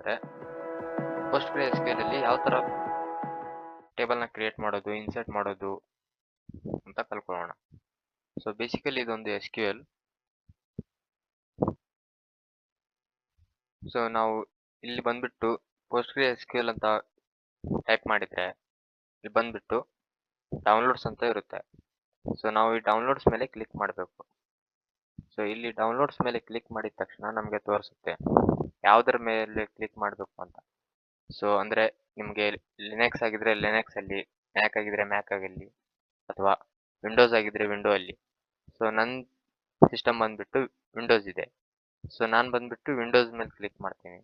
ಅಂದರೆ PostgreSQL ಅಲ್ಲಿ ಯಾವ ಥರ ಟೇಬಲ್ನ ಕ್ರಿಯೇಟ್ ಮಾಡೋದು, ಇನ್ಸರ್ಟ್ ಮಾಡೋದು ಅಂತ ಕಲ್ತ್ಕೊಳ್ಳೋಣ. ಸೊ ಬೇಸಿಕಲಿ ಇದೊಂದು SQL. ಸೊ ನಾವು ಇಲ್ಲಿ ಬಂದ್ಬಿಟ್ಟು PostgreSQL ಅಂತ ಟೈಪ್ ಮಾಡಿದರೆ ಇಲ್ಲಿ ಬಂದ್ಬಿಟ್ಟು ಡೌನ್ಲೋಡ್ಸ್ ಅಂತ ಇರುತ್ತೆ. ಸೊ ನಾವು ಈ ಡೌನ್ಲೋಡ್ಸ್ ಮೇಲೆ ಕ್ಲಿಕ್ ಮಾಡಬೇಕು. ಸೊ ಇಲ್ಲಿ ಡೌನ್ಲೋಡ್ಸ್ ಮೇಲೆ ಕ್ಲಿಕ್ ಮಾಡಿದ ತಕ್ಷಣ ನಮಗೆ ತೋರಿಸುತ್ತೆ ಯಾವುದರ ಮೇಲೆ ಕ್ಲಿಕ್ ಮಾಡಬೇಕು ಅಂತ. ಸೊ ಅಂದರೆ ನಿಮಗೆ ಲಿನಕ್ಸ್ ಆಗಿದ್ರೆ ಲಿನಕ್ಸ್ ಅಲ್ಲಿ, ಮ್ಯಾಕ್ ಆಗಿದ್ರೆ ಮ್ಯಾಕ್ ಆಗಲಿ, ಅಥವಾ ವಿಂಡೋಸ್ ಆಗಿದ್ರೆ ವಿಂಡೋ ಅಲ್ಲಿ. ಸೊ ನನ್ನ ಸಿಸ್ಟಮ್ ಬಂದ್ಬಿಟ್ಟು ವಿಂಡೋಸ್ ಇದೆ. ಸೊ ನಾನು ಬಂದ್ಬಿಟ್ಟು ವಿಂಡೋಸ್ ಮೇಲೆ ಕ್ಲಿಕ್ ಮಾಡ್ತೀನಿ.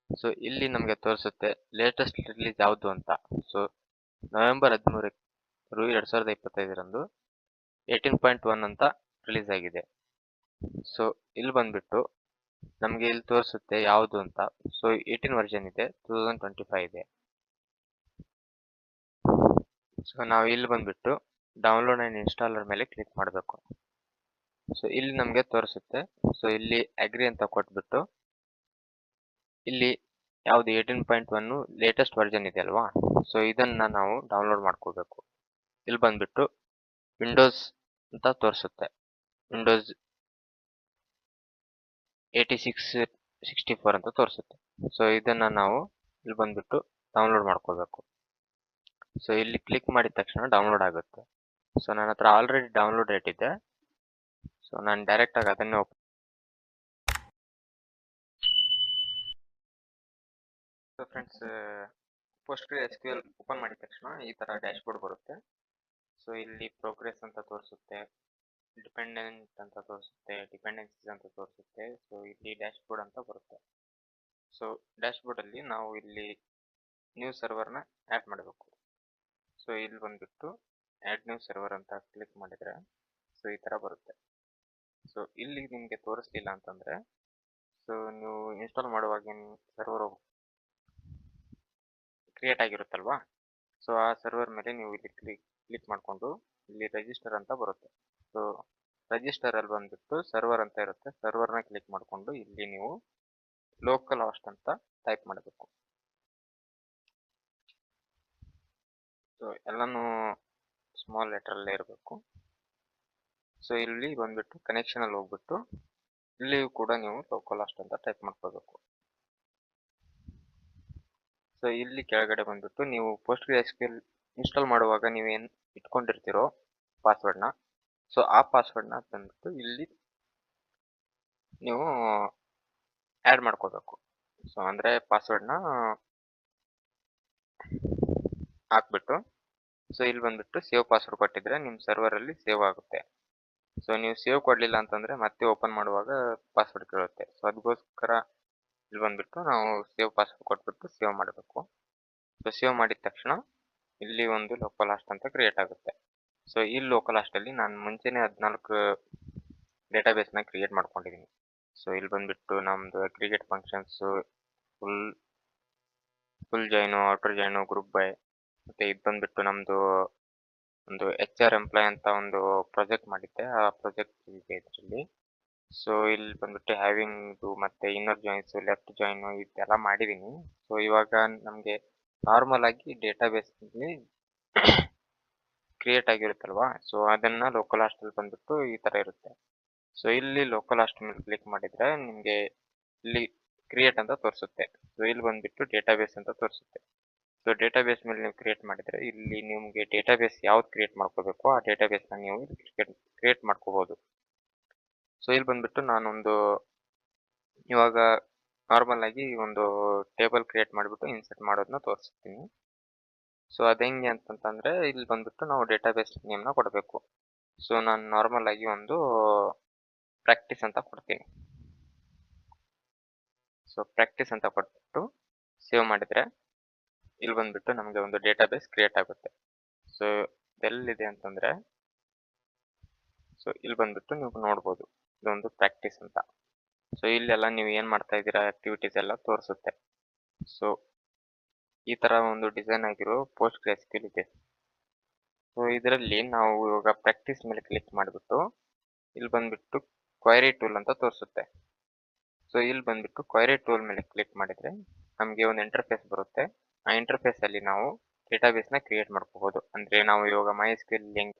ಸೊ ಇಲ್ಲಿ ನಮಗೆ ತೋರಿಸುತ್ತೆ ಲೇಟೆಸ್ಟ್ ರಿಲೀಸ್ ಯಾವುದು ಅಂತ. ಸೊ ನವೆಂಬರ್ 13 2025 18.1 ಅಂತ ರಿಲೀಸ್ ಆಗಿದೆ. ಸೊ ಇಲ್ಲಿ ಬಂದ್ಬಿಟ್ಟು ನಮಗೆ ಇಲ್ಲಿ ತೋರಿಸುತ್ತೆ ಯಾವುದು ಅಂತ. ಸೊ 18 ವರ್ಷನ್ ಇದೆ, 2025 ಇದೆ. ಸೊ ನಾವು ಇಲ್ಲಿ ಬಂದ್ಬಿಟ್ಟು ಡೌನ್ಲೋಡ್ ಆ್ಯಂಡ್ ಇನ್ಸ್ಟಾಲರ್ ಮೇಲೆ ಕ್ಲಿಕ್ ಮಾಡಬೇಕು. ಸೊ ಇಲ್ಲಿ ನಮಗೆ ತೋರಿಸುತ್ತೆ. ಸೊ ಇಲ್ಲಿ ಅಗ್ರಿ ಅಂತ ಕೊಟ್ಬಿಟ್ಟು ಇಲ್ಲಿ ಯಾವುದು 18.1 ಲೇಟೆಸ್ಟ್ ವರ್ಷನ್ ಇದೆ ಅಲ್ವಾ, ಸೊ ಇದನ್ನ ನಾವು ಡೌನ್ಲೋಡ್ ಮಾಡ್ಕೋಬೇಕು. ಇಲ್ಲಿ ಬಂದ್ಬಿಟ್ಟು ವಿಂಡೋಸ್ ಅಂತ ತೋರಿಸುತ್ತೆ, ವಿಂಡೋಸ್ 8664 ಅಂತ ತೋರಿಸುತ್ತೆ. ಸೊ ಇದನ್ನ ನಾವು ಇಲ್ಲಿ ಬಂದ್ಬಿಟ್ಟು ಡೌನ್ಲೋಡ್ ಮಾಡ್ಕೋಬೇಕು. ಸೊ ಇಲ್ಲಿ ಕ್ಲಿಕ್ ಮಾಡಿದ ತಕ್ಷಣ ಡೌನ್ಲೋಡ್ ಆಗುತ್ತೆ. ಸೊ ನನ್ನ ಹತ್ರ ಆಲ್ರೆಡಿ ಡೌನ್ಲೋಡ್ ರೇಟ್ ಇದೆ. ಸೊ ನಾನು ಡೈರೆಕ್ಟಾಗಿ ಅದನ್ನೇ ಸೊ ಫ್ರೆಂಡ್ಸ್, PostgreSQL ಓಪನ್ ಮಾಡಿದ ತಕ್ಷಣ ಈ ಥರ ಡ್ಯಾಶ್ಬೋರ್ಡ್ ಬರುತ್ತೆ. ಸೊ ಇಲ್ಲಿ ಪ್ರೋಗ್ರೆಸ್ ಅಂತ ತೋರಿಸುತ್ತೆ, ಡಿಪೆಂಡೆಂಟ್ ಅಂತ ತೋರಿಸುತ್ತೆ, ಡಿಪೆಂಡೆನ್ಸೀಸ್ ಅಂತ ತೋರಿಸುತ್ತೆ. ಸೊ ಇಲ್ಲಿ ಡ್ಯಾಶ್ಬೋರ್ಡ್ ಅಂತ ಬರುತ್ತೆ. ಸೊ ಡ್ಯಾಶ್ಬೋರ್ಡಲ್ಲಿ ನಾವು ಇಲ್ಲಿ ನ್ಯೂ ಸರ್ವರ್ನ ಆ್ಯಡ್ ಮಾಡಬೇಕು. ಸೊ ಇಲ್ಲಿ ಬಂದ್ಬಿಟ್ಟು ಆ್ಯಡ್ ನ್ಯೂ ಸರ್ವರ್ ಅಂತ ಕ್ಲಿಕ್ ಮಾಡಿದರೆ ಸೊ ಈ ಥರ ಬರುತ್ತೆ. ಸೊ ಇಲ್ಲಿ ನಿಮಗೆ ತೋರಿಸ್ಲಿಲ್ಲ ಅಂತಂದರೆ, ಸೊ ನೀವು ಇನ್ಸ್ಟಾಲ್ ಮಾಡುವಾಗ ಸರ್ವರ್ ಕ್ರಿಯೇಟ್ ಆಗಿರುತ್ತಲ್ವಾ, ಸೊ ಆ ಸರ್ವರ್ ಮೇಲೆ ನೀವು ಇಲ್ಲಿ ಕ್ಲಿಕ್ ಮಾಡಿಕೊಂಡು ಇಲ್ಲಿ ರಿಜಿಸ್ಟರ್ ಅಂತ ಬರುತ್ತೆ. ಸೊ ರಿಜಿಸ್ಟರಲ್ಲಿ ಬಂದ್ಬಿಟ್ಟು ಸರ್ವರ್ ಅಂತ ಇರುತ್ತೆ, ಸರ್ವರ್ನ ಕ್ಲಿಕ್ ಮಾಡಿಕೊಂಡು ಇಲ್ಲಿ ನೀವು ಲೋಕಲ್ ಹಾಸ್ಟ್ ಅಂತ ಟೈಪ್ ಮಾಡಬೇಕು. ಸೊ ಎಲ್ಲನೂ ಸ್ಮಾಲ್ ಲೆಟರಲ್ಲೇ ಇರಬೇಕು. ಸೊ ಇಲ್ಲಿ ಬಂದ್ಬಿಟ್ಟು ಕನೆಕ್ಷನಲ್ಲಿ ಹೋಗ್ಬಿಟ್ಟು ಇಲ್ಲಿಯೂ ಕೂಡ ನೀವು ಲೋಕಲ್ ಹಾಸ್ಟ್ ಅಂತ ಟೈಪ್ ಮಾಡ್ಕೋಬೇಕು. ಸೊ ಇಲ್ಲಿ ಕೆಳಗಡೆ ಬಂದ್ಬಿಟ್ಟು ನೀವು PostgreSQL ಇನ್ಸ್ಟಾಲ್ ಮಾಡುವಾಗ ನೀವೇನು ಇಟ್ಕೊಂಡಿರ್ತೀರೋ ಪಾಸ್ವರ್ಡ್ನ, ಸೊ ಆ ಪಾಸ್ವರ್ಡ್ನ ತಂದ್ಬಿಟ್ಟು ಇಲ್ಲಿ ನೀವು ಆ್ಯಡ್ ಮಾಡ್ಕೋಬೇಕು. ಸೊ ಅಂದರೆ ಪಾಸ್ವರ್ಡ್ನ ಹಾಕ್ಬಿಟ್ಟು ಸೊ ಇಲ್ಲಿ ಬಂದ್ಬಿಟ್ಟು ಸೇವ್ ಪಾಸ್ವರ್ಡ್ ಕೊಟ್ಟಿದ್ರೆ ನಿಮ್ಮ ಸರ್ವರಲ್ಲಿ ಸೇವ್ ಆಗುತ್ತೆ. ಸೊ ನೀವು ಸೇವ್ ಕೊಡಲಿಲ್ಲ ಅಂತಂದರೆ ಮತ್ತೆ ಓಪನ್ ಮಾಡುವಾಗ ಪಾಸ್ವರ್ಡ್ ಕೇಳುತ್ತೆ. ಸೊ ಅದಕ್ಕೋಸ್ಕರ ಇಲ್ಲಿ ಬಂದ್ಬಿಟ್ಟು ನಾವು ಸೇವ್ ಪಾಸ್ವರ್ಡ್ ಕೊಟ್ಬಿಟ್ಟು ಸೇವ್ ಮಾಡಬೇಕು. ಸೊ ಸೇವ್ ಮಾಡಿದ ತಕ್ಷಣ ಇಲ್ಲಿ ಒಂದು ಲೋಕಲ್ ಹಾಸ್ಟ್ ಅಂತ ಕ್ರಿಯೇಟ್ ಆಗುತ್ತೆ. ಸೊ ಈ ಲೋಕಲ್ ಹಾಸ್ಟಲ್ಲಿ ನಾನು ಮುಂಚೆನೇ 14 ಡೇಟಾಬೇಸ್ನ ಕ್ರಿಯೇಟ್ ಮಾಡ್ಕೊಂಡಿದ್ದೀನಿ. ಸೊ ಇಲ್ಲಿ ಬಂದ್ಬಿಟ್ಟು ನಮ್ಮದು aggregate functions, full join, outer join, group by, ಮತ್ತು ಇದು ಬಂದ್ಬಿಟ್ಟು ನಮ್ಮದು ಒಂದು HR ಎಂಪ್ಲಾಯ್ ಅಂತ ಒಂದು ಪ್ರಾಜೆಕ್ಟ್ ಮಾಡಿದ್ದೆ, ಆ ಪ್ರಾಜೆಕ್ಟ್ ಇದೆ ಇದರಲ್ಲಿ. ಸೊ ಇಲ್ಲಿ ಬಂದ್ಬಿಟ್ಟು ಹ್ಯಾವಿಂಗು ಮತ್ತು ಇನ್ನರ್ ಜಾಯಿನ್ಸು, ಲೆಫ್ಟ್ ಜಾಯಿನು ಇದೆಲ್ಲ ಮಾಡಿದ್ದೀನಿ. ಸೊ ಇವಾಗ ನಮಗೆ ನಾರ್ಮಲ್ ಆಗಿ ಡೇಟಾಬೇಸ್ನಲ್ಲಿ ಕ್ರಿಯೇಟ್ ಆಗಿರುತ್ತಲ್ವಾ, ಸೊ ಅದನ್ನು ಲೋಕಲ್ ಹಾಸ್ಟಲ್ಲಿ ಬಂದ್ಬಿಟ್ಟು ಈ ಥರ ಇರುತ್ತೆ. ಸೊ ಇಲ್ಲಿ ಲೋಕಲ್ ಹಾಸ್ಟ್ ಮೇಲೆ ಕ್ಲಿಕ್ ಮಾಡಿದರೆ ನಿಮಗೆ ಇಲ್ಲಿ ಕ್ರಿಯೇಟ್ ಅಂತ ತೋರಿಸುತ್ತೆ. ಸೊ ಇಲ್ಲಿ ಬಂದ್ಬಿಟ್ಟು ಡೇಟಾಬೇಸ್ ಅಂತ ತೋರಿಸುತ್ತೆ. ಸೊ ಡೇಟಾಬೇಸ್ ಮೇಲೆ ನೀವು ಕ್ರಿಯೇಟ್ ಮಾಡಿದರೆ ಇಲ್ಲಿ ನಿಮಗೆ ಡೇಟಾಬೇಸ್ ಯಾವ್ದು ಕ್ರಿಯೇಟ್ ಮಾಡ್ಕೋಬೇಕು ಆ ಡೇಟಾಬೇಸ್ನ ನೀವು ಕ್ರಿಯೇಟ್ ಮಾಡ್ಕೋಬೋದು. ಸೊ ಇಲ್ಲಿ ಬಂದ್ಬಿಟ್ಟು ನಾನೊಂದು ಇವಾಗ ನಾರ್ಮಲ್ ಆಗಿ ಒಂದು ಟೇಬಲ್ ಕ್ರಿಯೇಟ್ ಮಾಡಿಬಿಟ್ಟು ಇನ್ಸರ್ಟ್ ಮಾಡೋದನ್ನ ತೋರಿಸ್ತೀನಿ. ಸೊ ಅದು ಹೆಂಗೆ ಅಂತಂತಂದರೆ ಇಲ್ಲಿ ಬಂದ್ಬಿಟ್ಟು ನಾವು ಡೇಟಾಬೇಸ್ ನೇಮ್ನ ಕೊಡಬೇಕು. ಸೊ ನಾನು ನಾರ್ಮಲ್ ಆಗಿ ಒಂದು ಪ್ರಾಕ್ಟೀಸ್ ಅಂತ ಕೊಡ್ತೀನಿ. ಸೊ ಪ್ರಾಕ್ಟೀಸ್ ಅಂತ ಕೊಟ್ಬಿಟ್ಟು ಸೇವ್ ಮಾಡಿದರೆ ಇಲ್ಲಿ ಬಂದ್ಬಿಟ್ಟು ನಮಗೆ ಒಂದು ಡೇಟಾಬೇಸ್ ಕ್ರಿಯೇಟ್ ಆಗುತ್ತೆ. ಸೊ ಎಲ್ಲಿದೆ ಅಂತಂದರೆ, ಸೊ ಇಲ್ಲಿ ಬಂದ್ಬಿಟ್ಟು ನೀವು ನೋಡ್ಬೋದು ಇದೊಂದು ಪ್ರಾಕ್ಟೀಸ್ ಅಂತ. ಸೊ ಇಲ್ಲೆಲ್ಲ ನೀವು ಏನು ಮಾಡ್ತಾ ಇದ್ದೀರಾ ಆಕ್ಟಿವಿಟೀಸ್ ಎಲ್ಲ ತೋರಿಸುತ್ತೆ. ಸೊ ಈ ಥರ ಒಂದು ಡಿಸೈನ್ ಆಗಿರೋ PostgreSQL ಇದೆ. ಸೊ ಇದರಲ್ಲಿ ನಾವು ಇವಾಗ ಪ್ರಾಕ್ಟೀಸ್ ಮೇಲೆ ಕ್ಲಿಕ್ ಮಾಡಿಬಿಟ್ಟು ಇಲ್ಲಿ ಬಂದ್ಬಿಟ್ಟು ಕ್ವೈರಿ ಟೂಲ್ ಅಂತ ತೋರಿಸುತ್ತೆ. ಸೊ ಇಲ್ಲಿ ಬಂದ್ಬಿಟ್ಟು ಕ್ವೈರಿ ಟೂಲ್ ಮೇಲೆ ಕ್ಲಿಕ್ ಮಾಡಿದ್ರೆ ನಮಗೆ ಒಂದು ಇಂಟರ್ಫೇಸ್ ಬರುತ್ತೆ. ಆ ಇಂಟರ್ಫೇಸ್ ಅಲ್ಲಿ ನಾವು ಡೇಟಾಬೇಸ್ ನ ಕ್ರಿಯೇಟ್ ಮಾಡ್ಕೋಬಹುದು. ಅಂದ್ರೆ ನಾವು ಇವಾಗ MySQL ಲಿಂಕ್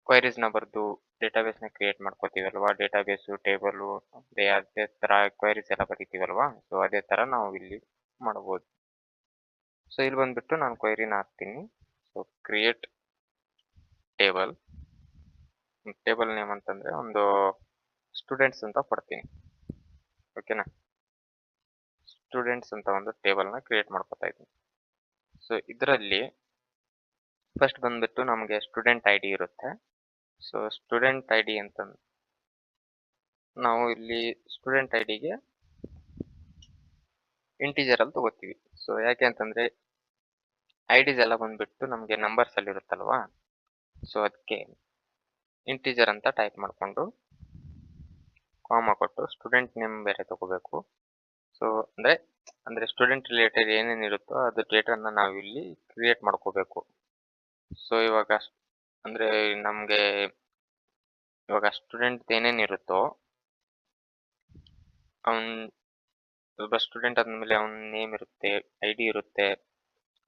ಕ್ವೈರೀಸ್ ನ ಬರೆದು ಡೇಟಾಬೇಸ್ ನ ಕ್ರಿಯೇಟ್ ಮಾಡ್ಕೋತೀವಲ್ವಾ, ಡೇಟಾಬೇಸ್ ಟೇಬಲ್ ಅದೇ ತರ ಕ್ವೈರೀಸ್ ಎಲ್ಲ ಬರೀತೀವಲ್ವಾ, ಸೊ ಅದೇ ತರ ನಾವು ಇಲ್ಲಿ ಮಾಡಬಹುದು. ಸೊ ಇಲ್ಲಿ ಬಂದ್ಬಿಟ್ಟು ನಾನು ಕ್ವೈರಿನ ಹಾಕ್ತೀನಿ. ಸೊ ಕ್ರಿಯೇಟ್ ಟೇಬಲ್ ನೇಮ್ ಅಂತಂದ್ರೆ ಒಂದು ಸ್ಟೂಡೆಂಟ್ಸ್ ಅಂತ ಕೊಡ್ತೀನಿ. ಓಕೆನಾ, ಸ್ಟೂಡೆಂಟ್ಸ್ ಅಂತ ಒಂದು ಟೇಬಲ್ ನ ಕ್ರಿಯೇಟ್ ಮಾಡ್ಕೊತಾ ಇದ್ದೀನಿ. ಸೊ ಇದರಲ್ಲಿ ಫಸ್ಟ್ ಬಂದ್ಬಿಟ್ಟು ನಮಗೆ ಸ್ಟೂಡೆಂಟ್ ಐ ಡಿ ಇರುತ್ತೆ. ಸೊ ಸ್ಟೂಡೆಂಟ್ ಐ ಡಿ ಅಂತ ನಾವು ಇಲ್ಲಿ ಸ್ಟೂಡೆಂಟ್ ಐ ಡಿಗೆ ಇಂಟಿಜರ್ ಅಲ್ಲಿ ತಗೋತೀವಿ. ಸೊ ಯಾಕೆ ಅಂತಂದ್ರೆ ಐಡಿಸ್ ಎಲ್ಲ ಬಂದ್ಬಿಟ್ಟು ನಮಗೆ ನಂಬರ್ಸ್ ಅಲ್ಲಿ ಇರುತ್ತಲ್ವಾ, ಸೊ ಅದಕ್ಕೆ ಇಂಟಿಜರ್ ಅಂತ ಟೈಪ್ ಮಾಡಿಕೊಂಡು ಕಾಮ ಕೊಟ್ಟು ಸ್ಟೂಡೆಂಟ್ ನೇಮ್ ಬೇರೆ ತಗೋಬೇಕು. ಸೊ ಅಂದ್ರೆ ಸ್ಟೂಡೆಂಟ್ ರಿಲೇಟೆಡ್ ಏನೇನು ಇರುತ್ತೋ ಅದು ಡೇಟಾನ ನಾವು ಇಲ್ಲಿ ಕ್ರಿಯೇಟ್ ಮಾಡ್ಕೋಬೇಕು. ಸೊ ಇವಾಗ ಅಂದ್ರೆ ನಮಗೆ ಇವಾಗ ಸ್ಟೂಡೆಂಟ್ ಏನೇನು ಇರುತ್ತೋ ಅವನ್ ಒಬ್ಬ ಸ್ಟೂಡೆಂಟ್ ಆದ್ಮೇಲೆ ಅವನ ನೇಮ್ ಇರುತ್ತೆ, ಐ ಡಿ ಇರುತ್ತೆ,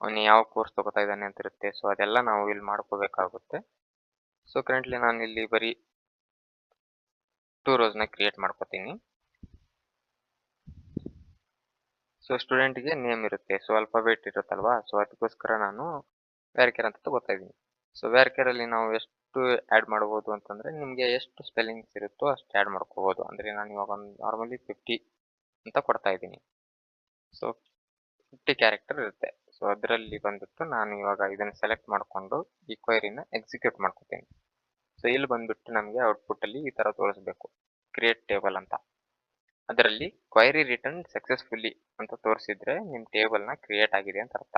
ಅವನು ಯಾವ ಕೋರ್ಸ್ ತಗೋತಾ ಇದ್ದಾನೆ ಅಂತ ಇರುತ್ತೆ. ಸೊ ಅದೆಲ್ಲ ನಾವು ಇಲ್ಲಿ ಮಾಡ್ಕೋಬೇಕಾಗುತ್ತೆ. ಸೊ ಕರೆಂಟ್ಲಿ ನಾನು ಇಲ್ಲಿ ಬರೀ 2 rows ನ ಕ್ರಿಯೇಟ್ ಮಾಡ್ಕೋತೀನಿ. ಸೊ ಸ್ಟೂಡೆಂಟ್ಗೆ ನೇಮ್ ಇರುತ್ತೆ, ಸೊ ಆಲ್ಫಾಬೆಟ್ ಇರುತ್ತಲ್ವಾ, ಸೊ ಅದಕ್ಕೋಸ್ಕರ ನಾನು ವ್ಯಾರ್ಕೇರ್ ಅಂತ ತಗೋತಾ ಇದ್ದೀನಿ. ಸೊ ವ್ಯಾರ್ಕೇರ್ ಅಲ್ಲಿ ನಾವು ಎಷ್ಟು ಆ್ಯಡ್ ಮಾಡ್ಬೋದು ಅಂತಂದ್ರೆ ನಿಮಗೆ ಎಷ್ಟು ಸ್ಪೆಲ್ಲಿಂಗ್ಸ್ ಇರುತ್ತೋ ಅಷ್ಟು ಆ್ಯಡ್ ಮಾಡ್ಕೋಬೋದು. ಅಂದ್ರೆ ನಾನು ಇವಾಗ ಒಂದು ನಾರ್ಮಲಿ 50 ಅಂತ ಕೊಡ್ತಾ ಇದ್ದೀನಿ. ಸೊ 50 ಕ್ಯಾರೆಕ್ಟರ್ ಇರುತ್ತೆ. ಸೊ ಅದರಲ್ಲಿ ಬಂದ್ಬಿಟ್ಟು ನಾನು ಇವಾಗ ಇದನ್ನು ಸೆಲೆಕ್ಟ್ ಮಾಡಿಕೊಂಡು ಈ ಕ್ವೈರಿನ ಎಕ್ಸಿಕ್ಯೂಟ್ ಮಾಡ್ಕೋತೀನಿ. ಸೊ ಇಲ್ಲಿ ಬಂದ್ಬಿಟ್ಟು ನಮಗೆ ಔಟ್ಪುಟ್ ಅಲ್ಲಿ ಈ ತರ ತೋರಿಸ್ಬೇಕು, ಕ್ರಿಯೇಟ್ ಟೇಬಲ್ ಅಂತ. ಅದರಲ್ಲಿ ಕ್ವೈರಿ ರಿಟರ್ನ್ ಸಕ್ಸಸ್ಫುಲಿ ಅಂತ ತೋರಿಸಿದ್ರೆ ನಿಮ್ ಟೇಬಲ್ ನ ಕ್ರಿಯೇಟ್ ಆಗಿದೆ ಅಂತ ಅರ್ಥ.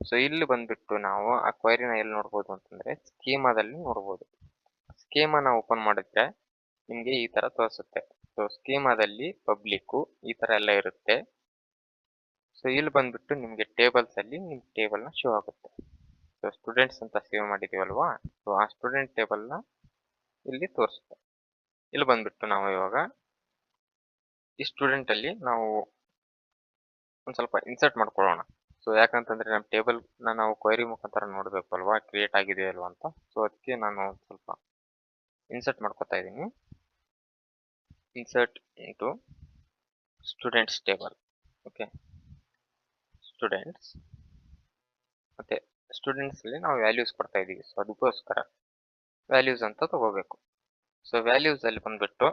ಸೊ ಇಲ್ಲಿ ಬಂದ್ಬಿಟ್ಟು ನಾವು ಆ ಕ್ವೈರಿನ ಎಲ್ಲಿ ನೋಡ್ಬೋದು ಅಂತಂದ್ರೆ ಸ್ಕೀಮಾದಲ್ಲಿ ನೋಡ್ಬೋದು. ಸ್ಕೀಮಾನ ಓಪನ್ ಮಾಡಿದ್ರೆ ನಿಮ್ಗೆ ಈ ತರ ತೋರಿಸುತ್ತೆ. ಸೊ ಸ್ಕೀಮಾದಲ್ಲಿ ಪಬ್ಲಿಕ್ ಈ ತರ ಎಲ್ಲ ಇರುತ್ತೆ. ಸೊ ಇಲ್ಲಿ ಬಂದ್ಬಿಟ್ಟು ನಿಮ್ಗೆ ಟೇಬಲ್ಸ್ ಅಲ್ಲಿ ನಿಮ್ ಟೇಬಲ್ ನ ಶೋ ಆಗುತ್ತೆ. ಸೊ ಸ್ಟೂಡೆಂಟ್ಸ್ ಅಂತ ಸೇವ್ ಮಾಡಿದೀವಲ್ವಾ, ಸೊ ಆ ಸ್ಟೂಡೆಂಟ್ ಟೇಬಲ್ ನ ಇಲ್ಲಿ ತೋರಿಸುತ್ತೆ. ಇಲ್ಲಿ ಬಂದ್ಬಿಟ್ಟು ನಾವು ಇವಾಗ ಈ ಸ್ಟೂಡೆಂಟ್ ಅಲ್ಲಿ ನಾವು ಒಂದ್ ಸ್ವಲ್ಪ ಇನ್ಸರ್ಟ್ ಮಾಡ್ಕೊಳ್ಳೋಣ. ಸೊ ಯಾಕಂತಂದ್ರೆ ನಮ್ಮ ಟೇಬಲ್ ನಾವು ಕ್ವೈರಿ ಮುಖಾಂತರ ನೋಡ್ಬೇಕು ಅಲ್ವಾ ಕ್ರಿಯೇಟ್ ಆಗಿದೆ ಅಲ್ವಾ ಅಂತ. ಸೊ ಅದಕ್ಕೆ ನಾನು ಸ್ವಲ್ಪ ಇನ್ಸರ್ಟ್ ಮಾಡ್ಕೊತಾ ಇದ್ದೀನಿ. Insert into students table. Okay, students ಮತ್ತೆ ಸ್ಟೂಡೆಂಟ್ಸ್ ಅಲ್ಲಿ ನಾವು ವ್ಯಾಲ್ಯೂಸ್ ಕೊಡ್ತಾ ಇದೀವಿ. ಸೊ ಅದಕ್ಕೋಸ್ಕರ ವ್ಯಾಲ್ಯೂಸ್ ಅಂತ ತಗೋಬೇಕು. ಸೊ ವ್ಯಾಲ್ಯೂಸ್ ಅಲ್ಲಿ ಬಂದ್ಬಿಟ್ಟು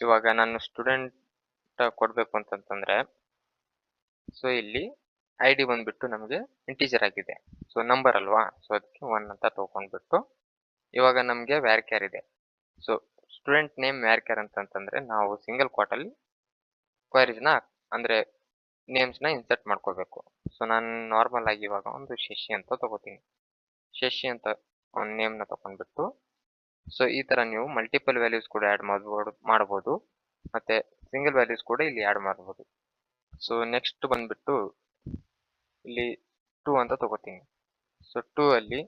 ಇವಾಗ ನಾನು ಸ್ಟೂಡೆಂಟ್ ಕೊಡ್ಬೇಕು ಅಂತಂತಂದ್ರೆ ಸೊ ಇಲ್ಲಿ ಐ ಡಿ ಬಂದ್ಬಿಟ್ಟು ನಮಗೆ ಇಂಟೀಜರ್ ಆಗಿದೆ, ಸೊ ನಂಬರ್ ಅಲ್ವಾ, ಸೊ ಅದಕ್ಕೆ 1 ಅಂತ ತಗೊಂಡ್ಬಿಟ್ಟು ಇವಾಗ ನಮಗೆ ವ್ಯಾರ್ಕ್ಯಾರ್ ಇದೆ. ಸೊ ಸ್ಟೂಡೆಂಟ್ ನೇಮ್ ವ್ಯಾರ್ಕ್ಯಾರ್ ಅಂತಂತಂದ್ರೆ ನಾವು ಸಿಂಗಲ್ ಕ್ವಾಟ್ ಅಲ್ಲಿ ಕ್ವೈರೀಸ್ ನ ಅಂದ್ರೆ ನೇಮ್ಸ್ ನ ಇನ್ಸರ್ಟ್ ಮಾಡ್ಕೋಬೇಕು. ಸೊ ನಾನು ನಾರ್ಮಲ್ ಆಗಿ ಇವಾಗ ಒಂದು ಶಶಿ ಅಂತ ತಗೋತೀನಿ. ಶಶಿ ಅಂತ ಒಂದು ನೇಮ್ ನ ತಗೊಂಡ್ಬಿಟ್ಟು ಸೊ ಈ ತರ ನೀವು ಮಲ್ಟಿಪಲ್ ವ್ಯಾಲ್ಯೂಸ್ ಕೂಡ ಆಡ್ ಮಾಡಬಹುದು ಮತ್ತೆ ಸಿಂಗಲ್ ವ್ಯಾಲ್ಯೂಸ್ ಕೂಡ ಇಲ್ಲಿ ಆಡ್ ಮಾಡಬಹುದು. ಸೊ ನೆಕ್ಸ್ಟ್ ಬಂದ್ಬಿಟ್ಟು ಇಲ್ಲಿ 2 ಅಂತ ತಗೋತೀನಿ. ಸೊ 2 ಅಲ್ಲಿ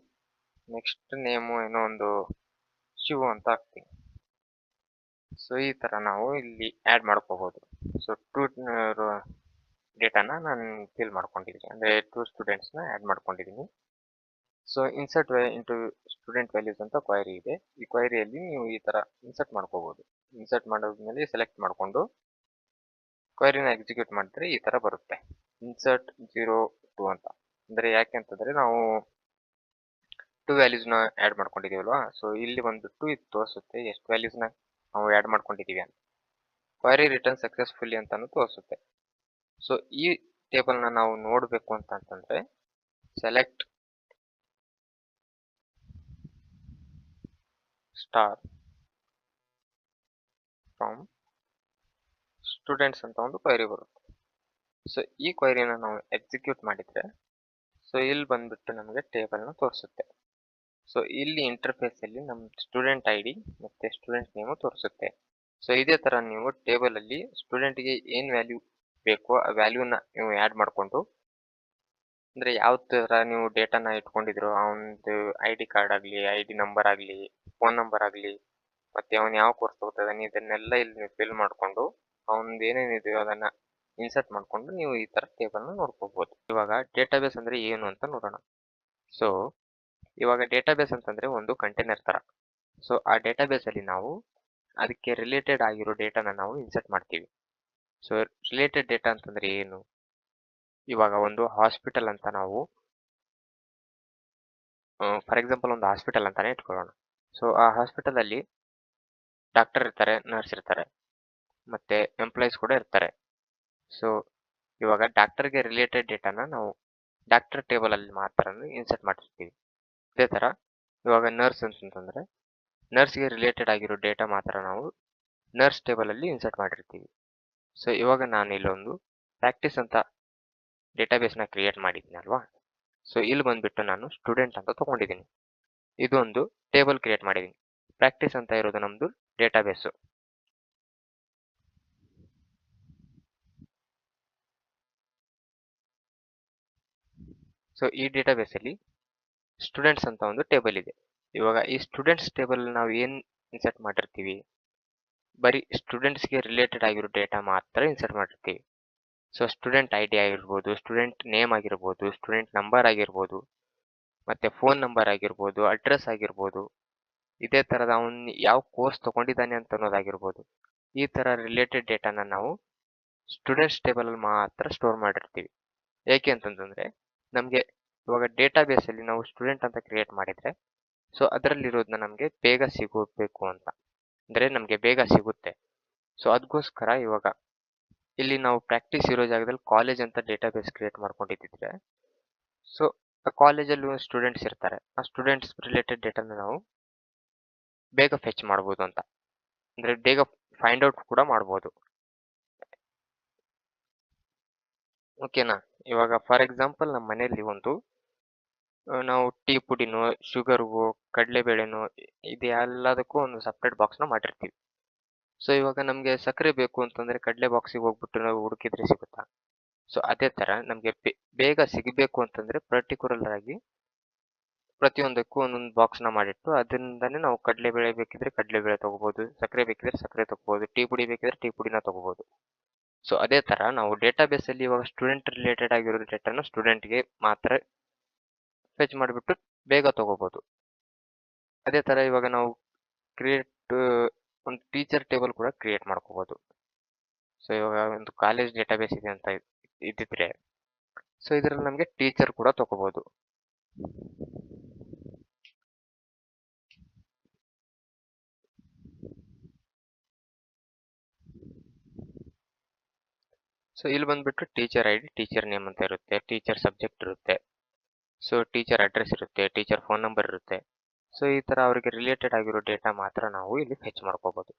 ನೆಕ್ಸ್ಟ್ ನೇಮು ಏನೋ ಒಂದು ಶಿವು ಅಂತ ಹಾಕ್ತೀನಿ. ಸೊ ಈ ತರ ನಾವು ಇಲ್ಲಿ ಆಡ್ ಮಾಡ್ಕೋಬಹುದು. ಸೊ 2 ಡೇಟಾನ ನಾನು ಫಿಲ್ ಮಾಡ್ಕೊಂಡಿದ್ದೀನಿ, ಅಂದ್ರೆ 2 ಸ್ಟೂಡೆಂಟ್ಸ್ ನ ಆಡ್ ಮಾಡ್ಕೊಂಡಿದ್ದೀನಿ. So insert into student values ಅಂತ ಕ್ವೈರಿ ಇದೆ. ಈ ಕ್ವೈರಿಯಲ್ಲಿ ನೀವು ಈ ತರ ಇನ್ಸರ್ಟ್ ಮಾಡ್ಕೋಬಹುದು. ಇನ್ಸರ್ಟ್ ಮಾಡಿದ್ಮೇಲೆ ಸೆಲೆಕ್ಟ್ ಮಾಡಿಕೊಂಡು ಕ್ವೈರಿನ ಎಕ್ಸಿಕ್ಯೂಟ್ ಮಾಡಿದ್ರೆ ಈ ತರ ಬರುತ್ತೆ, ಇನ್ಸರ್ಟ್ 02 ಅಂತ. ಅಂದ್ರೆ ಯಾಕೆ ಅಂತಂದ್ರೆ ನಾವು 2 ವ್ಯಾಲ್ಯೂಸ್ ನ ಆಡ್ ಮಾಡ್ಕೊಂಡಿದೀವಲ್ವಾ, ಸೊ ಇಲ್ಲಿ ಬಂದ್ಬಿಟ್ಟು ಇದು ತೋರಿಸುತ್ತೆ ಎಷ್ಟು ವ್ಯಾಲ್ಯೂಸ್ ನ ನಾವು ಆಡ್ ಮಾಡ್ಕೊಂಡಿದೀವಿ ಅಂತ. ಕ್ವೈರಿ ರಿಟರ್ನ್ ಸಕ್ಸಸ್ಫುಲಿ ಅಂತಾನು ತೋರಿಸುತ್ತೆ. ಸೊ ಈ ಟೇಬಲ್ ನ ನಾವು ನೋಡ್ಬೇಕು ಅಂತಂದ್ರೆ ಸೆಲೆಕ್ಟ್ ಸ್ಟಾರ್ ಫ್ರಮ್ ಸ್ಟೂಡೆಂಟ್ಸ್ ಅಂತ ಒಂದು ಕ್ವೈರಿ ಬರುತ್ತೆ. ಸೊ ಈ ಕ್ವೈರಿನ ನಾವು ಎಕ್ಸಿಕ್ಯೂಟ್ ಮಾಡಿದ್ರೆ ಸೊ ಇಲ್ಲಿ ಬಂದ್ಬಿಟ್ಟು ನಮಗೆ ಟೇಬಲ್ ನ ತೋರಿಸುತ್ತೆ. ಸೊ ಇಲ್ಲಿ ಇಂಟರ್ಫೇಸ್ ಅಲ್ಲಿ ನಮ್ಮ ಸ್ಟೂಡೆಂಟ್ ಐ ಡಿ ಮತ್ತೆ ಸ್ಟೂಡೆಂಟ್ ನೇಮ್ ತೋರಿಸುತ್ತೆ. ಸೊ ಇದೇ ತರ ನೀವು ಟೇಬಲ್ ಅಲ್ಲಿ ಸ್ಟೂಡೆಂಟ್ ಗೆ ಏನ್ ವ್ಯಾಲ್ಯೂ ಬೇಕೋ ಆ ವ್ಯಾಲ್ಯೂನ ನೀವು ಆಡ್ ಮಾಡ್ಕೊಂಡು, ಅಂದ್ರೆ ಯಾವ ತರ ನೀವು ಡೇಟಾನ ಇಟ್ಕೊಂಡಿದ್ರು, ಅವನದು ಐ ಡಿ ಕಾರ್ಡ್ ಆಗ್ಲಿ, ಐ ಡಿ ನಂಬರ್ ಆಗ್ಲಿ, ಫೋನ್ ನಂಬರ್ ಆಗ್ಲಿ, ಮತ್ತೆ ಅವನು ಯಾವ ಕೋರ್ಸ್ ತಗೋತಾ ಇದ್ದಾನೆ ಇದನ್ನೆಲ್ಲ ಇಲ್ಲಿ ನೀವು ಫಿಲ್ ಮಾಡಿಕೊಂಡು ಅವನದು ಏನೇನಿದೆಯೋ ಅದನ್ನ ಇನ್ಸರ್ಟ್ ಮಾಡಿಕೊಂಡು ನೀವು ಈ ತರ ಟೇಬಲ್ನ ನೋಡ್ಕೋಬಹುದು. ಇವಾಗ ಡೇಟಾಬೇಸ್ ಅಂದ್ರೆ ಏನು ಅಂತ ನೋಡೋಣ. ಸೊ ಇವಾಗ ಡೇಟಾಬೇಸ್ ಅಂತಂದ್ರೆ ಒಂದು ಕಂಟೈನರ್ ತರ. ಸೊ ಆ ಡೇಟಾಬೇಸ್ ಅಲ್ಲಿ ನಾವು ಅದಕ್ಕೆ ರಿಲೇಟೆಡ್ ಆಗಿರೋ ಡೇಟಾನ ನಾವು ಇನ್ಸರ್ಟ್ ಮಾಡ್ತೀವಿ. ಸೊ ರಿಲೇಟೆಡ್ ಡೇಟಾ ಅಂತಂದ್ರೆ ಏನು? ಇವಾಗ ಒಂದು ಹಾಸ್ಪಿಟಲ್ ಅಂತ ನಾವು ಫಾರ್ ಎಕ್ಸಾಂಪಲ್ ಒಂದು ಹಾಸ್ಪಿಟಲ್ ಅಂತಾನೆ ಇಟ್ಕೊಳ್ಳೋಣ. ಸೊ ಆ ಹಾಸ್ಪಿಟಲ್ ಅಲ್ಲಿ ಡಾಕ್ಟರ್ ಇರ್ತಾರೆ, ನರ್ಸ್ ಇರ್ತಾರೆ, ಮತ್ತೆ ಎಂಪ್ಲಾಯೀಸ್ ಕೂಡ ಇರ್ತಾರೆ. ಸೊ ಇವಾಗ ಡಾಕ್ಟರ್ಗೆ ರಿಲೇಟೆಡ್ ಡೇಟಾನ ನಾವು ಡಾಕ್ಟರ್ ಟೇಬಲ್ ಅಲ್ಲಿ ಮಾತ್ರ ಇನ್ಸರ್ಟ್ ಮಾಡಿರ್ತೀವಿ. ಅದೇ ತರ ಇವಾಗ ನರ್ಸ್ ಅಂತಂದ್ರೆ ನರ್ಸ್ಗೆ ರಿಲೇಟೆಡ್ ಆಗಿರೋ ಡೇಟಾ ಮಾತ್ರ ನಾವು ನರ್ಸ್ ಟೇಬಲ್ ಅಲ್ಲಿ ಇನ್ಸರ್ಟ್ ಮಾಡಿರ್ತೀವಿ. ಸೊ ಇವಾಗ ನಾನು ಇಲ್ಲೊಂದು ಪ್ರಾಕ್ಟೀಸ್ ಅಂತ ಡೇಟಾಬೇಸ್ನ ಕ್ರಿಯೇಟ್ ಮಾಡಿದ್ದೀನಿ ಅಲ್ವಾ. ಸೊ ಇಲ್ಲಿ ಬಂದ್ಬಿಟ್ಟು ನಾನು ಸ್ಟೂಡೆಂಟ್ ಅಂತ ತಗೊಂಡಿದ್ದೀನಿ. ಇದೊಂದು ಟೇಬಲ್ ಕ್ರಿಯೇಟ್ ಮಾಡಿದ್ದೀನಿ. ಪ್ರಾಕ್ಟೀಸ್ ಅಂತ ಇರೋದು ನಮ್ದು ಡೇಟಾಬೇಸು. ಸೊ ಈ ಡೇಟಾಬೇಸ್ ಅಲ್ಲಿ ಸ್ಟೂಡೆಂಟ್ಸ್ ಅಂತ ಒಂದು ಟೇಬಲ್ ಇದೆ. ಇವಾಗ ಈ ಸ್ಟೂಡೆಂಟ್ಸ್ ಟೇಬಲ್ ನಾವು ಏನ್ ಇನ್ಸರ್ಟ್ ಮಾಡಿರ್ತೀವಿ, ಬರೀ ಸ್ಟೂಡೆಂಟ್ಸ್ಗೆ ರಿಲೇಟೆಡ್ ಆಗಿರೋ ಡೇಟಾ ಮಾತ್ರ ಇನ್ಸರ್ಟ್ ಮಾಡಿರ್ತೀವಿ. ಸೊ ಸ್ಟೂಡೆಂಟ್ ಐ ಡಿ ಆಗಿರ್ಬೋದು, ಸ್ಟೂಡೆಂಟ್ ನೇಮ್ ಆಗಿರ್ಬೋದು, ಸ್ಟೂಡೆಂಟ್ ನಂಬರ್ ಆಗಿರ್ಬೋದು, ಮತ್ತೆ ಫೋನ್ ನಂಬರ್ ಆಗಿರ್ಬೋದು, ಅಡ್ರೆಸ್ ಆಗಿರ್ಬೋದು, ಇದೇ ತರದ ಅವನ್ ಯಾವ ಕೋರ್ಸ್ ತಗೊಂಡಿದ್ದಾನೆ ಅಂತ ಅನ್ನೋದಾಗಿರ್ಬೋದು. ಈ ತರ ರಿಲೇಟೆಡ್ ಡೇಟಾನ ನಾವು ಸ್ಟೂಡೆಂಟ್ಸ್ ಟೇಬಲ್ ಅಲ್ಲಿ ಮಾತ್ರ ಸ್ಟೋರ್ ಮಾಡಿರ್ತೀವಿ. ಏಕೆ ಅಂತಂದ್ರೆ ನಮಗೆ ಇವಾಗ ಡೇಟಾಬೇಸ್ ಅಲ್ಲಿ ನಾವು ಸ್ಟೂಡೆಂಟ್ ಅಂತ ಕ್ರಿಯೇಟ್ ಮಾಡಿದ್ರೆ ಸೊ ಅದರಲ್ಲಿರೋದನ್ನ ನಮಗೆ ಬೇಗ ಸಿಗಬೇಕು ಅಂತ, ಅಂದ್ರೆ ನಮಗೆ ಬೇಗ ಸಿಗುತ್ತೆ. ಸೊ ಅದಕ್ಕೋಸ್ಕರ ಇವಾಗ ಇಲ್ಲಿ ನಾವು ಪ್ರಾಕ್ಟೀಸ್ ಇರೋ ಜಾಗದಲ್ಲಿ ಕಾಲೇಜ್ ಅಂತ ಡೇಟಾಬೇಸ್ ಕ್ರಿಯೇಟ್ ಮಾಡ್ಕೊಂಡಿದ್ರೆ ಸೊ ಆ ಕಾಲೇಜಲ್ಲಿ ಸ್ಟೂಡೆಂಟ್ಸ್ ಇರ್ತಾರೆ, ಆ ಸ್ಟೂಡೆಂಟ್ಸ್ ರಿಲೇಟೆಡ್ ಡೇಟಾನ ನಾವು ಬೇಗ ಫೆಚ್ ಮಾಡ್ಬೋದು ಅಂತ, ಅಂದ್ರೆ ಬೇಗ ಫೈಂಡ್ ಔಟ್ ಕೂಡ ಮಾಡ್ಬೋದು. ಓಕೆನಾ? ಇವಾಗ ಫಾರ್ ಎಕ್ಸಾಂಪಲ್ ನಮ್ಮ ಮನೆಯಲ್ಲಿ ಒಂದು ನಾವು ಟೀ ಪುಡಿನೋ, ಶುಗರ್ಗೋ, ಕಡಲೆಬೇಳೆನೋ ಇದೆಲ್ಲದಕ್ಕೂ ಒಂದು ಸಪ್ರೇಟ್ ಬಾಕ್ಸ್ನ ಮಾಡಿರ್ತೀವಿ. ಸೊ ಇವಾಗ ನಮಗೆ ಸಕ್ಕರೆ ಬೇಕು ಅಂತಂದ್ರೆ ಕಡಲೆ ಬಾಕ್ಸಿಗೆ ಹೋಗ್ಬಿಟ್ಟು ನಾವು ಹುಡುಕಿದ್ರೆ ಸಿಗುತ್ತಾ? ಸೊ ಅದೇ ತರ ನಮಗೆ ಬೇಗ ಸಿಗಬೇಕು ಅಂತಂದ್ರೆ ಪರ್ಟಿಕ್ಯುಲರ್ ಆಗಿ ಪ್ರತಿಯೊಂದಕ್ಕೂ ಒಂದೊಂದು ಬಾಕ್ಸ್ನ ಮಾಡಿಟ್ಟು ಅದರಿಂದಾನೇ ನಾವು ಕಡಲೆಬೇಳೆ ಬೇಕಿದ್ರೆ ಕಡಲೆಬೇಳೆ ತಗೋಬಹುದು, ಸಕ್ಕರೆ ಬೇಕಿದ್ರೆ ಸಕ್ಕರೆ ತಗೋಬಹುದು, ಟೀ ಪುಡಿ ಬೇಕಿದ್ರೆ ಟೀ ಪುಡಿನ ತಗೋಬಹುದು. ಸೊ ಅದೇ ತರ ನಾವು ಡೇಟಾಬೇಸ್ ಅಲ್ಲಿ ಇವಾಗ ಸ್ಟೂಡೆಂಟ್ ರಿಲೇಟೆಡ್ ಆಗಿರೋ ಡೇಟಾನ ಸ್ಟೂಡೆಂಟ್ಗೆ ಮಾತ್ರ ಫೆಚ್ ಮಾಡಿಬಿಟ್ಟು ಬೇಗ ತಗೋಬಹುದು. ಅದೇ ತರ ಇವಾಗ ನಾವು ಕ್ರಿಯೇಟ್ ಒಂದು ಟೀಚರ್ ಟೇಬಲ್ ಕೂಡ ಕ್ರಿಯೇಟ್ ಮಾಡ್ಕೋಬಹುದು. ಸೊ ಇವಾಗ ಒಂದು ಕಾಲೇಜ್ ಡೇಟಾಬೇಸ್ ಇದೆ ಅಂತ ಇದ್ದಿದ್ರೆ ಸೊ ಇದರಲ್ಲಿ ನಮಗೆ ಟೀಚರ್ ಕೂಡ ತಗೋಬಹುದು. ಸೊ ಇಲ್ಲಿ ಬಂದ್ಬಿಟ್ಟು teacher I D, teacher name ಅಂತ ಇರುತ್ತೆ, ಟೀಚರ್ ಸಬ್ಜೆಕ್ಟ್ ಇರುತ್ತೆ, ಸೊ ಟೀಚರ್ ಅಡ್ರೆಸ್ ಇರುತ್ತೆ, ಟೀಚರ್ ಫೋನ್ ನಂಬರ್ ಇರುತ್ತೆ. ಸೊ ಈ ತರ ಅವರಿಗೆ ರಿಲೇಟೆಡ್ ಆಗಿರೋ ಡೇಟಾ ಮಾತ್ರ ನಾವು ಇಲ್ಲಿ ಫೆಚ್ ಮಾಡ್ಕೋಬಹುದು.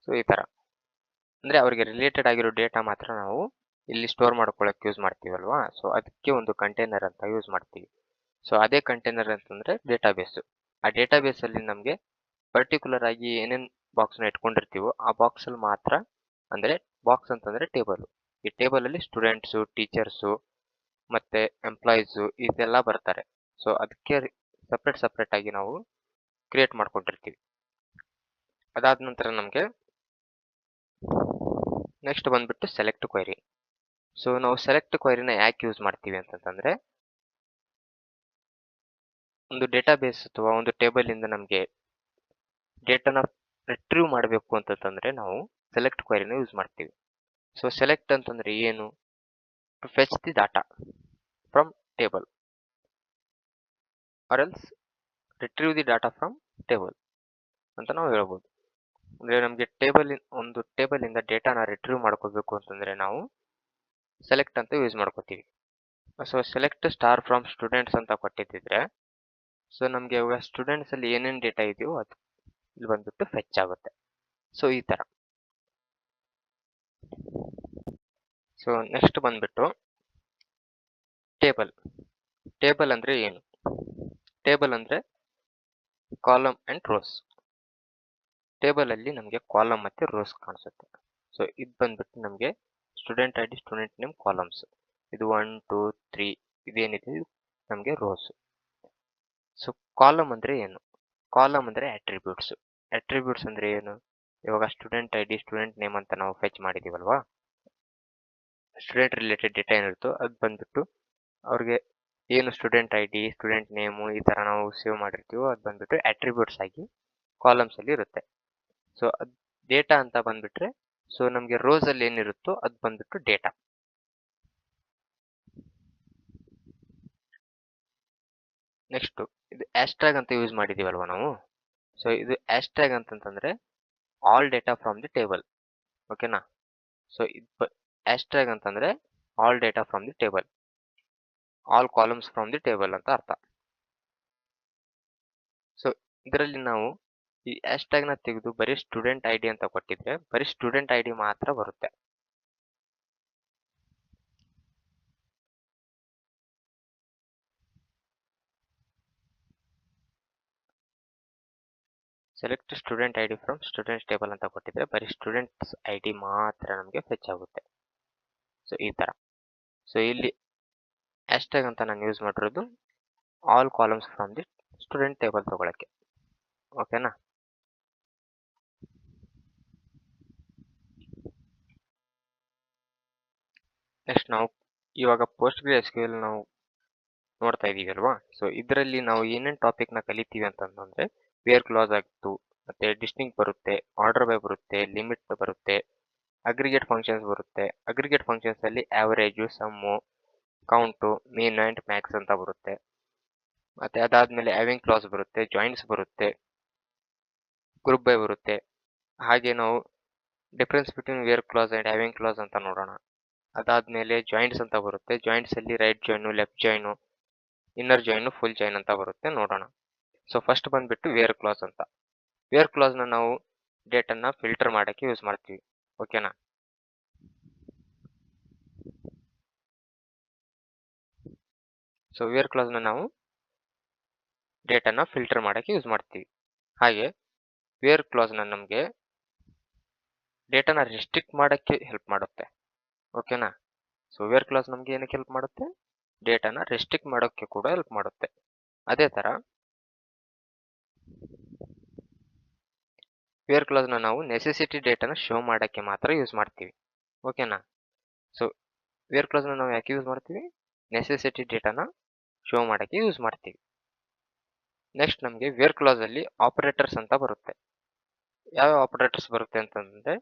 ಸೊ ಈ ತರ ಅಂದ್ರೆ ಅವರಿಗೆ ರಿಲೇಟೆಡ್ ಆಗಿರೋ ಡೇಟಾ ಮಾತ್ರ ನಾವು ಇಲ್ಲಿ ಸ್ಟೋರ್ ಮಾಡ್ಕೊಳ್ಳೋಕೆ ಯೂಸ್ ಮಾಡ್ತೀವಲ್ವಾ. ಸೊ ಅದಕ್ಕೆ ಒಂದು ಕಂಟೈನರ್ ಅಂತ ಯೂಸ್ ಮಾಡ್ತೀವಿ. ಸೊ ಅದೇ ಕಂಟೈನರ್ ಅಂತಂದ್ರೆ ಡೇಟಾಬೇಸ್. ಆ ಡೇಟಾಬೇಸ್ ಅಲ್ಲಿ ನಮಗೆ ಪರ್ಟಿಕ್ಯುಲರ್ ಆಗಿ ಏನೇನ್ ಬಾಕ್ಸ್ನ ಇಟ್ಕೊಂಡಿರ್ತೀವೋ ಆ ಬಾಕ್ಸ್ ಅಲ್ಲಿ ಮಾತ್ರ, ಅಂದ್ರೆ ಬಾಕ್ಸ್ ಅಂತಂದ್ರೆ ಟೇಬಲ್, ಈ ಟೇಬಲ್ ಅಲ್ಲಿ ಸ್ಟೂಡೆಂಟ್ಸು, ಟೀಚರ್ಸು ಮತ್ತೆ ಎಂಪ್ಲಾಯೀಸು ಇದೆಲ್ಲ ಬರ್ತಾರೆ. ಸೊ ಅದಕ್ಕೆ ಸಪ್ರೇಟ್ ಆಗಿ ನಾವು ಕ್ರಿಯೇಟ್ ಮಾಡ್ಕೊಂಡಿರ್ತೀವಿ. ಅದಾದ ನಂತರ ನಮಗೆ ನೆಕ್ಸ್ಟ್ ಬಂದ್ಬಿಟ್ಟು ಸೆಲೆಕ್ಟ್ ಕ್ವೈರಿ. ಸೊ ನಾವು ಸೆಲೆಕ್ಟ್ ಕ್ವೈರಿನ ಯಾಕೆ ಯೂಸ್ ಮಾಡ್ತೀವಿ ಅಂತಂದ್ರೆ ಒಂದು ಡೇಟಾಬೇಸ್ ಅಥವಾ ಒಂದು ಟೇಬಲ್ ಇಂದ ನಮಗೆ ಡೇಟಾನ ರಿಟ್ರೀವ್ ಮಾಡಬೇಕು ಅಂತಂದ್ರೆ ನಾವು ಸೆಲೆಕ್ಟ್ ಕ್ವೈರಿನ ಯೂಸ್ ಮಾಡ್ತೀವಿ. ಸೊ ಸೆಲೆಕ್ಟ್ ಅಂತಂದ್ರೆ ಏನು? To fetch the data from table or else retrieve the data from table ಅಂತ ನಾವು ಹೇಳ್ಬೋದು. ಅಂದ್ರೆ ನಮಗೆ ಒಂದು ಟೇಬಲ್ ಇಂದ ಡೇಟಾನ ರಿಟ್ರೀವ್ ಮಾಡ್ಕೋಬೇಕು ಅಂತಂದ್ರೆ ನಾವು ಸೆಲೆಕ್ಟ್ ಅಂತ ಯೂಸ್ ಮಾಡ್ಕೋತೀವಿ. So select star from students ಅಂತ ಕೊಟ್ಟಿದ್ರೆ ಸೊ ನಮಗೆ ಇವಾಗ ಸ್ಟೂಡೆಂಟ್ಸ್ ಅಲ್ಲಿ ಏನೇನು ಡೇಟಾ ಇದೆಯೋ ಅದು ಇಲ್ಲಿ ಬಂದ್ಬಿಟ್ಟು ಫೆಚ್ ಆಗುತ್ತೆ. ಸೊ ಈ ತರ. ಸೊ ನೆಕ್ಸ್ಟ್ ಬಂದ್ಬಿಟ್ಟು ಟೇಬಲ್. ಟೇಬಲ್ ಅಂದ್ರೆ ಏನು? ಟೇಬಲ್ ಅಂದ್ರೆ ಕಾಲಮ್ ಅಂಡ್ ರೋಸ್. ಟೇಬಲ್ ಅಲ್ಲಿ ನಮಗೆ ಕಾಲಮ್ ಮತ್ತೆ ರೋಸ್ ಕಾಣಿಸುತ್ತೆ. ಸೊ ಇದು ಬಂದ್ಬಿಟ್ಟು ನಮಗೆ student I D student name columns. ಇದು 1 2 3 ಇದೇನಿದೆ ನಮಗೆ ರೋಸ್. ಸೊ ಕಾಲಮ್ ಅಂದ್ರೆ ಏನು? ಕಾಲಮ್ ಅಂದ್ರೆ ಅಟ್ರಿಬ್ಯೂಟ್ಸ್. ಅಟ್ರಿಬ್ಯೂಟ್ಸ್ ಅಂದ್ರೆ ಏನು? ಇವಾಗ student I D student name ಅಂತ ನಾವು ಫೆಚ್ ಮಾಡಿದೀವಲ್ವಾ, ಸ್ಟೂಡೆಂಟ್ ರಿಲೇಟೆಡ್ ಡೇಟಾ ಏನಿರುತ್ತೋ ಅದು ಬಂದ್ಬಿಟ್ಟು ಅವ್ರಿಗೆ ಏನು student I D student name ಈ ತರ ನಾವು ಸೇವ್ ಮಾಡಿರ್ತೀವೋ ಅದು ಬಂದ್ಬಿಟ್ಟು ಅಟ್ರಿಬ್ಯೂಟ್ಸ್ ಆಗಿ ಕಾಲಮ್ಸ್ ಅಲ್ಲಿ ಇರುತ್ತೆ. ಸೊ ಅದು ಡೇಟಾ ಅಂತ ಬಂದ್ಬಿಟ್ರೆ, ಸೊ ನಮಗೆ ರೋಸ್ ಅಲ್ಲಿ ಏನಿರುತ್ತೋ ಅದು ಬಂದ್ಬಿಟ್ಟು ಡೇಟಾ. ನೆಕ್ಸ್ಟ್ ಇದು ಹ್ಯಾಶ್ಟ್ಯಾಗ್ ಅಂತ ಯೂಸ್ ಮಾಡಿದೀವಲ್ವಾ ನಾವು. ಸೊ ಇದು ಹ್ಯಾಶ್ಟ್ಯಾಗ್ ಅಂತಂದ್ರೆ all data from the table. ಓಕೆನಾ? ಸೊ ಹ್ಯಾಶ್ಟ್ಯಾಗ್ ಅಂತಂದ್ರೆ all data from the table, all columns from the table ಅಂತ ಅರ್ಥ. ಸೊ ಇದರಲ್ಲಿ ನಾವು ಈ ಹ್ಯಾಶ್ಟ್ಯಾಗ್ ನ ತೆಗೆದು ಬರೀ ಸ್ಟೂಡೆಂಟ್ ಐ ಡಿ ಅಂತ ಕೊಟ್ಟಿದ್ರೆ ಬರೀ ಸ್ಟೂಡೆಂಟ್ ಐ ಡಿ ಮಾತ್ರ ಬರುತ್ತೆ. Select student I D from students table ಅಂತ ಕೊಟ್ಟಿದ್ರೆ ಬರೀ ಸ್ಟೂಡೆಂಟ್ಸ್ ಐ ಡಿ ಮಾತ್ರ ನಮಗೆ ಫೆಚ್ ಆಗುತ್ತೆ. ಸೊ ಈ ತರ. ಸೊ ಇಲ್ಲಿ ಹ್ಯಾಶ್ಟ್ಯಾಗ್ ಅಂತ ನಾನು ಯೂಸ್ ಮಾಡಿರೋದು all columns from the student table ತಗೊಳಕ್ಕೆ. ಓಕೆನಾ? ನೆಕ್ಸ್ಟ್ ನಾವು ಇವಾಗ post grey S Q L ನಾವು ನೋಡ್ತಾ ಇದೀವಿ ಅಲ್ವಾ. ಸೊ ಇದರಲ್ಲಿ ನಾವು ಏನೇನು ಟಾಪಿಕ್ ನ ಕಲಿತೀವಿ ಅಂತಂದ್ರೆ ವೇರ್ ಕ್ಲಾಸ್ ಆಗಿತ್ತು, ಮತ್ತೆ ಡಿಸ್ಟಿಂಕ್ಟ್ ಬರುತ್ತೆ, ಆರ್ಡರ್ ಬೈ ಬರುತ್ತೆ, ಲಿಮಿಟ್ ಬರುತ್ತೆ, ಅಗ್ರಿಗೇಟ್ ಫಂಕ್ಷನ್ಸ್ ಬರುತ್ತೆ. ಅಗ್ರಿಗೇಟ್ ಫಂಕ್ಷನ್ಸ್ ಅಲ್ಲಿ average, sum, count, mean and max ಅಂತ ಬರುತ್ತೆ. ಮತ್ತೆ ಅದಾದ್ಮೇಲೆ ಹ್ಯಾವಿಂಗ್ ಕ್ಲಾಸ್ ಬರುತ್ತೆ, ಜಾಯಿಂಟ್ಸ್ ಬರುತ್ತೆ, ಗ್ರೂಪ್ ಬೈ ಬರುತ್ತೆ. ಹಾಗೆ ನಾವು difference between where clause and having clause ಅಂತ ನೋಡೋಣ. ಅದಾದ್ಮೇಲೆ ಜಾಯಿಂಟ್ಸ್ ಅಂತ ಬರುತ್ತೆ. ಜಾಯಿಂಟ್ಸ್ ಅಲ್ಲಿ right join, left join, inner join, full join ಅಂತ ಬರುತ್ತೆ, ನೋಡೋಣ. ಸೊ ಫಸ್ಟ್ ಬಂದ್ಬಿಟ್ಟು ವೇರ್ ಕ್ಲಾಸ್ ಅಂತ. ವೇರ್ ಕ್ಲಾಸ್ ನ ನಾವು ಡೇಟನ್ನ ಫಿಲ್ಟರ್ ಮಾಡಕ್ಕೆ ಯೂಸ್ ಮಾಡ್ತೀವಿ. ಓಕೆನಾ? ಸೊ ವೇರ್ ಕ್ಲಾಸ್ ನ ನಾವು ಡೇಟಾನ ಫಿಲ್ಟರ್ ಮಾಡಕ್ಕೆ ಯೂಸ್ ಮಾಡ್ತೀವಿ. ಹಾಗೆ ವೇರ್ ಕ್ಲಾಸ್ ನ ನಮಗೆ ಡೇಟಾನ ರೆಸ್ಟ್ರಿಕ್ಟ್ ಮಾಡಕ್ಕೆ ಹೆಲ್ಪ್ ಮಾಡುತ್ತೆ. ಓಕೆನಾ? ಸೊ ವೇರ್ ಕ್ಲಾಸ್ ನಮ್ಗೆ ಏನಕ್ಕೆ ಹೆಲ್ಪ್ ಮಾಡುತ್ತೆ? ಡೇಟಾನ ರೆಸ್ಟ್ರಿಕ್ಟ್ ಮಾಡೋಕ್ಕೆ ಕೂಡ ಹೆಲ್ಪ್ ಮಾಡುತ್ತೆ. ಅದೇ ತರ ವೇರ್ ಕ್ಲಾಸ್ ನ ನಾವು ನೆಸೆಸಿಟಿ ಡೇಟಾನ ಶೋ ಮಾಡಕ್ಕೆ ಮಾತ್ರ ಯೂಸ್ ಮಾಡ್ತೀವಿ. ಓಕೆನಾ? ಸೊ ವೇರ್ ಕ್ಲಾಸ್ ನ ನಾವು ಯಾಕೆ ಯೂಸ್ ಮಾಡ್ತೀವಿ? ನೆಸೆಸಿಟಿ ಡೇಟಾನ ಶೋ ಮಾಡಕ್ಕೆ ಯೂಸ್ ಮಾಡ್ತೀವಿ. ನೆಕ್ಸ್ಟ್ ನಮಗೆ ವೇರ್ ಕ್ಲಾಸ್ ಅಲ್ಲಿ ಆಪರೇಟರ್ಸ್ ಅಂತ ಬರುತ್ತೆ. ಯಾವ ಆಪರೇಟರ್ಸ್ ಬರುತ್ತೆ ಅಂತಂದ್ರೆ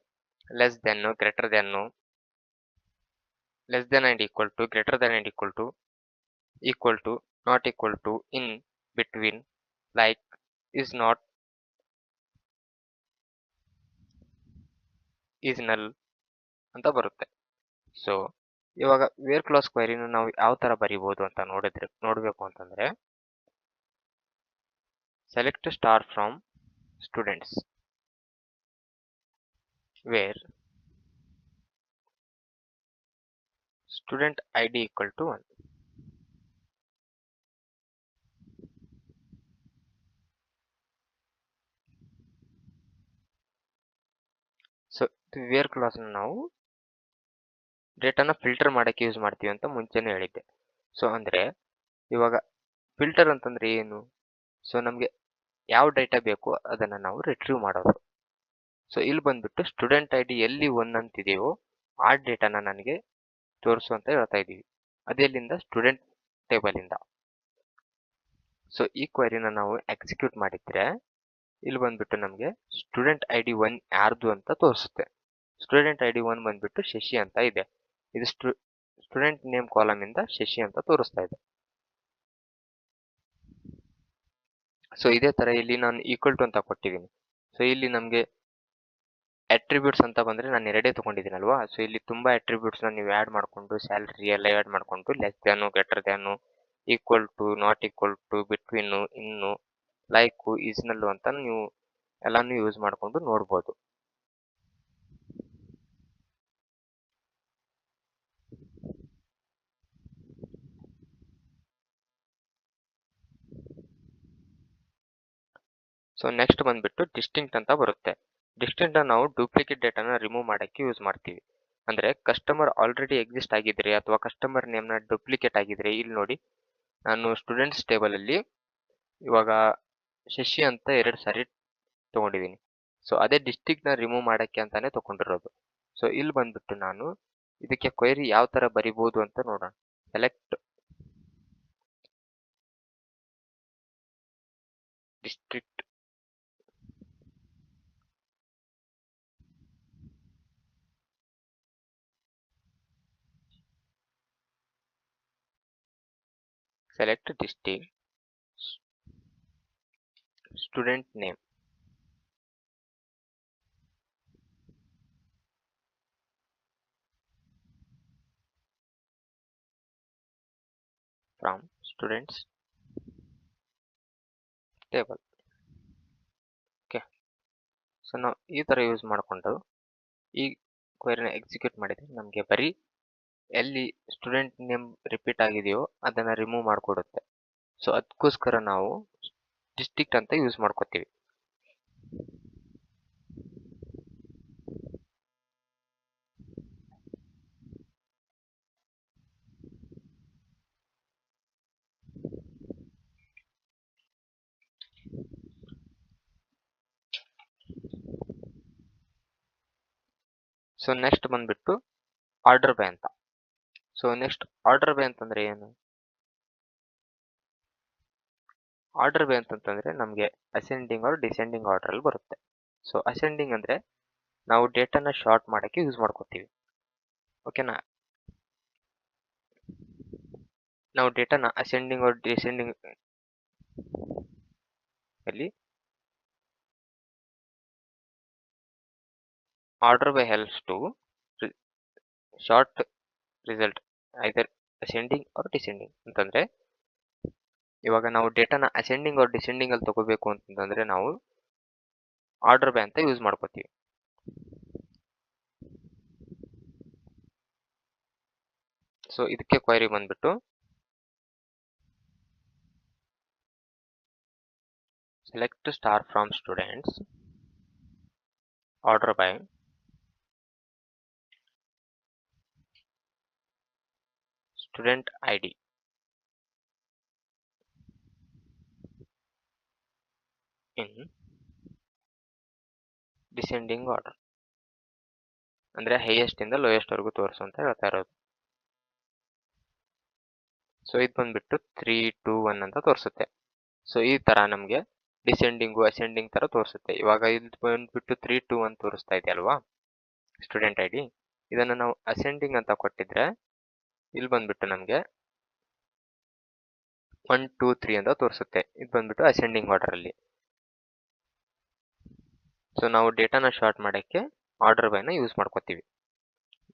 less than, greater than, less than and equal to, greater than and equal to, not equal to, in between, like, is not, is null ಅಂತ ಬರುತ್ತೆ. ಸೊ ಇವಾಗ ವೇರ್ ಕ್ಲಾಸ್ ಕ್ವೈರಿನ ನಾವು ಯಾವ ತರ ಬರೀಬಹುದು ಅಂತ ನೋಡ್ಬೇಕು ಅಂತಂದ್ರೆ select star from students where student I D equal to 1. So where clause ನಾವು ಡೇಟಾನ ಫಿಲ್ಟರ್ ಮಾಡಕ್ಕೆ ಯೂಸ್ ಮಾಡ್ತೀವಿ ಅಂತ ಮುಂಚೆನೇ ಹೇಳಿದ್ದೆ. ಸೊ ಅಂದ್ರೆ ಇವಾಗ ಫಿಲ್ಟರ್ ಅಂತಂದ್ರೆ ಏನು? ಸೊ ನಮ್ಗೆ ಯಾವ ಡೇಟಾ ಬೇಕೋ ಅದನ್ನ ನಾವು ರಿಟ್ರೀವ್ ಮಾಡೋದು. ಸೊ ಇಲ್ಲಿ ಬಂದ್ಬಿಟ್ಟು ಸ್ಟೂಡೆಂಟ್ ಐ ಡಿ ಎಲ್ಲಿ 1 ಅಂತಿದೆಯೋ ಆ ಡೇಟಾನ ನನಗೆ ತೋರಿಸು ಅಂತ ಹೇಳ್ತಾ ಇದೀವಿ. ಅದೆಲ್ಲಿಂದ? ಸ್ಟೂಡೆಂಟ್ ಟೇಬಲ್ ಇಂದ. ಸೊ ಈ ಕ್ವೈರಿನ ನಾವು ಎಕ್ಸಿಕ್ಯೂಟ್ ಮಾಡಿದ್ರೆ ಇಲ್ಲಿ ಬಂದ್ಬಿಟ್ಟು ನಮಗೆ ಸ್ಟೂಡೆಂಟ್ ಐ ಡಿ 1 ಯಾರ್ದು ಅಂತ ತೋರಿಸುತ್ತೆ. ಸ್ಟೂಡೆಂಟ್ ಐ ಡಿ 1 ಬಂದ್ಬಿಟ್ಟು ಶಶಿ ಅಂತ ಇದೆ. ಇದು ಸ್ಟೂಡೆಂಟ್ ನೇಮ್ ಕಾಲಮ್ ಇಂದ ಶಶಿ ಅಂತ ತೋರಿಸ್ತಾ ಇದೆ. ಸೊ ಇದೇ ತರ ಇಲ್ಲಿ ನಾನು ಈಕ್ವಲ್ ಟು ಅಂತ ಕೊಟ್ಟಿದ್ದೀನಿ. ಸೊ ಇಲ್ಲಿ ನಮಗೆ ಅಟ್ರಿಬ್ಯೂಟ್ಸ್ ಅಂತ ಬಂದ್ರೆ ನಾನು ಎರಡೇ ತಗೊಂಡಿದ್ದೀನಲ್ವಾ. ಸೊ ಇಲ್ಲಿ ತುಂಬಾ ಅಟ್ರಿಬ್ಯೂಟ್ಸ್ ನೀವು ಆಡ್ ಮಾಡ್ಕೊಂಡು ಸ್ಯಾಲರಿ ಎಲ್ಲ ಆಡ್ ಮಾಡ್ಕೊಂಡು less than, greater than, equal to, not equal to, between, in, like, is null ಅಂತ ನೀವು ಎಲ್ಲಾನು ಯೂಸ್ ಮಾಡ್ಕೊಂಡು ನೋಡ್ಬೋದು. ಸೊ ನೆಕ್ಸ್ಟ್ ಬಂದ್ಬಿಟ್ಟು ಡಿಸ್ಟಿಂಕ್ಟ್ ಅಂತ ಬರುತ್ತೆ. ಡಿಸ್ಟಿಂಕ್ಟ್ ನಾವು ಡೂಪ್ಲಿಕೇಟ್ ಡೇಟಾನ ರಿಮೂವ್ ಮಾಡಕ್ಕೆ ಯೂಸ್ ಮಾಡ್ತೀವಿ. ಅಂದ್ರೆ ಕಸ್ಟಮರ್ ಆಲ್ರೆಡಿ ಎಕ್ಸಿಸ್ಟ್ ಆಗಿದ್ರೆ ಅಥವಾ ಕಸ್ಟಮರ್ ನೇಮ್ನ ಡೂಪ್ಲಿಕೇಟ್ ಆಗಿದ್ರೆ ಇಲ್ಲಿ ನೋಡಿ ನಾನು ಸ್ಟೂಡೆಂಟ್ಸ್ ಟೇಬಲ್ ಅಲ್ಲಿ ಇವಾಗ ಶಶಿ ಅಂತ 2 ಸಾರಿ ತಗೊಂಡಿದ್ದೀನಿ. ಸೊ ಅದೇ ಡಿಸ್ಟ್ರಿಕ್ಟ್ ನ ರಿಮೂವ್ ಮಾಡಕ್ಕೆ ಅಂತಾನೆ ತಗೊಂಡಿರೋದು. ಸೊ ಇಲ್ಲಿ ಬಂದ್ಬಿಟ್ಟು ನಾನು ಇದಕ್ಕೆ ಕ್ವೈರಿ ಯಾವ ತರ ಬರಿಬಹುದು ಅಂತ ನೋಡೋಣ. Select district select district student name from students table. Okay, so ನಾವು ಈ ತರ ಯೂಸ್ ಮಾಡಿಕೊಂಡು ಈ ಕ್ವೆರಿನ ಎಕ್ಸಿಕ್ಯೂಟ್ ಮಾಡಿದ್ರೆ ನಮಗೆ ಬರೀ ಎಲ್ಲಿ ಸ್ಟೂಡೆಂಟ್ ನೇಮ್ ರಿಪೀಟ್ ಆಗಿದೆಯೋ ಅದನ್ನ ರಿಮೂವ್ ಮಾಡಿಕೊಡುತ್ತೆ. ಸೊ ಅದಕ್ಕೋಸ್ಕರ ನಾವು ಡಿಸ್ಟ್ರಿಕ್ಟ್ ಅಂತ ಯೂಸ್ ಮಾಡ್ಕೋತೀವಿ. ಸೊ ನೆಕ್ಸ್ಟ್ ಬಂದ್ಬಿಟ್ಟು ಆರ್ಡರ್ ಬೈ ಅಂತ. ಸೊ ನೆಕ್ಸ್ಟ್ ಆರ್ಡರ್ ಬೈ ಅಂತಂದ್ರೆ ಏನು? ಆರ್ಡರ್ ಬೈ ಅಂತಂದ್ರೆ ನಮಗೆ ಅಸೆಂಡಿಂಗ್ ಆರ್ ಡಿಸೆಂಡಿಂಗ್ ಆರ್ಡರ್ ಅಲ್ಲಿ ಬರುತ್ತೆ. ಸೊ ಅಸೆಂಡಿಂಗ್ ಅಂದ್ರೆ ನಾವು ಡೇಟಾನ ಶಾರ್ಟ್ ಮಾಡಕ್ಕೆ ಯೂಸ್ ಮಾಡ್ಕೋತೀವಿ. ಓಕೆನಾ? ನಾವು ಡೇಟಾನ ಅಸೆಂಡಿಂಗ್ ಆರ್ ಡಿಸೆಂಡಿಂಗ್ ಅಲ್ಲಿ order by helps to sort result either ascending or descending ಅಂತಂದ್ರೆ ಇವಾಗ ನಾವು ಡೇಟಾನ ಅಸೆಂಡಿಂಗ್ ಆರ್ ಡಿಸೆಂಡಿಂಗ್ ಅಲ್ಲಿ ತಗೋಬೇಕು ಅಂತಂದ್ರೆ ನಾವು ಆರ್ಡರ್ ಬೈ ಅಂತ ಯೂಸ್ ಮಾಡ್ಕೋತೀವಿ. ಸೊ ಇದಕ್ಕೆ ಕ್ವೈರಿ ಬಂದ್ಬಿಟ್ಟು select star from students order by student id in descending order ಅಂದ್ರೆ ಹೈಯೆಸ್ಟ್ ಇಂದ ಲೋಯೆಸ್ಟ್ ವರೆಗೂ ತೋರಿಸು ಅಂತ ಹೇಳ್ತಾ ಇರೋದು. ಸೊ ಇದು ಬಂದ್ಬಿಟ್ಟು 3, 2, 1 ಅಂತ ತೋರಿಸುತ್ತೆ. ಸೊ ಈ ತರ ನಮಗೆ ಡಿಸೆಂಡಿಂಗು ಅಸೆಂಡಿಂಗ್ ತರ ತೋರಿಸುತ್ತೆ. ಇವಾಗ ಇಲ್ಲಿ ಬಂದ್ಬಿಟ್ಟು 3, 2, 1 ತೋರಿಸ್ತಾ ಇದೆ ಅಲ್ವಾ ಸ್ಟೂಡೆಂಟ್ ಐಡಿ. ಇದನ್ನ ನಾವು ಅಸೆಂಡಿಂಗ್ ಅಂತ ಕೊಟ್ಟಿದ್ರೆ ಇಲ್ಲಿ ಬಂದ್ಬಿಟ್ಟು ನಮಗೆ 1, 2, 3 ಅಂತ ತೋರಿಸುತ್ತೆ. ಇದು ಬಂದ್ಬಿಟ್ಟು ಅಸೆಂಡಿಂಗ್ ಆರ್ಡರ್ ಅಲ್ಲಿ. ಸೊ ನಾವು ಡೇಟಾನ ಶಾರ್ಟ್ ಮಾಡಕ್ಕೆ ಆರ್ಡರ್ ಬೈನ ಯೂಸ್ ಮಾಡ್ಕೋತೀವಿ.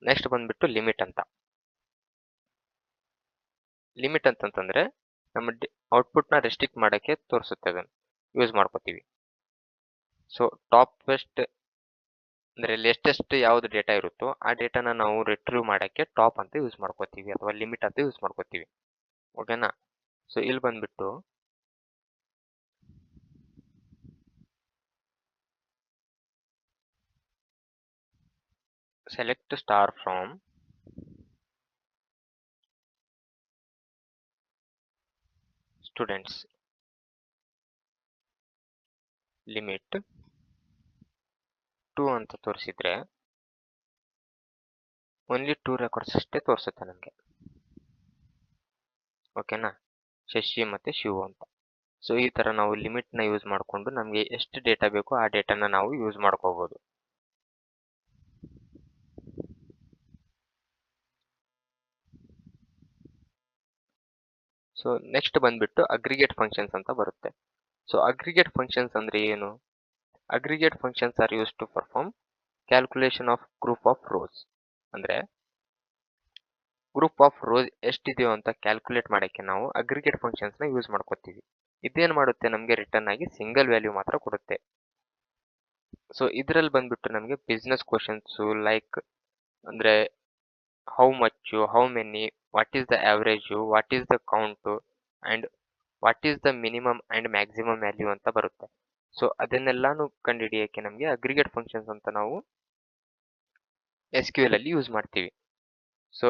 ನೆಕ್ಸ್ಟ್ ಬಂದ್ಬಿಟ್ಟು ಲಿಮಿಟ್ ಅಂತ. ಲಿಮಿಟ್ ಅಂತಂದ್ರೆ ನಮ್ಮ ಔಟ್ಪುಟ್ ನ ರೆಸ್ಟ್ರಿಕ್ಟ್ ಮಾಡಕ್ಕೆ ತೋರಿಸುತ್ತೆ, ಅದನ್ನು ಯೂಸ್ ಮಾಡ್ಕೋತೀವಿ. ಸೊ ಟಾಪ್ ವೆಸ್ಟ್ ಅಂದ್ರೆ ಲೆಸ್ಟೆಸ್ಟ್ ಯಾವ್ದು ಡೇಟಾ ಇರುತ್ತೋ ಆ ಡೇಟಾನ ನಾವು ರಿಟ್ರೀವ್ ಮಾಡಕ್ಕೆ ಟಾಪ್ ಅಂತ ಯೂಸ್ ಮಾಡ್ಕೋತೀವಿ ಅಥವಾ ಲಿಮಿಟ್ ಅಂತ ಯೂಸ್ ಮಾಡ್ಕೋತೀವಿ. ಓಕೆನಾ? ಸೊ ಇಲ್ಲಿ ಬಂದ್ಬಿಟ್ಟು select star from students limit 2 ಅಂತ ತೋರಿಸಿದ್ರೆ ಓನ್ಲಿ 2 ರೆಕಾರ್ಡ್ಸ್ ಅಷ್ಟೇ ತೋರಿಸುತ್ತೆ ನಮಗೆ. ಓಕೆನಾ? ಶಶಿ ಮತ್ತೆ ಶಿವು ಅಂತ. ಸೊ ಈ ತರ ನಾವು ಲಿಮಿಟ್ ನ ಯೂಸ್ ಮಾಡಿಕೊಂಡು ನಮಗೆ ಎಷ್ಟು ಡೇಟಾ ಬೇಕೋ ಆ ಡೇಟಾನ ನಾವು ಯೂಸ್ ಮಾಡ್ಕೋಬಹುದು. ಸೊ ನೆಕ್ಸ್ಟ್ ಬಂದ್ಬಿಟ್ಟು ಅಗ್ರಿಗೇಟ್ ಫಂಕ್ಷನ್ಸ್ ಅಂತ ಬರುತ್ತೆ. ಸೊ ಅಗ್ರಿಗೇಟ್ ಫಂಕ್ಷನ್ಸ್ ಅಂದ್ರೆ ಏನು? Aggregate functions are use to perform calculation of group of rows. ಅಂದ್ರೆ ಗ್ರೂಪ್ ಆಫ್ ರೋಸ್ ಎಷ್ಟಿದೆಯೋ ಅಂತ ಕ್ಯಾಲ್ಕುಲೇಟ್ ಮಾಡಕ್ಕೆ ನಾವು ಅಗ್ರಿಗೇಟ್ ಫಂಕ್ಷನ್ಸ್ ನ ಯೂಸ್ ಮಾಡ್ಕೋತೀವಿ. ಇದೇನ್ ಮಾಡುತ್ತೆ? ನಮಗೆ ರಿಟರ್ನ್ ಆಗಿ ಸಿಂಗಲ್ ವ್ಯಾಲ್ಯೂ ಮಾತ್ರ ಕೊಡುತ್ತೆ. ಸೊ ಇದ್ರಲ್ಲಿ ಬಂದ್ಬಿಟ್ಟು ನಮಗೆ ಬಿಸ್ನೆಸ್ ಕ್ವಶನ್ಸ್ ಲೈಕ್ ಅಂದ್ರೆ how much, how many, what is the average, what is the count and what is the minimum and maximum value ಅಂತ ಬರುತ್ತೆ. ಸೊ ಅದನ್ನೆಲ್ಲಾನು ಕಂಡುಹಿಡಿಯಕ್ಕೆ ನಮಗೆ ಅಗ್ರಿಗೇಟ್ ಫಂಕ್ಷನ್ಸ್ ಅಂತ ನಾವು SQL ಅಲ್ಲಿ ಯೂಸ್ ಮಾಡ್ತೀವಿ. ಸೊ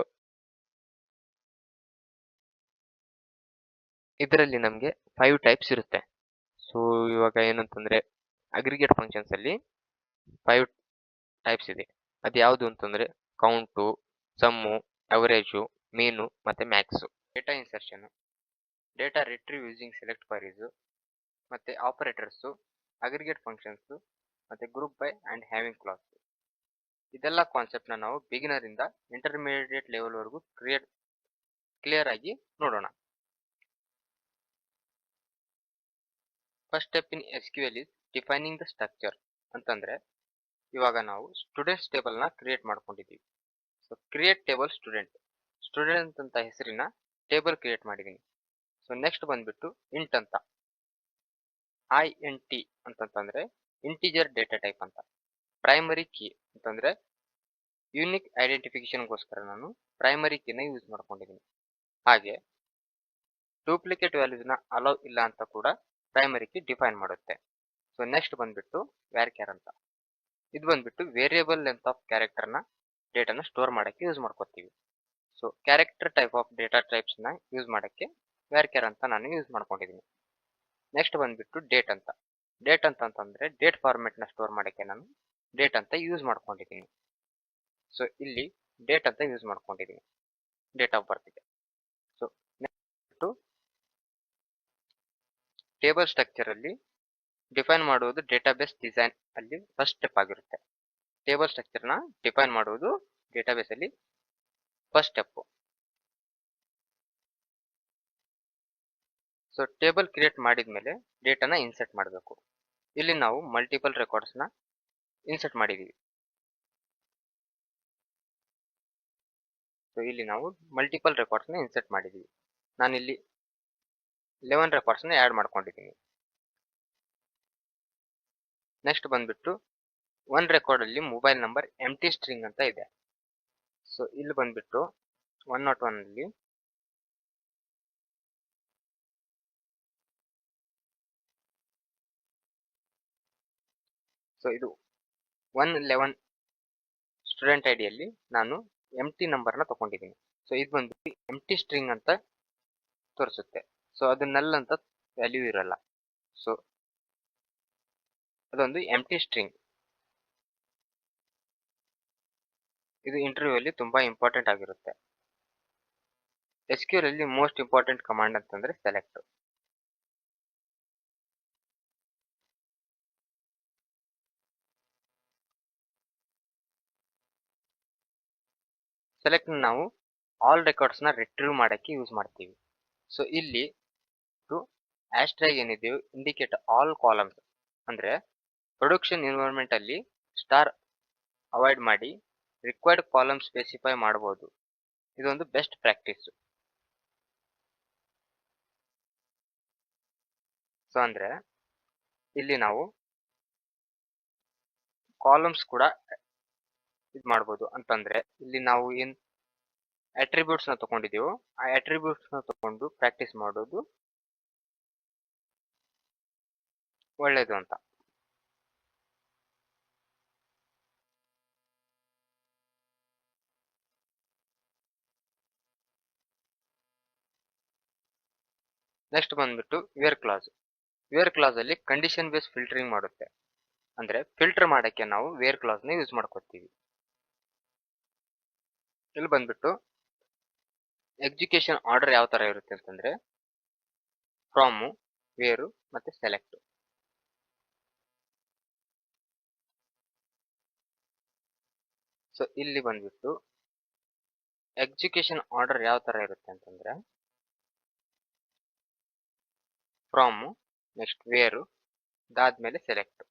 ಇದರಲ್ಲಿ ನಮಗೆ 5 ಟೈಪ್ಸ್ ಇರುತ್ತೆ. ಸೊ ಇವಾಗ ಏನಂತಂದ್ರೆ ಅಗ್ರಿಗೇಟ್ ಫಂಕ್ಷನ್ಸ್ ಅಲ್ಲಿ 5 ಟೈಪ್ಸ್ ಇದೆ. ಅದು ಯಾವುದು ಅಂತಂದ್ರೆ ಕೌಂಟು, ಸಮ್ಮು, ಅವರೇಜು, ಮೀನು ಮತ್ತೆ Max. Data insertion, data retrieve using select queries, ಮತ್ತೆ ಆಪರೇಟರ್ಸ್, ಅಗ್ರಿಗೇಟ್ ಫಂಕ್ಷನ್ಸ್, ಮತ್ತೆ group by and having class. ಇದೆಲ್ಲ ಕಾನ್ಸೆಪ್ಟ್ ನ ನಾವು ಬಿಗಿನರ್ ಇಂದ ಇಂಟರ್ಮೀಡಿಯೇಟ್ ಲೆವೆಲ್ ವರೆಗೂ ಕ್ಲಿಯರ್ ಆಗಿ ನೋಡೋಣ. First step in SQL is defining the structure. ಅಂತಂದ್ರೆ ಇವಾಗ ನಾವು ಸ್ಟೂಡೆಂಟ್ಸ್ ಟೇಬಲ್ ನ ಕ್ರಿಯೇಟ್ ಮಾಡ್ಕೊಂಡಿದ್ದೀವಿ. ಸೊ ಕ್ರಿಯೇಟ್ ಟೇಬಲ್ ಸ್ಟೂಡೆಂಟ್ ಅಂತ ಹೆಸರಿನ ಟೇಬಲ್ ಕ್ರಿಯೇಟ್ ಮಾಡಿದೀನಿ. ಸೊ ನೆಕ್ಸ್ಟ್ ಬಂದ್ಬಿಟ್ಟು ಇಂಟ್ ಅಂತ, INT ಅಂತಂದ್ರೆ ಇಂಟಿಜರ್ ಡೇಟಾ ಟೈಪ್ ಅಂತ. ಪ್ರೈಮರಿ ಕೀ ಅಂತಂದ್ರೆ ಯೂನಿಕ್ ಐಡೆಂಟಿಫಿಕೇಶನ್ಗೋಸ್ಕರ ನಾನು ಪ್ರೈಮರಿ ಕೀನ ಯೂಸ್ ಮಾಡ್ಕೊಂಡಿದ್ದೀನಿ. ಹಾಗೆ ಡೂಪ್ಲಿಕೇಟ್ ವ್ಯಾಲ್ಯೂಸ್ ನ ಅಲೌ ಇಲ್ಲ ಅಂತ ಕೂಡ ಪ್ರೈಮರಿ ಕೀ ಡಿಫೈನ್ ಮಾಡುತ್ತೆ. ಸೊ ನೆಕ್ಸ್ಟ್ ಬಂದ್ಬಿಟ್ಟು varchar ಅಂತ. ಇದು ಬಂದ್ಬಿಟ್ಟು ವೇರಿಯಬಲ್ ಲೆಂತ್ ಆಫ್ ಕ್ಯಾರೆಕ್ಟರ್ ನ ಡೇಟಾನ ಸ್ಟೋರ್ ಮಾಡಕ್ಕೆ ಯೂಸ್ ಮಾಡ್ಕೊತೀವಿ. So character type of data types ನ ಯೂಸ್ ಮಾಡಕ್ಕೆ varchar ಅಂತ ನಾನು ಯೂಸ್ ಮಾಡ್ಕೊಂಡಿದ್ದೀನಿ. ನೆಕ್ಸ್ಟ್ ಬಂದ್ಬಿಟ್ಟು ಡೇಟ್ ಅಂತ. ಡೇಟ್ ಅಂತಂದ್ರೆ ಡೇಟ್ ಫಾರ್ಮೆಟ್ ನ ಸ್ಟೋರ್ ಮಾಡಕ್ಕೆ ನಾನು ಡೇಟ್ ಅಂತ ಯೂಸ್ ಮಾಡ್ಕೊಂಡಿದ್ದೀನಿ. ಸೊ ಇಲ್ಲಿ ಡೇಟ್ ಅಂತ ಯೂಸ್ ಮಾಡ್ಕೊಂಡಿದ್ದೀನಿ ಡೇಟ್ ಆಫ್ ಬರ್ತ್ ಗೆ. ಸೊ ನೆಕ್ಸ್ಟ್ ಟೇಬಲ್ ಸ್ಟ್ರಕ್ಚರ್ ಅಲ್ಲಿ ಡಿಫೈನ್ ಮಾಡುವುದು ಡೇಟಾಬೇಸ್ ಡಿಸೈನ್ ಅಲ್ಲಿ ಫಸ್ಟ್ ಸ್ಟೆಪ್ ಆಗಿರುತ್ತೆ. ಟೇಬಲ್ ಸ್ಟ್ರಕ್ಚರ್ ನ ಡಿಫೈನ್ ಮಾಡುವುದು ಡೇಟಾಬೇಸ್ ಅಲ್ಲಿ first step. So table create ಮಾಡಿದ್ಮೇಲೆ ಡೇಟಾನ ಇನ್ಸರ್ಟ್ ಮಾಡಬೇಕು. ಇಲ್ಲಿ ನಾವು ಮಲ್ಟಿಪಲ್ ರೆಕಾರ್ಡ್ಸ್ ನ ಇನ್ಸರ್ಟ್ ಮಾಡಿದೀವಿ. ಸೊ ಇಲ್ಲಿ ನಾವು ಮಲ್ಟಿಪಲ್ ರೆಕಾರ್ಡ್ಸ್ ನ ಇನ್ಸರ್ಟ್ ಮಾಡಿದೀವಿ. ನಾನಿಲ್ಲಿ 11 ರೆಕಾರ್ಡ್ಸ್ ನ ಆಡ್ ಮಾಡ್ಕೊಂಡಿದ್ದೀನಿ. ನೆಕ್ಸ್ಟ್ ಬಂದ್ಬಿಟ್ಟು ಒನ್ ರೆಕಾರ್ಡ್ ಅಲ್ಲಿ ಮೊಬೈಲ್ ನಂಬರ್ ಎಂಟಿ ಸ್ಟ್ರಿಂಗ್ ಅಂತ ಇದೆ. ಸೊ ಇಲ್ಲಿ ಬಂದ್ಬಿಟ್ಟು 101 ಅಲ್ಲಿ ಸೊ ಇದು 111 ಸ್ಟೂಡೆಂಟ್ ಐಡಿಯಲ್ಲಿ ನಾನು ಎಂಟಿ ನಂಬರ್ ನ ತಗೊಂಡಿದ್ದೀನಿ. ಸೊ ಇದು ಬಂದ್ಬಿಟ್ಟು ಎಂಟಿ ಸ್ಟ್ರಿಂಗ್ ಅಂತ ತೋರಿಸುತ್ತೆ. ಸೊ ಅದು ನಲ್ ಅಂತ ವ್ಯಾಲ್ಯೂ ಇರಲ್ಲ. ಸೊ ಅದೊಂದು ಎಂಟಿ ಸ್ಟ್ರಿಂಗ್. ಇದು ಇಂಟರ್ವ್ಯೂ ಅಲ್ಲಿ ತುಂಬಾ ಇಂಪಾರ್ಟೆಂಟ್ ಆಗಿರುತ್ತೆ. SQL ಅಲ್ಲಿ ಮೋಸ್ಟ್ ಇಂಪಾರ್ಟೆಂಟ್ ಕಮಾಂಡ್ ಅಂತಂದ್ರೆ ಸೆಲೆಕ್ಟ್. ಸೆಲೆಕ್ಟ್ ನಾವು ಆಲ್ ರೆಕಾರ್ಡ್ಸ್ ನ ರಿಟ್ರೀವ್ ಮಾಡಕ್ಕೆ ಯೂಸ್ ಮಾಡ್ತೀವಿ. ಸೊ ಇಲ್ಲಿ ಹ್ಯಾಶ್ಟ್ಯಾಗ್ ಏನಿದೆಯೋ ಇಂಡಿಕೇಟ್ ಆಲ್ ಕಾಲಮ್ಸ್ ಅಂದ್ರೆ ಪ್ರೊಡಕ್ಷನ್ ಎನ್ವೈರನ್ಮೆಂಟ್ ಅಲ್ಲಿ ಸ್ಟಾರ್ ಅವಾಯ್ಡ್ ಮಾಡಿ ರಿಕ್ವೈರ್ಡ್ ಕಾಲಮ್ ಸ್ಪೆಸಿಫೈ ಮಾಡಬಹುದು. ಇದೊಂದು ಬೆಸ್ಟ್ ಪ್ರಾಕ್ಟೀಸ್. ಸೊ ಅಂದ್ರೆ ಇಲ್ಲಿ ನಾವು ಕಾಲಮ್ಸ್ ಕೂಡ ಇದು ಮಾಡಬಹುದು. ಅಂತಂದ್ರೆ ಇಲ್ಲಿ ನಾವು ಏನ್ ಅಟ್ರಿಬ್ಯೂಟ್ಸ್ ನ ತಗೊಂಡಿದೀವೋ ಆ ಅಟ್ರಿಬ್ಯೂಟ್ಸ್ ನ ತಗೊಂಡು ಪ್ರಾಕ್ಟೀಸ್ ಮಾಡೋದು ಒಳ್ಳೇದು ಅಂತ. ನೆಕ್ಸ್ಟ್ ಬಂದ್ಬಿಟ್ಟು ವೇರ್ ಕ್ಲಾಸ್. ವೇರ್ ಕ್ಲಾಸ್ ಅಲ್ಲಿ ಕಂಡೀಷನ್ ಬೇಸ್ ಫಿಲ್ಟರಿಂಗ್ ಮಾಡುತ್ತೆ. ಅಂದ್ರೆ ಫಿಲ್ಟರ್ ಮಾಡಕ್ಕೆ ನಾವು ವೇರ್ ಕ್ಲಾಸ್ ನ ಯೂಸ್ ಮಾಡ್ಕೊತೀವಿ. ಇಲ್ಲಿ ಬಂದ್ಬಿಟ್ಟು ಎಕ್ಸಿಕ್ಯೂಷನ್ ಆರ್ಡರ್ ಯಾವ ತರ ಇರುತ್ತೆ ಅಂತಂದ್ರೆ ಫ್ರಾಮ್, ವೇರು ಮತ್ತೆ ಸೆಲೆಕ್ಟ್. ಸೊ ಇಲ್ಲಿ ಬಂದ್ಬಿಟ್ಟು ಎಕ್ಸಿಕ್ಯೂಷನ್ ಆರ್ಡರ್ ಯಾವ ತರ ಇರುತ್ತೆ ಅಂತಂದ್ರೆ ಫ್ರಾಮ್, ನೆಕ್ಸ್ಟ್ ವೇರು, ಅದಾದ್ಮೇಲೆ ಸೆಲೆಕ್ಟ್.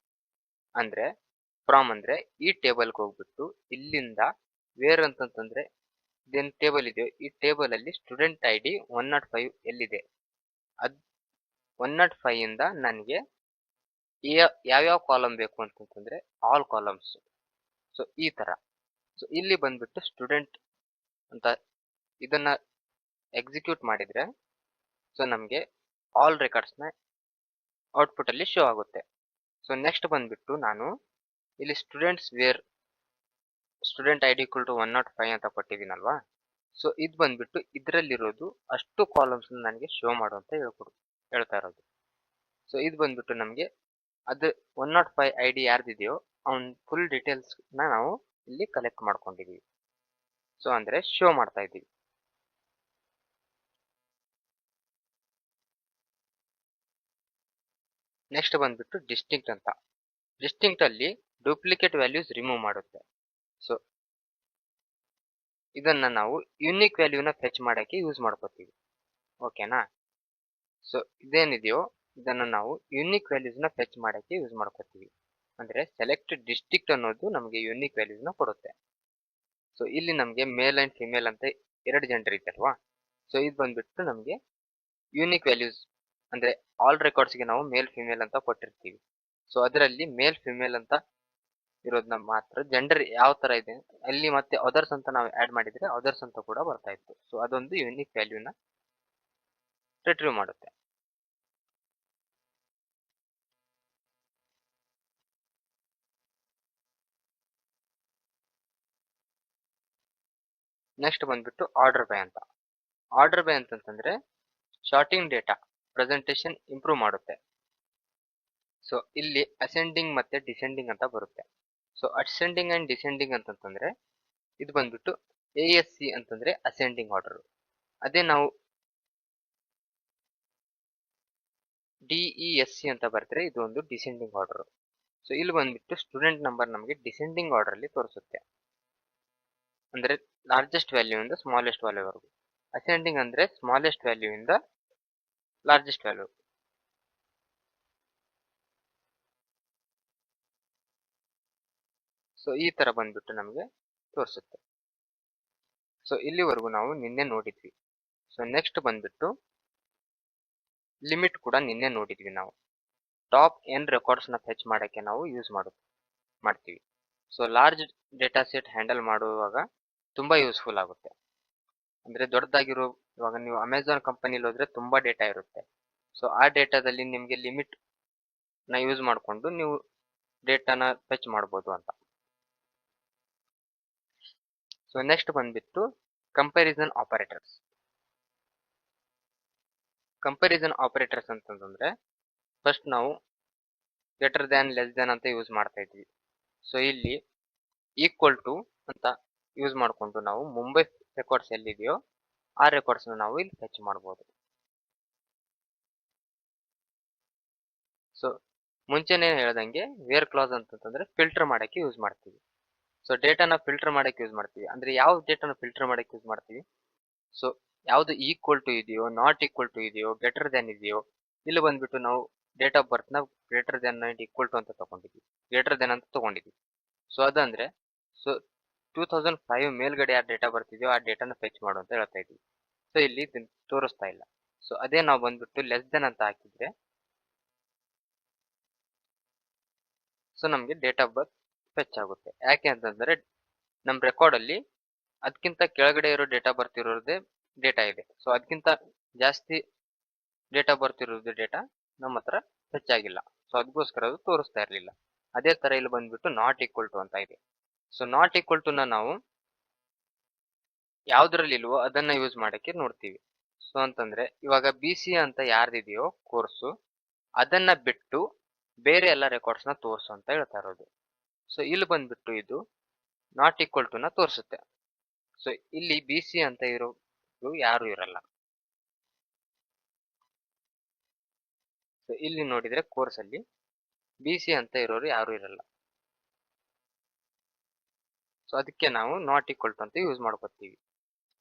ಅಂದ್ರೆ ಫ್ರಾಮ್ ಅಂದ್ರೆ ಈ ಟೇಬಲ್ಗೆ ಹೋಗ್ಬಿಟ್ಟು ಇಲ್ಲಿಂದ ವೇರ್ ಅಂತಂದ್ರೆ ಇದೇನ್ ಟೇಬಲ್ ಇದೆಯೋ ಈ ಟೇಬಲ್ ಅಲ್ಲಿ ಸ್ಟೂಡೆಂಟ್ ID 105 ಎಲ್ಲಿದೆ ಅದ್ 105 ಇಂದ ನನಗೆ ಯಾವ್ಯಾವ ಕಾಲಮ್ ಬೇಕು ಅಂತಂದ್ರೆ ಆಲ್ ಕಾಲಮ್ಸ್. ಸೊ ಈ ತರ. ಸೊ ಇಲ್ಲಿ ಬಂದ್ಬಿಟ್ಟು ಸ್ಟೂಡೆಂಟ್ ಅಂತ ಇದನ್ನ ಎಕ್ಸಿಕ್ಯೂಟ್ ಮಾಡಿದ್ರೆ ಸೊ ನಮಗೆ ಆಲ್ ರೆಕಾರ್ಡ್ಸ್ ನ ಔಟ್ಪುಟ್ ಅಲ್ಲಿ ಶೋ ಆಗುತ್ತೆ. ಸೊ ನೆಕ್ಸ್ಟ್ ಬಂದ್ಬಿಟ್ಟು ನಾನು ಇಲ್ಲಿ student I D equal to 105 ಅಂತ ಕೊಟ್ಟಿದ್ದೀನಲ್ವಾ. ಸೊ ಇದು ಬಂದ್ಬಿಟ್ಟು ಇದರಲ್ಲಿರೋದು ಅಷ್ಟು ಕಾಲಮ್ಸ್ ನನಗೆ ಶೋ ಮಾಡು ಅಂತ ಹೇಳ್ತಾ ಇರೋದು. ಸೊ ಇದು ಬಂದ್ಬಿಟ್ಟು ನಮಗೆ ಅದು 105 ಐ ಡಿ ಯಾರ್ದಿದೆಯೋ ಅವನ್ ಫುಲ್ ಡೀಟೇಲ್ಸ್ನ ನಾವು ಇಲ್ಲಿ ಕಲೆಕ್ಟ್ ಮಾಡ್ಕೊಂಡಿದೀವಿ. ಸೊ ಅಂದ್ರೆ ಶೋ ಮಾಡ್ತಾ ಇದ್ದೀವಿ. ನೆಕ್ಸ್ಟ್ ಬಂದ್ಬಿಟ್ಟು ಡಿಸ್ಟಿಂಕ್ಟ್ ಅಂತ. ಡಿಸ್ಟಿಂಕ್ಟ್ ಅಲ್ಲಿ ಡೂಪ್ಲಿಕೇಟ್ ವ್ಯಾಲ್ಯೂಸ್ ರಿಮೂವ್ ಮಾಡುತ್ತೆ. ಸೊ ಇದನ್ನ ನಾವು ಯುನಿಕ್ ವ್ಯಾಲ್ಯೂನ ಫೆಚ್ ಮಾಡಕ್ಕೆ ಯೂಸ್ ಮಾಡ್ಕೋತೀವಿ. ಓಕೆನಾ. ಸೊ ಇದೇನಿದೆಯೋ ಇದನ್ನ ನಾವು ಯುನಿಕ್ ವ್ಯಾಲ್ಯೂಸ್ನ ಫೆಚ್ ಮಾಡಕ್ಕೆ ಯೂಸ್ ಮಾಡ್ಕೋತೀವಿ. ಅಂದ್ರೆ ಸೆಲೆಕ್ಟ್ ಡಿಸ್ಟ್ರಿಕ್ಟ್ ಅನ್ನೋದು ನಮಗೆ ಯುನಿಕ್ ವ್ಯಾಲ್ಯೂಸ್ನ ಕೊಡುತ್ತೆ. ಸೊ ಇಲ್ಲಿ ನಮಗೆ ಮೇಲ್ ಅಂಡ್ ಫಿಮೇಲ್ ಅಂತ 2 ಜೆಂಡರ್ ಇದ್ದಲ್ವಾ. ಸೊ ಇದು ಬಂದ್ಬಿಟ್ಟು ನಮಗೆ ಯೂನಿಕ್ ವ್ಯಾಲ್ಯೂಸ್ ಅಂದ್ರೆ ಆಲ್ ರೆಕಾರ್ಡ್ಸ್ಗೆ ನಾವು ಮೇಲ್ ಫಿಮೇಲ್ ಅಂತ ಕೊಟ್ಟಿರ್ತೀವಿ. ಸೊ ಅದರಲ್ಲಿ ಮೇಲ್ ಫಿಮೇಲ್ ಅಂತ ಇರೋದನ್ನ ಮಾತ್ರ ಜೆಂಡರ್ ಯಾವ ತರ ಇದೆ ಅಲ್ಲಿ ಮತ್ತೆ ಅದರ್ಸ್ ಅಂತ ನಾವು ಆಡ್ ಮಾಡಿದ್ರೆ ಅದರ್ಸ್ ಅಂತ ಕೂಡ ಬರ್ತಾ ಇತ್ತು. ಸೊ ಅದೊಂದು ಯೂನಿಕ್ ವ್ಯಾಲ್ಯೂನ ರಿಟ್ರೀವ್ ಮಾಡುತ್ತೆ. ನೆಕ್ಸ್ಟ್ ಬಂದ್ಬಿಟ್ಟು ಆರ್ಡರ್ ಬೈ ಅಂತ. ಆರ್ಡರ್ ಬೈ ಅಂತಂದ್ರೆ ಶಾರ್ಟಿಂಗ್ ಡೇಟಾ ಪ್ರೆಸೆಂಟೇಷನ್ ಇಂಪ್ರೂವ್ ಮಾಡುತ್ತೆ. ಸೊ ಇಲ್ಲಿ ಅಸೆಂಡಿಂಗ್ ಮತ್ತೆ ಡಿಸೆಂಡಿಂಗ್ ಅಂತ ಬರುತ್ತೆ. ಸೊ ಅಸೆಂಡಿಂಗ್ ಅಂಡ್ ಡಿಸೆಂಡಿಂಗ್ ಅಂತಂದ್ರೆ ಇದು ಬಂದ್ಬಿಟ್ಟು ASC ಅಂತಂದ್ರೆ ಅಸೆಂಡಿಂಗ್ ಆರ್ಡರ್. ಅದೇ ನಾವು DESC ಅಂತ ಬರೆದ್ರೆ ಇದು ಒಂದು ಡಿಸೆಂಡಿಂಗ್ ಆರ್ಡರ್. ಸೊ ಇಲ್ಲಿ ಬಂದ್ಬಿಟ್ಟು ಸ್ಟೂಡೆಂಟ್ ನಂಬರ್ ನಮಗೆ ಡಿಸೆಂಡಿಂಗ್ ಆರ್ಡರ್ ಅಲ್ಲಿ ತೋರಿಸುತ್ತೆ. ಅಂದ್ರೆ ಲಾರ್ಜೆಸ್ಟ್ ವ್ಯಾಲ್ಯೂ ಇಂದ ಸ್ಮಾಲೆಸ್ಟ್ ವ್ಯಾಲ್ಯೂ ವರೆಗೂ. ಅಸೆಂಡಿಂಗ್ ಅಂದ್ರೆ ಸ್ಮಾಲೆಸ್ಟ್ ವ್ಯಾಲ್ಯೂ ಇಂದ ಲಾರ್ಜೆಸ್ಟ್ ವ್ಯಾಲ್ಯೂ. ಸೊ ಈ ತರ ಬಂದ್ಬಿಟ್ಟು ನಮಗೆ ತೋರಿಸುತ್ತೆ. ಸೊ ಇಲ್ಲಿವರೆಗೂ ನಾವು ನಿನ್ನೆ ನೋಡಿದ್ವಿ. ಸೊ ನೆಕ್ಸ್ಟ್ ಬಂದ್ಬಿಟ್ಟು ಲಿಮಿಟ್ ಕೂಡ ನಿನ್ನೆ ನೋಡಿದ್ವಿ ನಾವು. ಟಾಪ್ n ರೆಕಾರ್ಡ್ಸ್ ನ ಫೆಚ್ ಮಾಡಕ್ಕೆ ನಾವು ಯೂಸ್ ಮಾಡ್ತೀವಿ. So large data set handle ಮಾಡುವಾಗ ತುಂಬಾ ಯೂಸ್ಫುಲ್ ಆಗುತ್ತೆ. ಅಂದ್ರೆ ದೊಡ್ಡದಾಗಿರೋ ಇವಾಗ ನೀವು ಅಮೆಝಾನ್ ಕಂಪನಿಲಿ ಹೋದ್ರೆ ತುಂಬಾ ಡೇಟಾ ಇರುತ್ತೆ. ಸೊ ಆ ಡೇಟಾದಲ್ಲಿ ನಿಮಗೆ ಲಿಮಿಟ್ ನ ಯೂಸ್ ಮಾಡಿಕೊಂಡು ನೀವು ಡೇಟಾನ ಫೆಚ್ ಮಾಡ್ಬೋದು ಅಂತ. ಸೊ ನೆಕ್ಸ್ಟ್ ಬಂದ್ಬಿಟ್ಟು ಕಂಪ್ಯಾರಿಸನ್ ಆಪರೇಟರ್ಸ್. ಕಂಪ್ಯಾರಿಸನ್ ಆಪರೇಟರ್ಸ್ ಅಂತಂದ್ರೆ ಫಸ್ಟ್ ನಾವು ಗ್ರೇಟರ್ ದ್ಯಾನ್ ಲೆಸ್ ದ್ಯಾನ್ ಅಂತ ಯೂಸ್ ಮಾಡ್ತಾ ಇದ್ವಿ. ಸೊ ಇಲ್ಲಿ ಈಕ್ವಲ್ ಟು ಅಂತ ಯೂಸ್ ಮಾಡಿಕೊಂಡು ನಾವು ಮುಂಬೈ ರೆಕಾರ್ಡ್ಸ್ ಎಲ್ಲಿದೆಯೋ ಆ ರೆಕಾರ್ಡ್ಸ್ ನಾವು ಇಲ್ಲಿ ಫೆಚ್ ಮಾಡಬಹುದು. ಸೊ ಮುಂಚೆನೆ ಹೇಳ್ದಂಗೆ ವೇರ್ ಕ್ಲಾಸ್ ಅಂತಂದ್ರೆ ಫಿಲ್ಟರ್ ಮಾಡಕ್ಕೆ ಯೂಸ್ ಮಾಡ್ತೀವಿ. ಸೊ ಡೇಟಾನ ಫಿಲ್ಟರ್ ಮಾಡಕ್ಕೆ ಯೂಸ್ ಮಾಡ್ತೀವಿ. ಅಂದ್ರೆ ಯಾವ ಡೇಟಾನ ಫಿಲ್ಟರ್ ಮಾಡಕ್ಕೆ ಯೂಸ್ ಮಾಡ್ತೀವಿ. ಸೊ ಯಾವ್ದು ಈಕ್ವಲ್ ಟು ಇದೆಯೋ ನಾಟ್ ಈಕ್ವಲ್ ಟು ಇದೆಯೋ ಗ್ರೇಟರ್ ದ್ಯಾನ್ ಇದೆಯೋ ಇಲ್ಲಿ ಬಂದ್ಬಿಟ್ಟು ನಾವು ಡೇಟ್ ಆಫ್ ಬರ್ತ್ ನ greater than and equal to ಅಂತ ತಗೊಂಡಿದ್ವಿ, ಗ್ರೇಟರ್ ದ್ಯಾನ್ ಅಂತ ತಗೊಂಡಿದ್ವಿ. ಸೊ ಅದಂದ್ರೆ ಸೊ 2005 ಮೇಲ್ಗಡೆ ಯಾವ ಡೇಟಾ ಬರ್ತಿದೆಯೋ ಆ ಡೇಟಾನ ಫೆಚ್ ಮಾಡು ಅಂತ ಹೇಳ್ತಾ ಇದ್ವಿ. ಸೊ ಇಲ್ಲಿ ತೋರಿಸ್ತಾ ಇಲ್ಲ. ಸೊ ಅದೇ ನಾವು ಬಂದ್ಬಿಟ್ಟು ಲೆಸ್ ದೆನ್ ಅಂತ ಹಾಕಿದ್ರೆ ಸೊ ನಮಗೆ ಡೇಟ್ ಆಫ್ ಬರ್ತ್ ಫೆಚ್ ಆಗುತ್ತೆ. ಯಾಕೆ ಅಂತಂದ್ರೆ ನಮ್ಮ ರೆಕಾರ್ಡ್ ಅಲ್ಲಿ ಅದಕ್ಕಿಂತ ಕೆಳಗಡೆ ಇರೋ ಡೇಟಾ ಬರ್ತ್ ಇರೋದೇ ಡೇಟಾ ಇದೆ. ಸೊ ಅದಕ್ಕಿಂತ ಜಾಸ್ತಿ ಡೇಟಾ ಬರ್ತ್ ಇರೋದು ಡೇಟಾ ನಮ್ಮ ಹತ್ರ ಹೆಚ್ಚಾಗಿಲ್ಲ. ಸೊ ಅದಕ್ಕೋಸ್ಕರ ಅದು ತೋರಿಸ್ತಾ ಇರಲಿಲ್ಲ. ಅದೇ ತರ ಇಲ್ಲಿ ಬಂದ್ಬಿಟ್ಟು ನಾಟ್ ಈಕ್ವಲ್ ಟು ಅಂತ ಇದೆ. ಸೊ ನಾಟ್ ಈಕ್ವಲ್ ಟು ನಾವು ಯಾವ್ದ್ರಲ್ಲಿ ಇಲ್ವೋ ಅದನ್ನ ಯೂಸ್ ಮಾಡಕ್ಕೆ ನೋಡ್ತೀವಿ. ಸೊ ಅಂತಂದ್ರೆ ಇವಾಗ BC ಅಂತ ಯಾರ್ದಿದೆಯೋ ಕೋರ್ಸು ಅದನ್ನ ಬಿಟ್ಟು ಬೇರೆ ಎಲ್ಲ ರೆಕಾರ್ಡ್ಸ್ ನ ತೋರ್ಸು ಅಂತ ಹೇಳ್ತಾ ಇರೋದು. ಸೊ ಇಲ್ಲಿ ಬಂದ್ಬಿಟ್ಟು ಇದು ನಾಟ್ ಈಕ್ವಲ್ ಟು ನ ತೋರಿಸುತ್ತೆ. ಸೊ ಇಲ್ಲಿ BC ಅಂತ ಇರೋದು ಯಾರು ಇರಲ್ಲ. ಸೊ ಇಲ್ಲಿ ನೋಡಿದ್ರೆ ಕೋರ್ಸ್ ಅಲ್ಲಿ BC ಅಂತ ಇರೋರು ಯಾರು ಇರಲ್ಲ. ಸೊ ಅದಕ್ಕೆ ನಾವು ನಾಟ್ ಈಕ್ವಲ್ ಟು ಅಂತ ಯೂಸ್ ಮಾಡ್ಕೊತೀವಿ.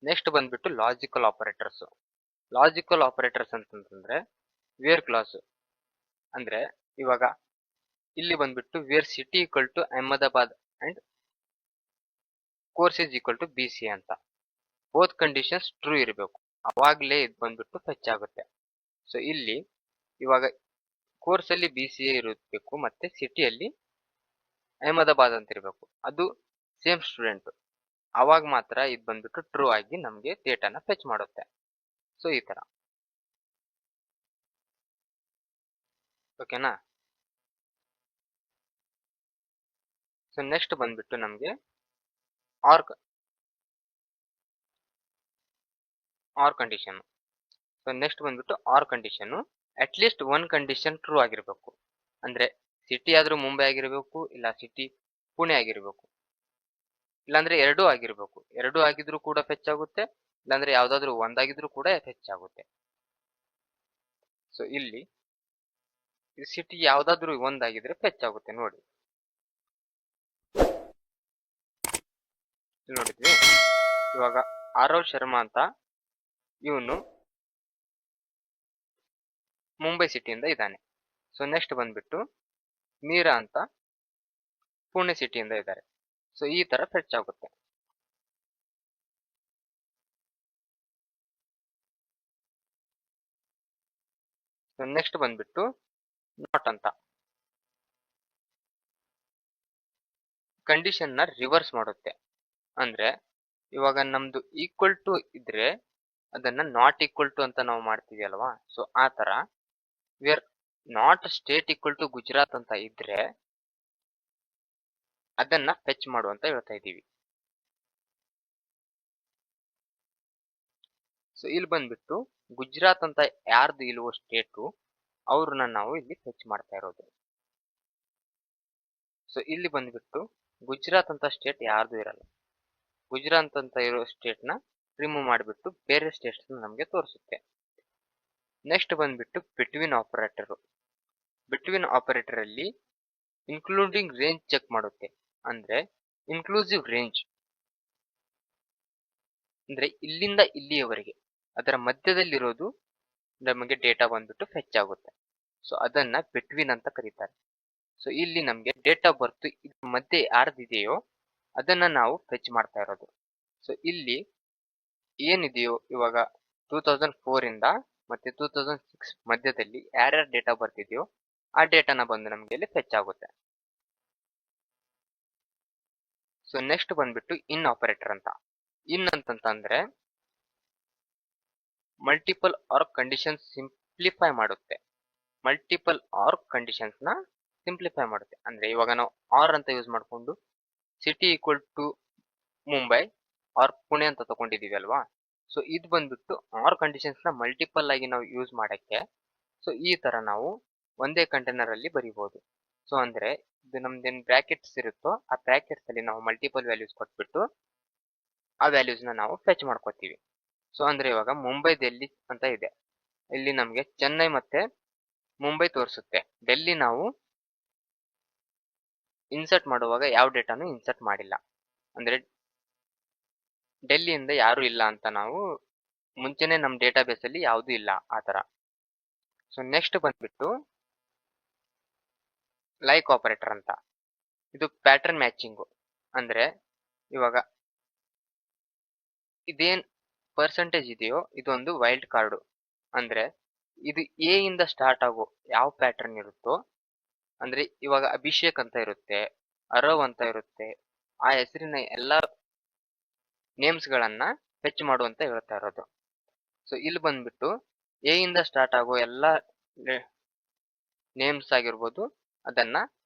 ನೆಕ್ಸ್ಟ್ ಬಂದ್ಬಿಟ್ಟು ಲಾಜಿಕಲ್ ಆಪರೇಟರ್ಸ್. ಲಾಜಿಕಲ್ ಆಪರೇಟರ್ಸ್ ಅಂತಂದ್ರೆ ವೇರ್ ಕ್ಲಾಸ್. ಅಂದ್ರೆ ಇವಾಗ ಇಲ್ಲಿ ಬಂದ್ಬಿಟ್ಟು where city equal to Ahmedabad and course is equal to BC ಅಂತ ಬೋತ್ ಕಂಡೀಷನ್ಸ್ ಟ್ರೂ ಇರಬೇಕು. ಅವಾಗ್ಲೇ ಇದು ಬಂದ್ಬಿಟ್ಟು ಫೆಚ್ ಆಗುತ್ತೆ. ಸೊ ಇಲ್ಲಿ ಇವಾಗ ಕೋರ್ಸ್ ಅಲ್ಲಿ BCA ಇರಬೇಕು ಮತ್ತೆ ಸಿಟಿಯಲ್ಲಿ ಅಹಮದಾಬಾದ್ ಅಂತ ಇರಬೇಕು. ಅದು ಸೇಮ್ ಸ್ಟೂಡೆಂಟ್. ಅವಾಗ ಮಾತ್ರ ಇದು ಬಂದ್ಬಿಟ್ಟು ಟ್ರೂ ಆಗಿ ನಮಗೆ ಡೇಟಾನ ಫೆಚ್ ಮಾಡುತ್ತೆ. ಸೊ ಈ ತರ. ಓಕೆನಾ. ಸೊ ನೆಕ್ಸ್ಟ್ ಬಂದ್ಬಿಟ್ಟು ನಮಗೆ or or condition. So next ಬಂದ್ಬಿಟ್ಟು or condition at least one condition true ಆಗಿರ್ಬೇಕು. ಅಂದ್ರೆ ಸಿಟಿ ಆದ್ರೂ ಮುಂಬೈ ಆಗಿರ್ಬೇಕು, ಇಲ್ಲ ಸಿಟಿ ಪುಣೆ ಆಗಿರ್ಬೇಕು, ಇಲ್ಲಾಂದ್ರೆ ಎರಡೂ ಆಗಿರ್ಬೇಕು. ಎರಡೂ ಆಗಿದ್ರು ಕೂಡ ಫೆಚ್ ಆಗುತ್ತೆ, ಇಲ್ಲಾಂದ್ರೆ ಯಾವ್ದಾದ್ರು ಒಂದಾಗಿದ್ರು ಕೂಡ ಫೆಚ್ ಆಗುತ್ತೆ. ಸೊ ಇಲ್ಲಿ ಸಿಟಿ ಯಾವ್ದಾದ್ರು ಒಂದಾಗಿದ್ರೆ ಫೆಚ್ ಆಗುತ್ತೆ. ನೋಡಿ, ಇಲ್ಲಿ ನೋಡಿದ್ವಿ. ಇವಾಗ ಆರವ್ ಶರ್ಮಾ ಅಂತ ಇವನು ಮುಂಬೈ ಸಿಟಿಯಿಂದ ಇದ್ದಾನೆ. ಸೊ ನೆಕ್ಸ್ಟ್ ಬಂದ್ಬಿಟ್ಟು ಮೀರಾ ಅಂತ ಪುಣೆ ಸಿಟಿಯಿಂದ ಇದ್ದಾರೆ. ಸೊ ಈ ತರ ಫೆಚ್ ಆಗುತ್ತೆ. ಸೊ ನೆಕ್ಸ್ಟ್ ಬಂದ್ಬಿಟ್ಟು ನಾಟ್ ಅಂತ ಕಂಡೀಷನ್ ನ ರಿವರ್ಸ್ ಮಾಡುತ್ತೆ. ಅಂದ್ರೆ ಇವಾಗ ನಮ್ದು ಈಕ್ವಲ್ ಟು ಇದ್ರೆ ಅದನ್ನ ನಾಟ್ ಈಕ್ವಲ್ ಟು ಅಂತ ನಾವು ಮಾಡ್ತೀವಿ ಅಲ್ವಾ. ಸೊ ಆ ತರ where not state equal to Gujarat ಅಂತ ಇದ್ರೆ ಅದನ್ನ ಫೆಚ್ ಮಾಡು ಅಂತ ಹೇಳ್ತಾ ಇದ್ದೀವಿ. ಸೊ ಇಲ್ಲಿ ಬಂದ್ಬಿಟ್ಟು ಗುಜರಾತ್ ಅಂತ ಯಾರ್ದು ಇಲ್ವೋ ಸ್ಟೇಟು ಅವ್ರನ್ನ ನಾವು ಇಲ್ಲಿ ಫೆಚ್ ಮಾಡ್ತಾ ಇರೋದು. ಸೊ ಇಲ್ಲಿ ಬಂದ್ಬಿಟ್ಟು ಗುಜರಾತ್ ಅಂತ ಸ್ಟೇಟ್ ಯಾರ್ದು ಇರಲ್ಲ. ಗುಜರಾತ್ ಅಂತ ಇರೋ ಸ್ಟೇಟ್ ನ ರಿಮೂವ್ ಮಾಡಿಬಿಟ್ಟು ಬೇರೆ ಸ್ಟೇಟ್ಸ್ ನಮಗೆ ತೋರಿಸುತ್ತೆ. ನೆಕ್ಸ್ಟ್ ಬಂದ್ಬಿಟ್ಟು ಬಿಟ್ವೀನ್ ಆಪರೇಟರ್. ಬಿಟ್ವೀನ್ ಆಪರೇಟರ್ ಅಲ್ಲಿ ಇನ್ಕ್ಲೂಡಿಂಗ್ ರೇಂಜ್ ಚೆಕ್ ಮಾಡುತ್ತೆ. ಅಂದ್ರೆ ಇನ್ಕ್ಲೂಸಿವ್ ರೇಂಜ್ ಅಂದ್ರೆ ಇಲ್ಲಿಂದ ಇಲ್ಲಿಯವರೆಗೆ ಅದರ ಮಧ್ಯದಲ್ಲಿರೋದು ನಮಗೆ ಡೇಟಾ ಬಂದ್ಬಿಟ್ಟು ಫೆಚ್ ಆಗುತ್ತೆ. ಸೊ ಅದನ್ನ ಬಿಟ್ವೀನ್ ಅಂತ ಕರೀತಾರೆ. ಸೊ ಇಲ್ಲಿ ನಮಗೆ ಡೇಟ್ ಆಫ್ ಬರ್ತ್ ಇದ್ರ ಮಧ್ಯೆ ಯಾರ್ದಿದೆಯೋ ಅದನ್ನ ನಾವು ಫೆಚ್ ಮಾಡ್ತಾ ಇರೋದು. ಸೊ ಇಲ್ಲಿ ಏನಿದೆಯೋ ಇವಾಗ 2004 ಇಂದ ಮತ್ತೆ 2006 ಮಧ್ಯದಲ್ಲಿ ಯಾರ್ಯಾರ ಡೇಟಾ ಬರ್ತ್ ಇದೆಯೋ ಆ ಡೇಟಾನ ಬಂದು ನಮ್ಗೆ ಇಲ್ಲಿ ಫೆಚ್ ಆಗುತ್ತೆ. ಸೊ ನೆಕ್ಸ್ಟ್ ಬಂದ್ಬಿಟ್ಟು ಇನ್ ಆಪರೇಟರ್ ಅಂತ. ಇನ್ ಅಂತಂದ್ರೆ ಮಲ್ಟಿಪಲ್ ಆರ್ ಕಂಡೀಷನ್ಸ್ ಸಿಂಪ್ಲಿಫೈ ಮಾಡುತ್ತೆ. ಮಲ್ಟಿಪಲ್ ಆರ್ ಕಂಡೀಷನ್ಸ್ ನ ಸಿಂಪ್ಲಿಫೈ ಮಾಡುತ್ತೆ. ಅಂದ್ರೆ ಇವಾಗ ನಾವು ಆರ್ ಅಂತ ಯೂಸ್ ಮಾಡ್ಕೊಂಡು city equal to Mumbai or Pune ಅಂತ ತಗೊಂಡಿದೀವಿ ಅಲ್ವಾ. ಸೊ ಇದು ಬಂದ್ಬಿಟ್ಟು ಆರ್ ಕಂಡೀಷನ್ಸ್ ನ ಮಲ್ಟಿಪಲ್ ಆಗಿ ನಾವು ಯೂಸ್ ಮಾಡಕ್ಕೆ. ಸೊ ಈ ತರ ನಾವು ಒಂದೇ ಕಂಟೈನರ್ ಅಲ್ಲಿ ಬರೀಬಹುದು. ಸೊ ಅಂದ್ರೆ ಇದು ನಮ್ದೇನ್ ಬ್ರಾಕೆಟ್ಸ್ ಇರುತ್ತೋ ಆ ಬ್ರಾಕೆಟ್ಸ್ ಅಲ್ಲಿ ನಾವು ಮಲ್ಟಿಪಲ್ ವ್ಯಾಲ್ಯೂಸ್ ಕೊಟ್ಬಿಟ್ಟು ಆ ವ್ಯಾಲ್ಯೂಸ್ ನ ನಾವು ಫೆಚ್ ಮಾಡ್ಕೋತೀವಿ. ಸೊ ಅಂದ್ರೆ ಇವಾಗ ಮುಂಬೈ ಡೆಲ್ಲಿ ಅಂತ ಇದೆ. ಇಲ್ಲಿ ನಮ್ಗೆ ಚೆನ್ನೈ ಮತ್ತೆ ಮುಂಬೈ ತೋರಿಸುತ್ತೆ. ಡೆಲ್ಲಿ ನಾವು ಇನ್ಸರ್ಟ್ ಮಾಡುವಾಗ ಯಾವ ಡೇಟಾನು ಇನ್ಸರ್ಟ್ ಮಾಡಿಲ್ಲ. ಅಂದ್ರೆ ಡೆಲ್ಲಿಯಿಂದ ಯಾರು ಇಲ್ಲ ಅಂತ ನಾವು ಮುಂಚೆನೆ ನಮ್ಮ ಡೇಟಾಬೇಸ್ ಅಲ್ಲಿ ಯಾವುದು ಇಲ್ಲ ಆ ತರ. ಸೊ ನೆಕ್ಸ್ಟ್ ಬಂದ್ಬಿಟ್ಟು ಲೈಕ್ ಆಪರೇಟರ್ ಅಂತ. ಇದು ಪ್ಯಾಟರ್ನ್ ಮ್ಯಾಚಿಂಗು. ಅಂದ್ರೆ ಇವಾಗ ಇದೇನ್ ಪರ್ಸೆಂಟೇಜ್ ಇದೆಯೋ ಇದೊಂದು ವೈಲ್ಡ್ ಕಾರ್ಡು. ಅಂದ್ರೆ ಇದು ಎ ಇಂದ ಸ್ಟಾರ್ಟ್ ಆಗೋ ಯಾವ ಪ್ಯಾಟರ್ನ್ ಇರುತ್ತೋ, ಅಂದ್ರೆ ಇವಾಗ ಅಭಿಷೇಕ್ ಅಂತ ಇರುತ್ತೆ, ಅರವ್ ಅಂತ ಇರುತ್ತೆ, ಆ ಹೆಸರಿನ ಎಲ್ಲಾ ನೇಮ್ಸ್ ಗಳನ್ನ ಫೆಚ್ ಮಾಡು ಅಂತ ಹೇಳ್ತಾ ಇರೋದು. ಸೊ ಇಲ್ಲಿ ಬಂದ್ಬಿಟ್ಟು ಎ ಇಂದ ಸ್ಟಾರ್ಟ್ ಆಗೋ ಎಲ್ಲಾ ನೇಮ್ಸ್ ಆಗಿರ್ಬೋದು ಅದನ್ನ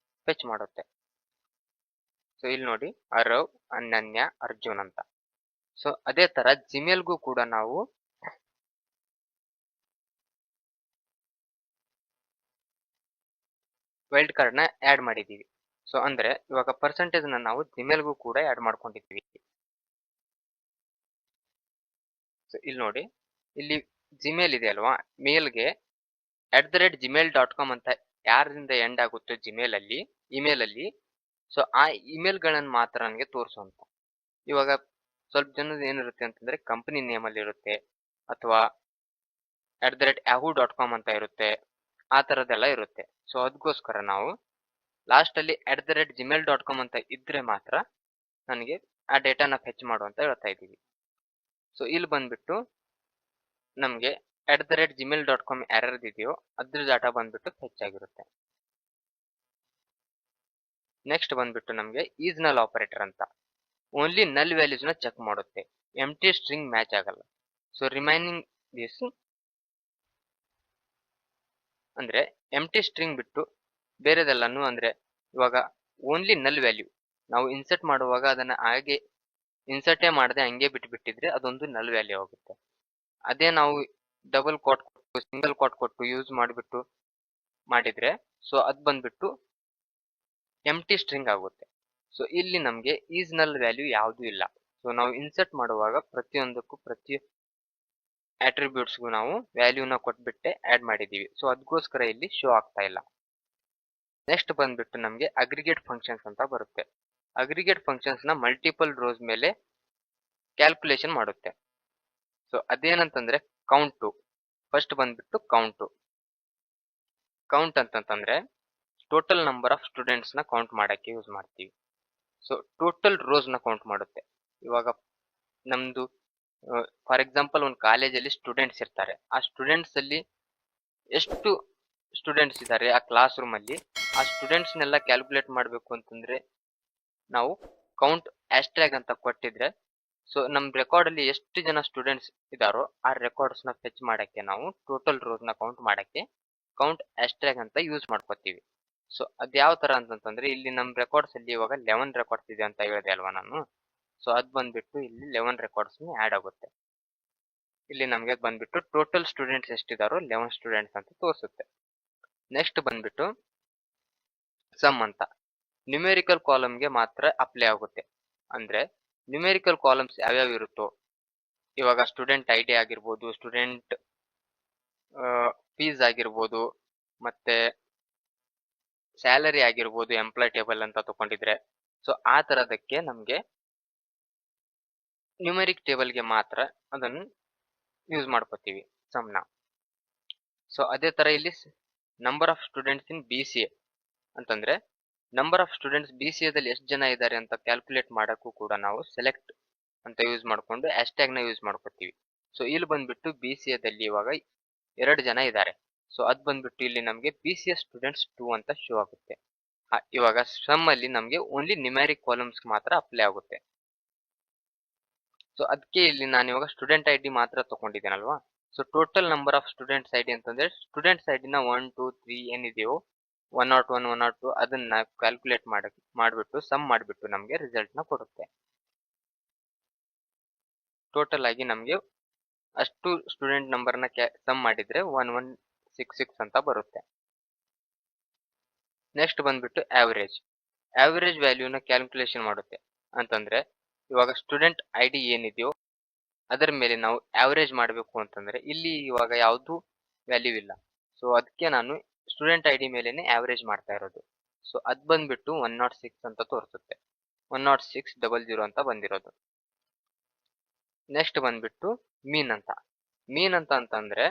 ಫೆಚ್ ಮಾಡುತ್ತೆ. ಸೊ ಇಲ್ಲಿ ನೋಡಿ ಅರವ್, ಅನನ್ಯ, ಅರ್ಜುನ್ ಅಂತ. ಸೊ ಅದೇ ತರ ಜಿಮೇಲ್ಗೂ ಕೂಡ ನಾವು ವೈಲ್ಡ್ ಕಾರ್ಡ್ ನ ಆಡ್ ಮಾಡಿದೀವಿ. ಸೊ ಅಂದ್ರೆ ಇವಾಗ ಪರ್ಸೆಂಟೇಜ್ ನ ನಾವು ಜಿಮೇಲ್ಗೂ ಕೂಡ ಆಡ್ ಮಾಡ್ಕೊಂಡಿದ್ದೀವಿ. ಸೊ ಇಲ್ಲಿ ನೋಡಿ, ಇಲ್ಲಿ ಜಿಮೇಲ್ ಇದೆ ಅಲ್ವಾ, ಮೇಲ್ಗೆ @gmail.com ಅಂತ ಯಾರಿಂದ ಎಂಡ್ ಆಗುತ್ತೋ ಜಿಮೇಲ್ ಅಲ್ಲಿ, ಇಮೇಲ್ ಅಲ್ಲಿ, ಸೊ ಆ ಇಮೇಲ್ ಗಳನ್ನ ಮಾತ್ರ ನನಗೆ ತೋರಿಸುವಂತ. ಇವಾಗ ಸ್ವಲ್ಪ ಜನದ ಏನಿರುತ್ತೆ ಅಂತಂದ್ರೆ ಕಂಪನಿ ನೇಮ್ ಅಲ್ಲಿ ಇರುತ್ತೆ, ಅಥವಾ @yahoo.com ಅಂತ ಇರುತ್ತೆ, ಆ ತರದೆಲ್ಲ ಇರುತ್ತೆ. ಸೊ ಅದಕ್ಕೋಸ್ಕರ ನಾವು ಲಾಸ್ಟ್ ಅಲ್ಲಿ @gmail.com ಅಂತ ಇದ್ರೆ ಮಾತ್ರ ನನಗೆ ಆ ಡೇಟಾನ ಫೆಚ್ ಮಾಡು ಅಂತ ಹೇಳ್ತಾ ಇದ್ದೀವಿ. ಸೊ ಇಲ್ಲಿ ಬಂದ್ಬಿಟ್ಟು ನಮ್ಗೆ @gmail.com ಯಾರ್ಯಾರ್ದಿದೆಯೋ ಅದ್ರ ಡಾಟಾ ಬಂದ್ಬಿಟ್ಟು ಫೆಚ್ ಆಗಿರುತ್ತೆ. ನೆಕ್ಸ್ಟ್ ಬಂದ್ಬಿಟ್ಟು ನಮ್ಗೆ ಈಸ್ ನಲ್ ಆಪರೇಟರ್ ಅಂತ. ಓನ್ಲಿ ನಲ್ ವ್ಯಾಲ್ಯೂಸ್ ನ ಚೆಕ್ ಮಾಡುತ್ತೆ, ಎಂಟಿ ಸ್ಟ್ರಿಂಗ್ ಮ್ಯಾಚ್ ಆಗಲ್ಲ. ಸೊ ರಿಮೈನಿಂಗ್ ದಿಸ್ ಅಂದ್ರೆ ಎಂಟಿ ಸ್ಟ್ರಿಂಗ್ ಬಿಟ್ಟು ಬೇರೆದೆಲ್ಲಾನು, ಅಂದ್ರೆ ಇವಾಗ ಓನ್ಲಿ ನಲ್ ವ್ಯಾಲ್ಯೂ ನಾವು ಇನ್ಸರ್ಟ್ ಮಾಡುವಾಗ ಅದನ್ನ ಹಾಗೆ ಇನ್ಸರ್ಟೇ ಮಾಡದೆ ಹಂಗೆ ಬಿಟ್ಟಿದ್ರೆ ಅದೊಂದು ನಲ್ ವ್ಯಾಲ್ಯೂ ಆಗುತ್ತೆ. ಅದೇ ನಾವು ಡಬಲ್ ಕೋಟ್ ಕೊಟ್ಟು ಸಿಂಗಲ್ ಕೋಟ್ ಕೊಟ್ಟು ಯೂಸ್ ಮಾಡಿದ್ರೆ ಸೊ ಅದ್ ಬಂದ್ಬಿಟ್ಟು ಎಂಟಿ ಸ್ಟ್ರಿಂಗ್ ಆಗುತ್ತೆ. ಸೊ ಇಲ್ಲಿ ನಮ್ಗೆ ಈಸ್ ನಲ್ ವ್ಯಾಲ್ಯೂ ಯಾವುದು ಇಲ್ಲ. ಸೊ ನಾವು ಇನ್ಸರ್ಟ್ ಮಾಡುವಾಗ ಪ್ರತಿಯೊಂದಕ್ಕೂ ಪ್ರತಿ ಅಟ್ರಿಬ್ಯೂಟ್ಸ್ಗೂ ನಾವು ವ್ಯಾಲ್ಯೂನ ಕೊಟ್ಬಿಟ್ಟೆ ಆಡ್ ಮಾಡಿದೀವಿ. ಸೊ ಅದಕ್ಕೋಸ್ಕರ ಇಲ್ಲಿ ಶೋ ಆಗ್ತಾ ಇಲ್ಲ. ನೆಕ್ಸ್ಟ್ ಬಂದ್ಬಿಟ್ಟು ನಮ್ಗೆ ಅಗ್ರಿಗೇಟ್ ಫಂಕ್ಷನ್ಸ್ ಅಂತ ಬರುತ್ತೆ. ಅಗ್ರಿಗೇಟ್ ಫಂಕ್ಷನ್ಸ್ ನ ಮಲ್ಟಿಪಲ್ ರೋಸ್ ಮೇಲೆ ಕ್ಯಾಲ್ಕುಲೇಷನ್ ಮಾಡುತ್ತೆ. ಸೊ ಅದೇನಂತಂದ್ರೆ ಕೌಂಟು. ಫಸ್ಟ್ ಬಂದ್ಬಿಟ್ಟು ಕೌಂಟ್ ಅಂತಂತಂದ್ರೆ ಟೋಟಲ್ ನಂಬರ್ ಆಫ್ ಸ್ಟೂಡೆಂಟ್ಸ್ ನ ಕೌಂಟ್ ಮಾಡಕ್ಕೆ ಯೂಸ್ ಮಾಡ್ತೀವಿ. ಸೊ ಟೋಟಲ್ ರೋಸ್ ನ ಕೌಂಟ್ ಮಾಡುತ್ತೆ. ಇವಾಗ ನಮ್ದು ಫಾರ್ ಎಕ್ಸಾಂಪಲ್ ಒಂದು ಕಾಲೇಜಲ್ಲಿ ಸ್ಟೂಡೆಂಟ್ಸ್ ಇರ್ತಾರೆ. ಆ ಸ್ಟೂಡೆಂಟ್ಸ್ ಅಲ್ಲಿ ಎಷ್ಟು ಸ್ಟೂಡೆಂಟ್ಸ್ ಇದ್ದಾರೆ ಆ ಕ್ಲಾಸ್ ರೂಮ್ ಅಲ್ಲಿ, ಆ ಸ್ಟೂಡೆಂಟ್ಸ್ ನೆಲ್ಲ ಕ್ಯಾಲ್ಕುಲೇಟ್ ಮಾಡಬೇಕು ಅಂತಂದ್ರೆ ನಾವು ಕೌಂಟ್ ಆಸ್ಟ್ರಾಗ್ ಅಂತ ಕೊಟ್ಟಿದ್ರೆ ಸೊ ನಮ್ ರೆಕಾರ್ಡ್ ಅಲ್ಲಿ ಎಷ್ಟು ಜನ ಸ್ಟೂಡೆಂಟ್ಸ್ ಇದಾರೋ ಆ ರೆಕಾರ್ಡ್ಸ್ ನ ಫೆಚ್ ಮಾಡಕ್ಕೆ ನಾವು ಟೋಟಲ್ ರೋಸ್ ನ ಕೌಂಟ್ ಮಾಡಕ್ಕೆ ಕೌಂಟ್ ಆಸ್ಟ್ರಾಗ್ ಅಂತ ಯೂಸ್ ಮಾಡ್ಕೋತೀವಿ. ಸೊ ಅದ್ ಯಾವ ತರ ಅಂತಂದ್ರೆ ಇಲ್ಲಿ ನಮ್ ರೆಕಾರ್ಡ್ಸ್ ಅಲ್ಲಿ ಇವಾಗ 11 ರೆಕಾರ್ಡ್ಸ್ ಇದೆ ಅಂತ ಹೇಳಿದೆ ಅಲ್ವಾ ನಾನು. ಸೊ ಅದ್ ಬಂದ್ಬಿಟ್ಟು ಇಲ್ಲಿ 11 ರೆಕಾರ್ಡ್ಸ್ ಆಡ್ ಆಗುತ್ತೆ. ಇಲ್ಲಿ ನಮ್ಗೆ ಬಂದ್ಬಿಟ್ಟು ಟೋಟಲ್ ಸ್ಟೂಡೆಂಟ್ಸ್ ಎಷ್ಟಿದಾರೋ 11 ಸ್ಟೂಡೆಂಟ್ಸ್ ಅಂತ ತೋರಿಸುತ್ತೆ. ನೆಕ್ಸ್ಟ್ ಬಂದ್ಬಿಟ್ಟು ಸಮ್ ಅಂತ ನ್ಯೂಮೆರಿಕಲ್ ಕಾಲಮ್ಗೆ ಮಾತ್ರ ಅಪ್ಲೈ ಆಗುತ್ತೆ. ಅಂದ್ರೆ ನ್ಯೂಮೆರಿಕಲ್ ಕಾಲಮ್ಸ್ ಯಾವ್ಯಾವ ಇರುತ್ತೋ, ಇವಾಗ ಸ್ಟೂಡೆಂಟ್ ಐಡಿ ಆಗಿರ್ಬೋದು, ಸ್ಟೂಡೆಂಟ್ ಫೀಸ್ ಆಗಿರ್ಬೋದು, ಮತ್ತೆ ಸ್ಯಾಲರಿ ಆಗಿರ್ಬೋದು, ಎಂಪ್ಲಾಯ್ ಟೇಬಲ್ ಅಂತ ತಗೊಂಡಿದ್ರೆ ಸೊ ಆ ತರದಕ್ಕೆ ನಮ್ಗೆ ನ್ಯೂಮೆರಿಕ್ ಟೇಬಲ್ಗೆ ಮಾತ್ರ ಅದನ್ನು ಯೂಸ್ ಮಾಡ್ಕೋತೀವಿ ಸಮ್ನ. ಸೊ ಅದೇ ತರ ಇಲ್ಲಿ number of students in BCA ಅಂತಂದ್ರೆ ನಂಬರ್ ಆಫ್ ಸ್ಟೂಡೆಂಟ್ಸ್ BCA ದಲ್ಲಿ ಎಷ್ಟು ಜನ ಇದ್ದಾರೆ ಅಂತ ಕ್ಯಾಲ್ಕುಲೇಟ್ ಮಾಡಕ್ಕೂ ಕೂಡ ನಾವು ಸೆಲೆಕ್ಟ್ ಅಂತ ಯೂಸ್ ಮಾಡ್ಕೊಂಡು ಹ್ಯಾಶ್ಟ್ಯಾಗ್ ನ ಯೂಸ್ ಮಾಡ್ಕೋತೀವಿ. ಸೊ ಇಲ್ಲಿ ಬಂದ್ಬಿಟ್ಟು BCA ದಲ್ಲಿ ಇವಾಗ 2 ಜನ ಇದ್ದಾರೆ. ಸೊ ಅದ್ ಬಂದ್ಬಿಟ್ಟು ಇಲ್ಲಿ ನಮ್ಗೆ BCA ಸ್ಟೂಡೆಂಟ್ಸ್ 2 ಅಂತ ಶೋ ಆಗುತ್ತೆ. ಇವಾಗ ಸಮ್ ಅಲ್ಲಿ ನಮ್ಗೆ ಓನ್ಲಿ ನ್ಯೂಮೆರಿಕ್ ಕಾಲಮ್ಸ್ ಮಾತ್ರ ಅಪ್ಲೈ ಆಗುತ್ತೆ. ಸೊ ಅದಕ್ಕೆ ಇಲ್ಲಿ ನಾನು ಇವಾಗ ಸ್ಟೂಡೆಂಟ್ ಐಡಿ ಮಾತ್ರ ತಗೊಂಡಿದ್ದೇನಲ್ವಾ. So total number of students ID ಅಂತಂದ್ರೆ ಸ್ಟೂಡೆಂಟ್ಸ್ ಐಡಿನ 1 2 3 ಏನಿದೆಯೋ 101 102 ಅದನ್ನ ಕ್ಯಾಲ್ಕುಲೇಟ್ ಮಾಡ್ಬಿಟ್ಟು ಸಮ್ ಮಾಡ್ಬಿಟ್ಟು ನಮ್ಗೆ ರಿಸಲ್ಟ್ ನ ಕೊಡುತ್ತೆ. ಟೋಟಲ್ ಆಗಿ ನಮ್ಗೆ ಅಷ್ಟು ಸ್ಟೂಡೆಂಟ್ ನಂಬರ್ ನ ಸಮ್ ಮಾಡಿದ್ರೆ 1166 ಅಂತ ಬರುತ್ತೆ. ನೆಕ್ಸ್ಟ್ ಬಂದ್ಬಿಟ್ಟು ಆವರೇಜ್ ವ್ಯಾಲ್ಯೂನ ಕ್ಯಾಲ್ಕುಲೇಷನ್ ಮಾಡುತ್ತೆ. ಅಂತಂದ್ರೆ ಇವಾಗ ಸ್ಟೂಡೆಂಟ್ ಐಡಿ ಏನಿದೆಯೋ ಅದರ ಮೇಲೆ ನಾವು ಆವರೇಜ್ ಮಾಡಬೇಕು ಅಂತಂದ್ರೆ ಇಲ್ಲಿ ಇವಾಗ ಯಾವುದು ವ್ಯಾಲ್ಯೂ ಇಲ್ಲ. ಸೊ ಅದಕ್ಕೆ ನಾನು ಸ್ಟೂಡೆಂಟ್ ಐಡಿ ಮೇಲೆನೆ ಆವರೇಜ್ ಮಾಡ್ತಾ ಇರೋದು. ಸೊ ಅದ್ ಬಂದ್ಬಿಟ್ಟು 106 ಅಂತ ತೋರಿಸುತ್ತೆ. 10600 ಅಂತ ಬಂದಿರೋದು. ನೆಕ್ಸ್ಟ್ ಬಂದ್ಬಿಟ್ಟು ಮೀನ್ ಅಂತಂದ್ರೆ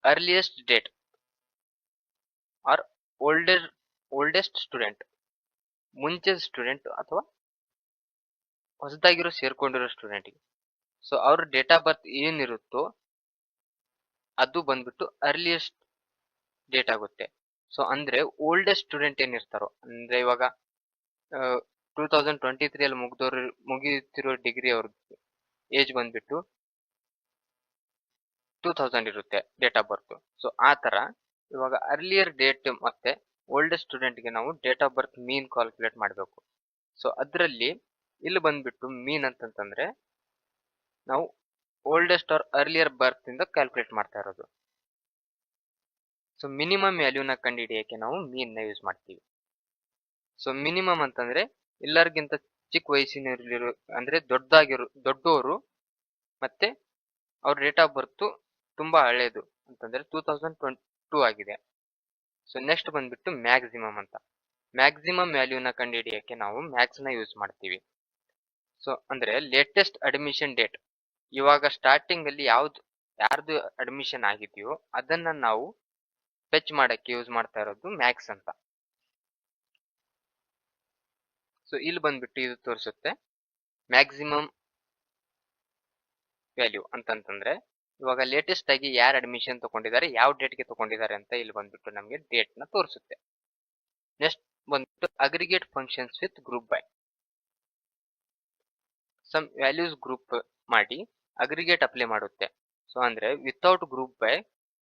earliest date or oldest student, ಮುಂಚೆ ಸ್ಟೂಡೆಂಟ್ ಅಥವಾ ಹೊಸದಾಗಿರೋ ಸೇರ್ಕೊಂಡಿರೋ ಸ್ಟೂಡೆಂಟ್ಗೆ ಸೊ ಅವ್ರ ಡೇಟ್ ಆಫ್ ಬರ್ತ್ ಏನಿರುತ್ತೋ ಅದು ಬಂದ್ಬಿಟ್ಟು ಅರ್ಲಿಯೆಸ್ಟ್ ಡೇಟ್ ಆಗುತ್ತೆ. ಸೊ ಅಂದ್ರೆ ಓಲ್ಡೆಸ್ಟ್ ಸ್ಟೂಡೆಂಟ್ ಏನಿರ್ತಾರೋ ಅಂದ್ರೆ ಇವಾಗ 2023 ಅಲ್ಲಿ ಮುಗಿಯುತ್ತಿರೋ ಡಿಗ್ರಿ ಅವ್ರದ್ದು ಏಜ್ ಬಂದ್ಬಿಟ್ಟು 2000 ಇರುತ್ತೆ ಡೇಟ್ ಆಫ್ ಬರ್ತ್. ಸೊ ಆ ತರ ಇವಾಗ ಅರ್ಲಿಯರ್ ಡೇಟ್ ಮತ್ತೆ ಓಲ್ಡೆಸ್ಟ್ ಸ್ಟೂಡೆಂಟ್ಗೆ ನಾವು date of birth mean calculate ಮಾಡಬೇಕು. ಸೊ ಅದರಲ್ಲಿ ಇಲ್ಲಿ ಬಂದ್ಬಿಟ್ಟು ಮೀನ್ ಅಂತಂತಂದ್ರೆ ನಾವು ಓಲ್ಡೆಸ್ಟ್ ಆರ್ ಅರ್ಲಿಯರ್ ಬರ್ತ್ ಇಂದ ಕ್ಯಾಲ್ಕುಲೇಟ್ ಮಾಡ್ತಾ ಇರೋದು. ಸೊ ಮಿನಿಮಮ್ ವ್ಯಾಲ್ಯೂನ ಕಂಡುಹಿಡಿಯಕ್ಕೆ ನಾವು ಮೀನ್ ನ ಯೂಸ್ ಮಾಡ್ತೀವಿ. ಸೊ ಮಿನಿಮಮ್ ಅಂತಂದ್ರೆ ಎಲ್ಲರಿಗಿಂತ ಚಿಕ್ಕ ವಯಸ್ಸಿನಲ್ಲಿರೋ ಅಂದ್ರೆ ದೊಡ್ಡವರು ಮತ್ತೆ ಅವ್ರ ಡೇಟ್ ಆಫ್ ಬರ್ತ್ ತುಂಬಾ ಹಳೇದು ಅಂತಂದ್ರೆ 2022 ಆಗಿದೆ. ಸೊ ನೆಕ್ಸ್ಟ್ ಬಂದ್ಬಿಟ್ಟು ಮ್ಯಾಕ್ಸಿಮಮ್ ವ್ಯಾಲ್ಯೂನ ಕಂಡುಹಿಡಿಯಕ್ಕೆ ನಾವು ಮ್ಯಾಕ್ಸ್ ನ ಯೂಸ್ ಮಾಡ್ತೀವಿ. ಸೊ ಅಂದ್ರೆ ಲೇಟೆಸ್ಟ್ ಅಡ್ಮಿಷನ್ ಡೇಟ್, ಇವಾಗ ಸ್ಟಾರ್ಟಿಂಗ್ ಅಲ್ಲಿ ಯಾರ್ದು ಅಡ್ಮಿಷನ್ ಆಗಿದೆಯೋ ಅದನ್ನ ನಾವು ಫೆಚ್ ಮಾಡಕ್ಕೆ ಯೂಸ್ ಮಾಡ್ತಾ ಇರೋದು ಮ್ಯಾಕ್ಸ್ ಅಂತ. ಸೊ ಇಲ್ಲಿ ಬಂದ್ಬಿಟ್ಟು ಇದು ತೋರಿಸುತ್ತೆ ಮ್ಯಾಕ್ಸಿಮಮ್ ವ್ಯಾಲ್ಯೂ ಅಂತಂತಂದ್ರೆ ಇವಾಗ ಲೇಟೆಸ್ಟ್ ಆಗಿ ಯಾರು ಅಡ್ಮಿಷನ್ ತಗೊಂಡಿದ್ದಾರೆ, ಯಾವ ಡೇಟ್ಗೆ ತಗೊಂಡಿದ್ದಾರೆ ಅಂತ ಇಲ್ಲಿ ಬಂದ್ಬಿಟ್ಟು ನಮಗೆ ಡೇಟ್ ನ ತೋರಿಸುತ್ತೆ. ನೆಕ್ಸ್ಟ್ ಬಂದ್ಬಿಟ್ಟು aggregate functions with group by. Some values group ಮಾಡಿ ಅಗ್ರಿಗೇಟ್ ಅಪ್ಲೈ ಮಾಡುತ್ತೆ. ಸೊ ಅಂದ್ರೆ without group by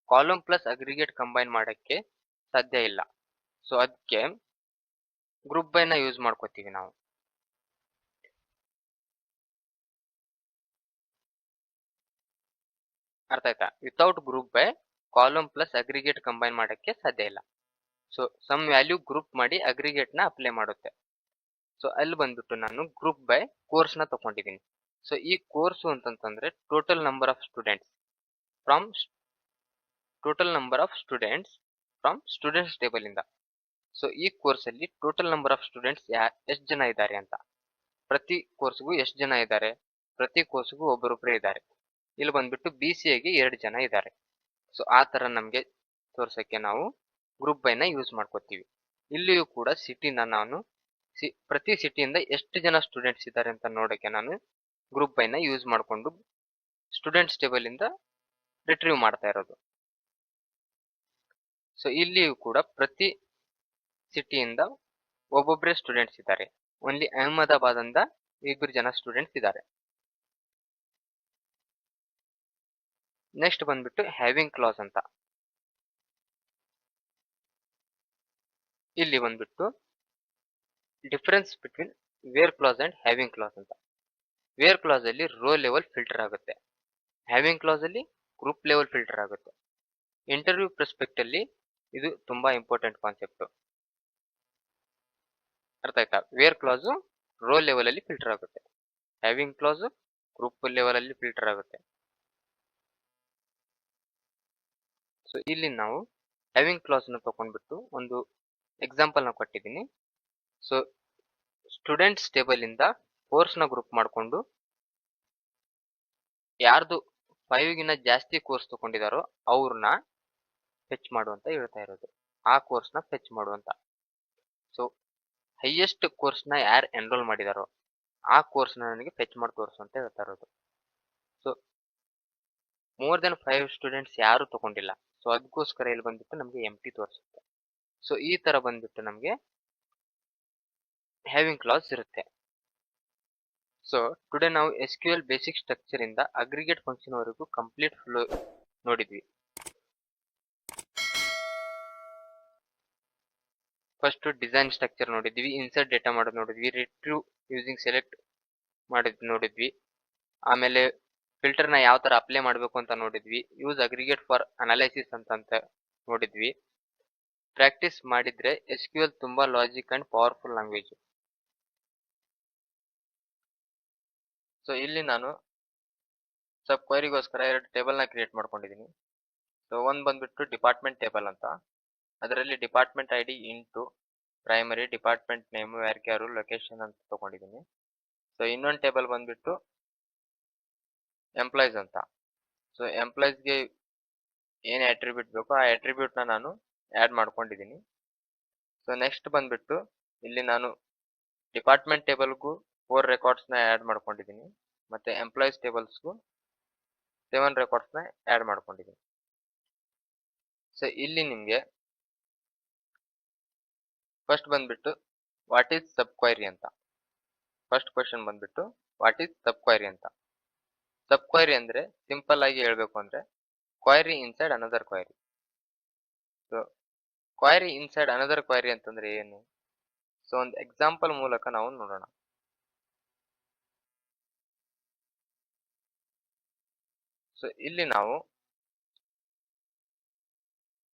column plus aggregate combine ಮಾಡಕ್ಕೆ ಸಾಧ್ಯ ಇಲ್ಲ. ಸೊ ಅದಕ್ಕೆ ಗ್ರೂಪ್ ಬೈ ನ ಯೂಸ್ ಮಾಡ್ಕೋತೀವಿ ನಾವು. ಅರ್ಥ ಆಯ್ತಾ? Without group by column plus aggregate combine ಮಾಡಕ್ಕೆ ಸಾಧ್ಯ ಇಲ್ಲ. ಸೊ ಸಮ್ ವ್ಯಾಲ್ಯೂ ಗ್ರೂಪ್ ಮಾಡಿ ಅಗ್ರಿಗೇಟ್ ನ ಅಪ್ಲೈ ಮಾಡುತ್ತೆ. ಸೊ ಅಲ್ಲಿ ಬಂದ್ಬಿಟ್ಟು ನಾನು ಗ್ರೂಪ್ ಬೈ ಕೋರ್ಸ್ ನ ತಗೊಂಡಿದ್ದೀನಿ. ಸೊ ಈ ಕೋರ್ಸ್ ಅಂತಂತಂದ್ರೆ total number of students from students table ಇಂದ. ಸೊ ಈ ಕೋರ್ಸ್ ಅಲ್ಲಿ ಟೋಟಲ್ ನಂಬರ್ ಆಫ್ ಸ್ಟೂಡೆಂಟ್ಸ್ ಎಷ್ಟು ಜನ ಇದ್ದಾರೆ ಅಂತ, ಪ್ರತಿ ಕೋರ್ಸ್ಗೂ ಎಷ್ಟು ಜನ ಇದ್ದಾರೆ, ಪ್ರತಿ ಕೋರ್ಸ್ಗೂ ಒಬ್ಬರೊಬ್ಬರೇ ಇದ್ದಾರೆ. ಇಲ್ಲಿ ಬಂದ್ಬಿಟ್ಟು BCAಗೆ 2 ಜನ ಇದ್ದಾರೆ. ಸೊ ಆ ತರ ನಮ್ಗೆ ತೋರ್ಸಕ್ಕೆ ನಾವು ಗ್ರೂಪ್ ಬೈ ನ ಯೂಸ್ ಮಾಡ್ಕೋತೀವಿ. ಇಲ್ಲಿಯೂ ಕೂಡ ಸಿಟಿನ ನಾನು ಪ್ರತಿ ಸಿಟಿಯಿಂದ ಎಷ್ಟು ಜನ ಸ್ಟೂಡೆಂಟ್ಸ್ ಇದ್ದಾರೆ ಅಂತ ನೋಡಕ್ಕೆ ನಾನು ಗ್ರೂಪ್ ಬೈ ನ ಯೂಸ್ ಮಾಡಿಕೊಂಡು ಸ್ಟೂಡೆಂಟ್ಸ್ ಟೇಬಲ್ ಇಂದ ರಿಟ್ರೀವ್ ಮಾಡ್ತಾ ಇರೋದು. ಸೊ ಇಲ್ಲಿಯೂ ಕೂಡ ಪ್ರತಿ ಸಿಟಿಯಿಂದ ಒಬ್ಬೊಬ್ಬರೇ ಸ್ಟೂಡೆಂಟ್ಸ್ ಇದ್ದಾರೆ. ಓನ್ಲಿ ಅಹಮದಾಬಾದ್ ಅಂತ 2 ಜನ ಸ್ಟೂಡೆಂಟ್ಸ್ ಇದ್ದಾರೆ. ನೆಕ್ಸ್ಟ್ ಬಂದ್ಬಿಟ್ಟು ಹ್ಯಾವಿಂಗ್ ಕ್ಲಾಸ್ ಅಂತ. ಇಲ್ಲಿ ಬಂದ್ಬಿಟ್ಟು difference between where clause and having clause ಅಂತ. ವೇರ್ ಕ್ಲಾಸ್ ಅಲ್ಲಿ ರೋ ಲೆವೆಲ್ ಫಿಲ್ಟರ್ ಆಗುತ್ತೆ, ಹ್ಯಾವಿಂಗ್ ಕ್ಲಾಸ್ ಅಲ್ಲಿ ಗ್ರೂಪ್ ಲೆವೆಲ್ ಫಿಲ್ಟರ್ ಆಗುತ್ತೆ. ಇಂಟರ್ವ್ಯೂ ಪ್ರೆಸ್ಪೆಕ್ಟ್ ಅಲ್ಲಿ ಇದು ತುಂಬಾ ಇಂಪಾರ್ಟೆಂಟ್ ಕಾನ್ಸೆಪ್ಟ್. ಅರ್ಥ ಆಯ್ತಾ? ವೇರ್ ಕ್ಲಾಸ್ ರೋ ಲೆವೆಲ್ ಅಲ್ಲಿ ಫಿಲ್ಟರ್ ಆಗುತ್ತೆ, ಹ್ಯಾವಿಂಗ್ ಕ್ಲಾಸ್ ಗ್ರೂಪ್ ಲೆವೆಲ್ ಅಲ್ಲಿ ಫಿಲ್ಟರ್ ಆಗುತ್ತೆ. ಸೊ ಇಲ್ಲಿ ನಾವು ಹ್ಯಾವಿಂಗ್ ಕ್ಲಾಸ್ ನ ತಗೊಂಡ್ಬಿಟ್ಟು ಒಂದು ಎಕ್ಸಾಂಪಲ್ ನ ಕೊಟ್ಟಿದ್ದೀನಿ. ಸೊ ಸ್ಟೂಡೆಂಟ್ಸ್ ಟೇಬಲ್ ಇಂದ ಕೋರ್ಸ್ ನ ಗ್ರೂಪ್ ಮಾಡಿಕೊಂಡು ಯಾರ್ದು 5ಗಿನ್ನ ಜಾಸ್ತಿ ಕೋರ್ಸ್ ತಗೊಂಡಿದಾರೋ ಅವ್ರನ್ನ ಫೆಚ್ ಮಾಡುವಂತ ಹೇಳ್ತಾ ಇರೋದು, ಆ ಕೋರ್ಸ್ ನ ಫೆಚ್ ಮಾಡುವಂತ. ಸೊ ಹೈಯೆಸ್ಟ್ ಕೋರ್ಸ್ ನ ಯಾರು ಎನ್ರೋಲ್ ಮಾಡಿದಾರೋ ಆ ಕೋರ್ಸ್ ನ ನನಗೆ ಫೆಚ್ ಮಾಡಿ ತೋರಿಸು ಅಂತ ಹೇಳ್ತಾ ಇರೋದು. ಸೊ ಮೋರ್ ದೆನ್ 5 ಸ್ಟೂಡೆಂಟ್ಸ್ ಯಾರು ತಗೊಂಡಿಲ್ಲ, ಸೊ ಅದಕ್ಕೋಸ್ಕರ ಇಲ್ಲಿ ಬಂದ್ಬಿಟ್ಟು ನಮಗೆ ಎಂಟಿ ತೋರಿಸುತ್ತೆ. ಸೊ ಈ ತರ ಬಂದ್ಬಿಟ್ಟು ನಮಗೆ ಹ್ಯಾವಿಂಗ್ ಕ್ಲಾಸ್ ಇರುತ್ತೆ. ಸೊ ಟುಡೇ ನಾವು SQL ಬೇಸಿಕ್ ಸ್ಟ್ರಕ್ಚರ್ ಇಂದ ಅಗ್ರಿಗೇಟ್ ಫಂಕ್ಷನ್ ವರೆಗೂ ಕಂಪ್ಲೀಟ್ ಫ್ಲೋ ನೋಡಿದ್ವಿ. ಫಸ್ಟ್ ಡಿಸೈನ್ ಸ್ಟ್ರಕ್ಚರ್ ನೋಡಿದ್ವಿ, ಇನ್ಸರ್ಟ್ ಡೇಟಾ ಮಾಡೋದು ನೋಡಿದ್ವಿ, ರಿಟ್ರೀವ್ ಯೂಸಿಂಗ್ ಸೆಲೆಕ್ಟ್ ಮಾಡಿದ್ ನೋಡಿದ್ವಿ, ಆಮೇಲೆ ಫಿಲ್ಟರ್ ನ ಯಾವ ತರ ಅಪ್ಲೈ ಮಾಡಬೇಕು ಅಂತ ನೋಡಿದ್ವಿ, ಯೂಸ್ ಅಗ್ರಿಗೇಟ್ ಫಾರ್ ಅನಾಲಿಸಿಸ್ ಅಂತ ನೋಡಿದ್ವಿ. ಪ್ರಾಕ್ಟೀಸ್ ಮಾಡಿದ್ರೆ SQL ತುಂಬಾ logic and powerful language. So ಇಲ್ಲಿ ನಾನು ಸಬ್ ಕ್ವೈರಿಗೋಸ್ಕರ 2 ಟೇಬಲ್ ನ ಕ್ರಿಯೇಟ್ ಮಾಡ್ಕೊಂಡಿದ್ದೀನಿ. ಸೊ ಒಂದ್ ಬಂದ್ಬಿಟ್ಟು ಡಿಪಾರ್ಟ್ಮೆಂಟ್ ಟೇಬಲ್ ಅಂತ, ಅದರಲ್ಲಿ department ID int primary, department name, varchar, location ಅಂತ ತಗೊಂಡಿದ್ದೀನಿ. ಸೊ ಇನ್ನೊಂದು ಟೇಬಲ್ ಬಂದ್ಬಿಟ್ಟು ಎಂಪ್ಲಾಯ್ಸ್ ಅಂತ. ಸೊ ಎಂಪ್ಲಾಯ್ಸ್ಗೆ ಏನ್ ಅಟ್ರಿಬ್ಯೂಟ್ ಬೇಕೋ ಆ ಅಟ್ರಿಬ್ಯೂಟ್ ನ ನಾನು ಆಡ್ ಮಾಡ್ಕೊಂಡಿದ್ದೀನಿ. ಸೊ ನೆಕ್ಸ್ಟ್ ಬಂದ್ಬಿಟ್ಟು ಇಲ್ಲಿ ನಾನು ಡಿಪಾರ್ಟ್ಮೆಂಟ್ ಟೇಬಲ್ಗೂ 4 ರೆಕಾರ್ಡ್ಸ್ ನ ಆಡ್ ಮಾಡ್ಕೊಂಡಿದ್ದೀನಿ, ಮತ್ತೆ ಎಂಪ್ಲಾಯ್ಸ್ ಟೇಬಲ್ಸ್ಗೂ 7 ರೆಕಾರ್ಡ್ಸ್ ನ ಆಡ್ ಮಾಡ್ಕೊಂಡಿದ್ದೀನಿ. ಸೊ ಇಲ್ಲಿ ನಿಮ್ಗೆ ಫಸ್ಟ್ ಬಂದ್ಬಿಟ್ಟು ವಾಟ್ ಈಸ್ ಸಬ್ ಕ್ವೈರಿ ಅಂತ. ಫಸ್ಟ್ ಕ್ವೆಶನ್ ಬಂದ್ಬಿಟ್ಟು ವಾಟ್ ಈಸ್ ಸಬ್ ಕ್ವೈರಿ ಅಂತ. ಸಬ್ ಕ್ವೈರಿ ಅಂದ್ರೆ ಸಿಂಪಲ್ ಆಗಿ ಹೇಳ್ಬೇಕು ಅಂದ್ರೆ query inside another query. So query inside another query ಅಂತಂದ್ರೆ ಏನು? ಸೊ ಒಂದು ಎಕ್ಸಾಂಪಲ್ ಮೂಲಕ ನಾವು ನೋಡೋಣ. ಸೊ ಇಲ್ಲಿ ನಾವು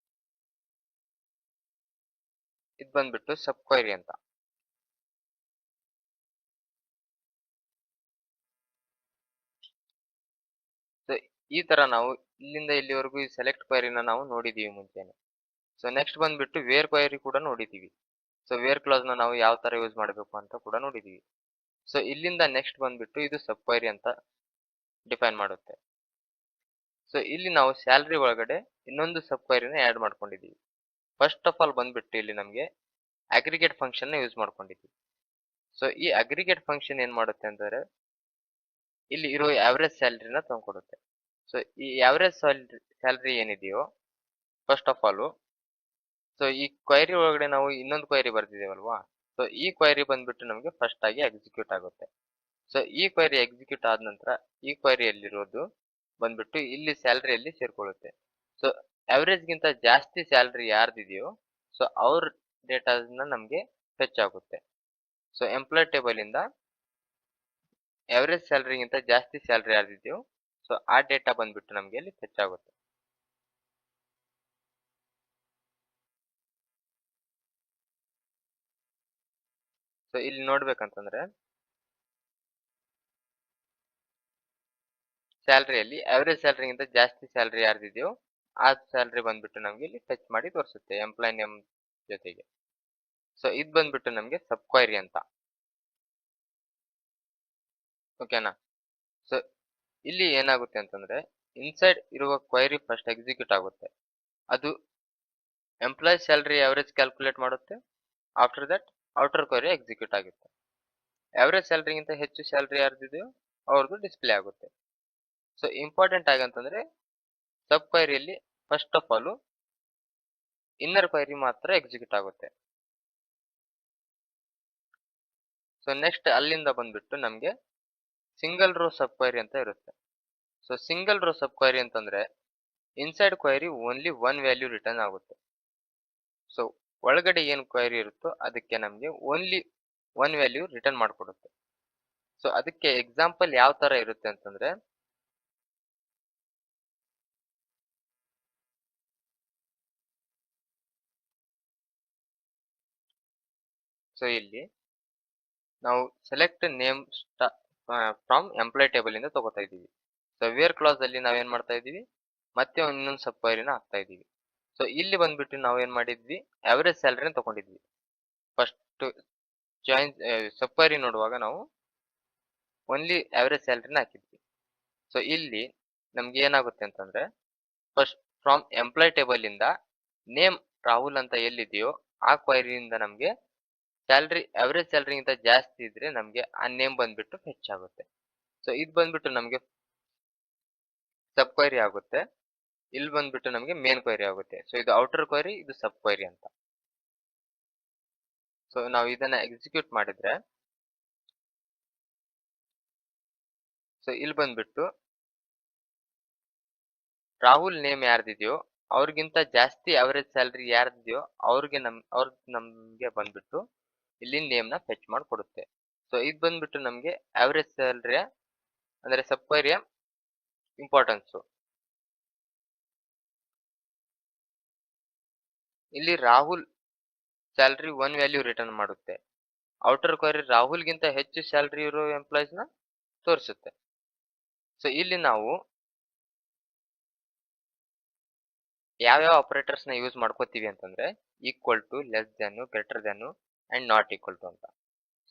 ಇದು ಬಂದ್ಬಿಟ್ಟು ಸಬ್ ಕ್ವೈರಿ ಅಂತ. ಸೊ ಈ ತರ ನಾವು ಇಲ್ಲಿಂದ ಇಲ್ಲಿವರೆಗೂ ಈ ಸೆಲೆಕ್ಟ್ ಕ್ವೈರಿನ ನಾವು ನೋಡಿದೀವಿ ಮುಂಚೆನೆ. ಸೊ ನೆಕ್ಸ್ಟ್ ಬಂದ್ಬಿಟ್ಟು ವೇರ್ ಕ್ವೈರಿ ಕೂಡ ನೋಡಿದೀವಿ. ಸೊ ವೇರ್ ಕ್ಲಾಸ್ ನ ನಾವು ಯಾವ ತರ ಯೂಸ್ ಮಾಡಬೇಕು ಅಂತ ಕೂಡ ನೋಡಿದೀವಿ. ಸೊ ಇಲ್ಲಿಂದ ನೆಕ್ಸ್ಟ್ ಬಂದ್ಬಿಟ್ಟು ಇದು ಸಬ್ ಕ್ವೈರಿ ಅಂತ ಡಿಫೈನ್ ಮಾಡುತ್ತೆ. ಸೊ ಇಲ್ಲಿ ನಾವು ಸ್ಯಾಲರಿ ಒಳಗಡೆ ಇನ್ನೊಂದು ಸಬ್ ಕ್ವೈರಿನ ಆಡ್ ಮಾಡ್ಕೊಂಡಿದೀವಿ. ಫಸ್ಟ್ ಆಫ್ ಆಲ್ ಬಂದ್ಬಿಟ್ಟು ಇಲ್ಲಿ ನಮಗೆ ಅಗ್ರಿಗೇಟ್ ಫಂಕ್ಷನ್ ನ ಯೂಸ್ ಮಾಡ್ಕೊಂಡಿದ್ವಿ. ಸೊ ಈ ಅಗ್ರಿಗೇಟ್ ಫಂಕ್ಷನ್ ಏನ್ ಮಾಡುತ್ತೆ ಅಂದ್ರೆ ಇಲ್ಲಿ ಇರೋ ಆವರೇಜ್ ಸ್ಯಾಲರಿನ ತಂದ್ಕೊಡುತ್ತೆ. ಸೊ ಈ ಆವರೇಜ್ ಸ್ಯಾಲರಿ ಏನಿದೆಯೋ ಫಸ್ಟ್ ಆಫ್ ಆಲ್, ಸೊ ಈ ಕ್ವೈರಿ ಒಳಗಡೆ ನಾವು ಇನ್ನೊಂದು ಕ್ವೈರಿ ಬರ್ತಿದೇವಲ್ವಾ, ಸೊ ಈ ಕ್ವೈರಿ ಬಂದ್ಬಿಟ್ಟು ನಮಗೆ ಫಸ್ಟ್ ಆಗಿ ಎಕ್ಸಿಕ್ಯೂಟ್ ಆಗುತ್ತೆ. ಸೊ ಈ ಕ್ವೈರಿ ಎಕ್ಸಿಕ್ಯೂಟ್ ಆದ ನಂತರ ಈ ಕ್ವೈರಿಯಲ್ಲಿರೋದು ಬಂದ್ಬಿಟ್ಟು ಇಲ್ಲಿ ಸ್ಯಾಲರಿಯಲ್ಲಿ ಸೇರ್ಕೊಳ್ಳುತ್ತೆ. ಸೊ ಅವರೇಜ್ ಗಿಂತ ಜಾಸ್ತಿ ಸ್ಯಾಲರಿ ಯಾರ್ದಿದೆಯೋ ಸೊ ಅವ್ರ ಡೇಟಾನ ನಮಗೆ ಫೆಚ್ ಆಗುತ್ತೆ. ಸೊ ಎಂಪ್ಲಾಯ್ ಟೇಬಲ್ ಇಂದ ಅವರೇಜ್ ಸ್ಯಾಲರಿಗಿಂತ ಜಾಸ್ತಿ ಸ್ಯಾಲರಿ ಯಾರ್ದಿದೆಯೋ ಸೊ ಆ ಡೇಟಾ ಬಂದ್ಬಿಟ್ಟು ನಮ್ಗೆ ಇಲ್ಲಿ ಫೆಚ್ ಆಗುತ್ತೆ. ಸೊ ಇಲ್ಲಿ ನೋಡ್ಬೇಕಂತಂದ್ರೆ ಸ್ಯಾಲ್ರಿಯಲ್ಲಿ ಅವರೇಜ್ ಸ್ಯಾಲ್ರಿಗಿಂತ ಜಾಸ್ತಿ ಸ್ಯಾಲ್ರಿ ಯಾರ್ದಿದೆಯೋ ಆ ಸ್ಯಾಲ್ರಿ ಬಂದ್ಬಿಟ್ಟು ನಮ್ಗೆ ಇಲ್ಲಿ ಫೆಚ್ ಮಾಡಿ ತೋರಿಸುತ್ತೆ ಎಂಪ್ಲಾಯ್ ನೇಮ್ ಜೊತೆಗೆ. ಸೊ ಇದು ಬಂದ್ಬಿಟ್ಟು ನಮ್ಗೆ ಸಬ್ ಕ್ವೈರಿ ಅಂತ. ಓಕೆನಾ? ಸೊ ಇಲ್ಲಿ ಏನಾಗುತ್ತೆ ಅಂತಂದ್ರೆ ಇನ್ಸೈಡ್ ಇರುವ ಕ್ವೈರಿ ಫಸ್ಟ್ ಎಕ್ಸಿಕ್ಯೂಟ್ ಆಗುತ್ತೆ. ಅದು ಎಂಪ್ಲಾಯ್ ಸ್ಯಾಲ್ರಿ ಅವರೇಜ್ ಕ್ಯಾಲ್ಕುಲೇಟ್ ಮಾಡುತ್ತೆ. After that outer query execute ಆಗುತ್ತೆ. ಅವರೇಜ್ ಸ್ಯಾಲ್ರಿಗಿಂತ ಹೆಚ್ಚು ಸ್ಯಾಲ್ರಿ ಯಾರ್ದಿದೆಯೋ ಅವ್ರದ್ದು ಡಿಸ್ಪ್ಲೇ ಆಗುತ್ತೆ. ಸೊ ಇಂಪಾರ್ಟೆಂಟ್ ಆಗಂತಂದ್ರೆ ಸಬ್ ಕ್ವೈರಿಯಲ್ಲಿ first of all inner query ಮಾತ್ರ ಎಕ್ಸಿಕ್ಯೂಟ್ ಆಗುತ್ತೆ. ಸೊ ನೆಕ್ಸ್ಟ್ ಅಲ್ಲಿಂದ ಬಂದ್ಬಿಟ್ಟು ನಮ್ಗೆ ಸಿಂಗಲ್ ರೋ ಸಬ್ ಕ್ವೈರಿ ಅಂತ ಇರುತ್ತೆ. So single row sub query ಅಂತಂದ್ರೆ inside query only one value return ಆಗುತ್ತೆ. ಸೊ ಒಳಗಡೆ ಏನು ಕ್ವೈರಿ ಇರುತ್ತೋ ಅದಕ್ಕೆ ನಮ್ಗೆ ಓನ್ಲಿ ಒನ್ ವ್ಯಾಲ್ಯೂ ರಿಟರ್ನ್ ಮಾಡಿಕೊಡುತ್ತೆ. ಸೊ ಅದಕ್ಕೆ ಎಕ್ಸಾಂಪಲ್ ಯಾವ ತರ ಇರುತ್ತೆ ಅಂತಂದ್ರೆ ಸೊ ಇಲ್ಲಿ ನಾವು select name from employee table ಇಂದ ತಗೋತಾ ಇದೀವಿ. ಸೊ ವೇರ್ ಕ್ಲಾಸ್ ಅಲ್ಲಿ ನಾವೇನ್ ಮಾಡ್ತಾ ಇದೀವಿ, ಮತ್ತೆ ಇನ್ನೊಂದು ಸಬ್ ಕ್ವೈರಿನ ಹಾಕ್ತಾ ಇದೀವಿ. ಸೊ ಇಲ್ಲಿ ಬಂದ್ಬಿಟ್ಟು ನಾವು ಏನ್ ಮಾಡಿದ್ವಿ, ಅವರೇಜ್ ಸ್ಯಾಲರಿನ ತಗೊಂಡಿದ್ವಿ. ಫಸ್ಟ್ ಜಾಯಿನ್ ಸಬ್ ಕ್ವೈರಿ ನೋಡುವಾಗ ನಾವು ಓನ್ಲಿ ಅವರೇಜ್ ಸ್ಯಾಲರಿನ ಹಾಕಿದ್ವಿ. ಸೊ ಇಲ್ಲಿ ನಮ್ಗೆ ಏನಾಗುತ್ತೆ ಅಂತಂದ್ರೆ ಫಸ್ಟ್ ಫ್ರಮ್ ಎಂಪ್ಲಾಯ್ ಟೇಬಲ್ ಇಂದ ನೇಮ್ ರಾಹುಲ್ ಅಂತ ಎಲ್ಲಿದೆಯೋ ಆ ಕ್ವೈರಿಯಿಂದ ನಮ್ಗೆ ಸ್ಯಾಲ್ರಿ ಅವರೇಜ್ ಸ್ಯಾಲ್ರಿಗಿಂತ ಜಾಸ್ತಿ ಇದ್ರೆ ನಮ್ಗೆ ಆ ನೇಮ್ ಬಂದ್ಬಿಟ್ಟು ಹೆಚ್ಚಾಗುತ್ತೆ. ಸೊ ಇದು ಬಂದ್ಬಿಟ್ಟು ನಮ್ಗೆ ಸಬ್ ಕ್ವೈರಿ ಆಗುತ್ತೆ. ಇಲ್ಲಿ ಬಂದ್ಬಿಟ್ಟು ನಮ್ಗೆ ಮೇನ್ ಕ್ವೈರಿ ಆಗುತ್ತೆ. ಸೊ ಇದು ಔಟರ್ ಕ್ವೈರಿ, ಇದು ಸಬ್ ಕ್ವೈರಿ ಅಂತ. ಸೊ ನಾವು ಇದನ್ನ ಎಕ್ಸಿಕ್ಯೂಟ್ ಮಾಡಿದ್ರೆ ಸೊ ಇಲ್ಲಿ ಬಂದ್ಬಿಟ್ಟು ರಾಹುಲ್ ನೇಮ್ ಯಾರ್ದಿದೆಯೋ ಅವ್ರಿಗಿಂತ ಜಾಸ್ತಿ ಅವರೇಜ್ ಸ್ಯಾಲ್ರಿ ಯಾರ್ದಿದೆಯೋ ಅವ್ರಿಗೆ ನಮ್ಗೆ ಬಂದ್ಬಿಟ್ಟು ಇಲ್ಲಿ ನೇಮ್ ನ ಫೆಚ್ ಮಾಡಿ ಕೊಡುತ್ತೆ. ಸೊ ಇದು ಬಂದ್ಬಿಟ್ಟು ನಮ್ಗೆ ಅವರೇಜ್ ಸ್ಯಾಲರಿಯ ಅಂದ್ರೆ ಸಬ್ ಕ್ವೈರಿಯ ಇಂಪಾರ್ಟೆನ್ಸ್. ಇಲ್ಲಿ Rahul salary one value return ಮಾಡುತ್ತೆ. ಔಟರ್ ಕ್ವೈರಿ ರಾಹುಲ್ಗಿಂತ ಹೆಚ್ಚು ಸ್ಯಾಲ್ರಿ ಇರೋ ಎಂಪ್ಲಾಯ್ಸ್ ನ ತೋರಿಸುತ್ತೆ. ಸೊ ಇಲ್ಲಿ ನಾವು ಯಾವ್ಯಾವ ಆಪರೇಟರ್ಸ್ ನ ಯೂಸ್ ಮಾಡ್ಕೋತೀವಿ ಅಂತಂದ್ರೆ equal to, less than, greater than and not equal to ಅಂತ.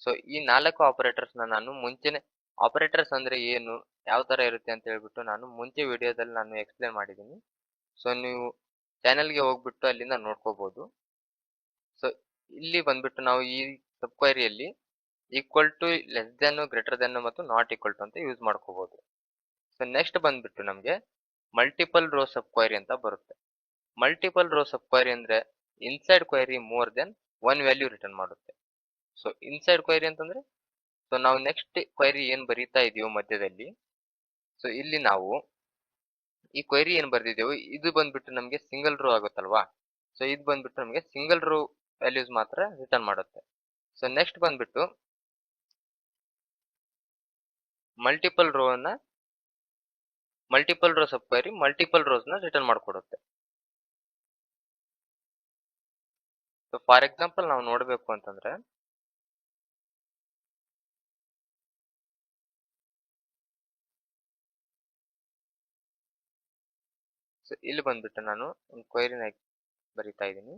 ಸೊ ಈ 4 ಆಪರೇಟರ್ಸ್ ನ ನಾನು ಮುಂಚೆನೆ ಆಪರೇಟರ್ಸ್ ಅಂದ್ರೆ ಏನು, ಯಾವ ತರ ಇರುತ್ತೆ ಅಂತ ಹೇಳ್ಬಿಟ್ಟು ನಾನು ಮುಂಚೆ ವಿಡಿಯೋದಲ್ಲಿ ನಾನು ಎಕ್ಸ್ಪ್ಲೇನ್ ಮಾಡಿದ್ದೀನಿ. ಸೊ ನೀವು ಚಾನೆಲ್ಗೆ ಹೋಗ್ಬಿಟ್ಟು ಅಲ್ಲಿಂದ ನೋಡ್ಕೋಬಹುದು. ಸೊ ಇಲ್ಲಿ ಬಂದ್ಬಿಟ್ಟು ನಾವು ಈ ಸಬ್ ಕ್ವೈರಿಯಲ್ಲಿ equal to, less than, greater than ಮತ್ತು ನಾಟ್ ಈಕ್ವಲ್ ಟು ಅಂತ ಯೂಸ್ ಮಾಡ್ಕೋಬಹುದು. ಸೊ ನೆಕ್ಸ್ಟ್ ಬಂದ್ಬಿಟ್ಟು ನಮ್ಗೆ ಮಲ್ಟಿಪಲ್ ರೋ ಸಬ್ ಕ್ವೈರಿ ಅಂತ ಬರುತ್ತೆ. ಮಲ್ಟಿಪಲ್ ರೋ ಸಬ್ ಕ್ವೈರಿ ಅಂದ್ರೆ inside query more than one value return ಮಾಡುತ್ತೆ. ಸೊ ಇನ್ಸೈಡ್ ಕ್ವೈರಿ ಅಂತಂದ್ರೆ ಸೊ ನಾವು ನೆಕ್ಸ್ಟ್ ಕ್ವೈರಿ ಏನ್ ಬರೀತಾ ಇದೀವೋ ಮಧ್ಯದಲ್ಲಿ, ಸೊ ಇಲ್ಲಿ ನಾವು ಈ ಕ್ವೈರಿ ಏನ್ ಬರ್ದಿದ್ದೇವೆ ಇದು ಬಂದ್ಬಿಟ್ಟು ನಮ್ಗೆ ಸಿಂಗಲ್ ರೋ ಆಗುತ್ತಲ್ವಾ. ಸೊ ಇದು ಬಂದ್ಬಿಟ್ಟು ನಮ್ಗೆ ಸಿಂಗಲ್ ರೋ ವ್ಯಾಲ್ಯೂಸ್ ಮಾತ್ರ ರಿಟರ್ನ್ ಮಾಡುತ್ತೆ. ಸೊ ನೆಕ್ಸ್ಟ್ ಬಂದ್ಬಿಟ್ಟು multiple row sub query multiple rose ನ ರಿಟರ್ನ್ ಮಾಡ್ಕೊಡುತ್ತೆ. ಸೊ ಫಾರ್ ಎಕ್ಸಾಂಪಲ್ ನಾವು ನೋಡ್ಬೇಕು ಅಂತಂದ್ರೆ ಸೊ ಇಲ್ಲಿ ಬಂದ್ಬಿಟ್ಟು ನಾನು ಒಂದು ಕ್ವೈರಿನ ಬರಿತಾ ಇದ್ದೀನಿ.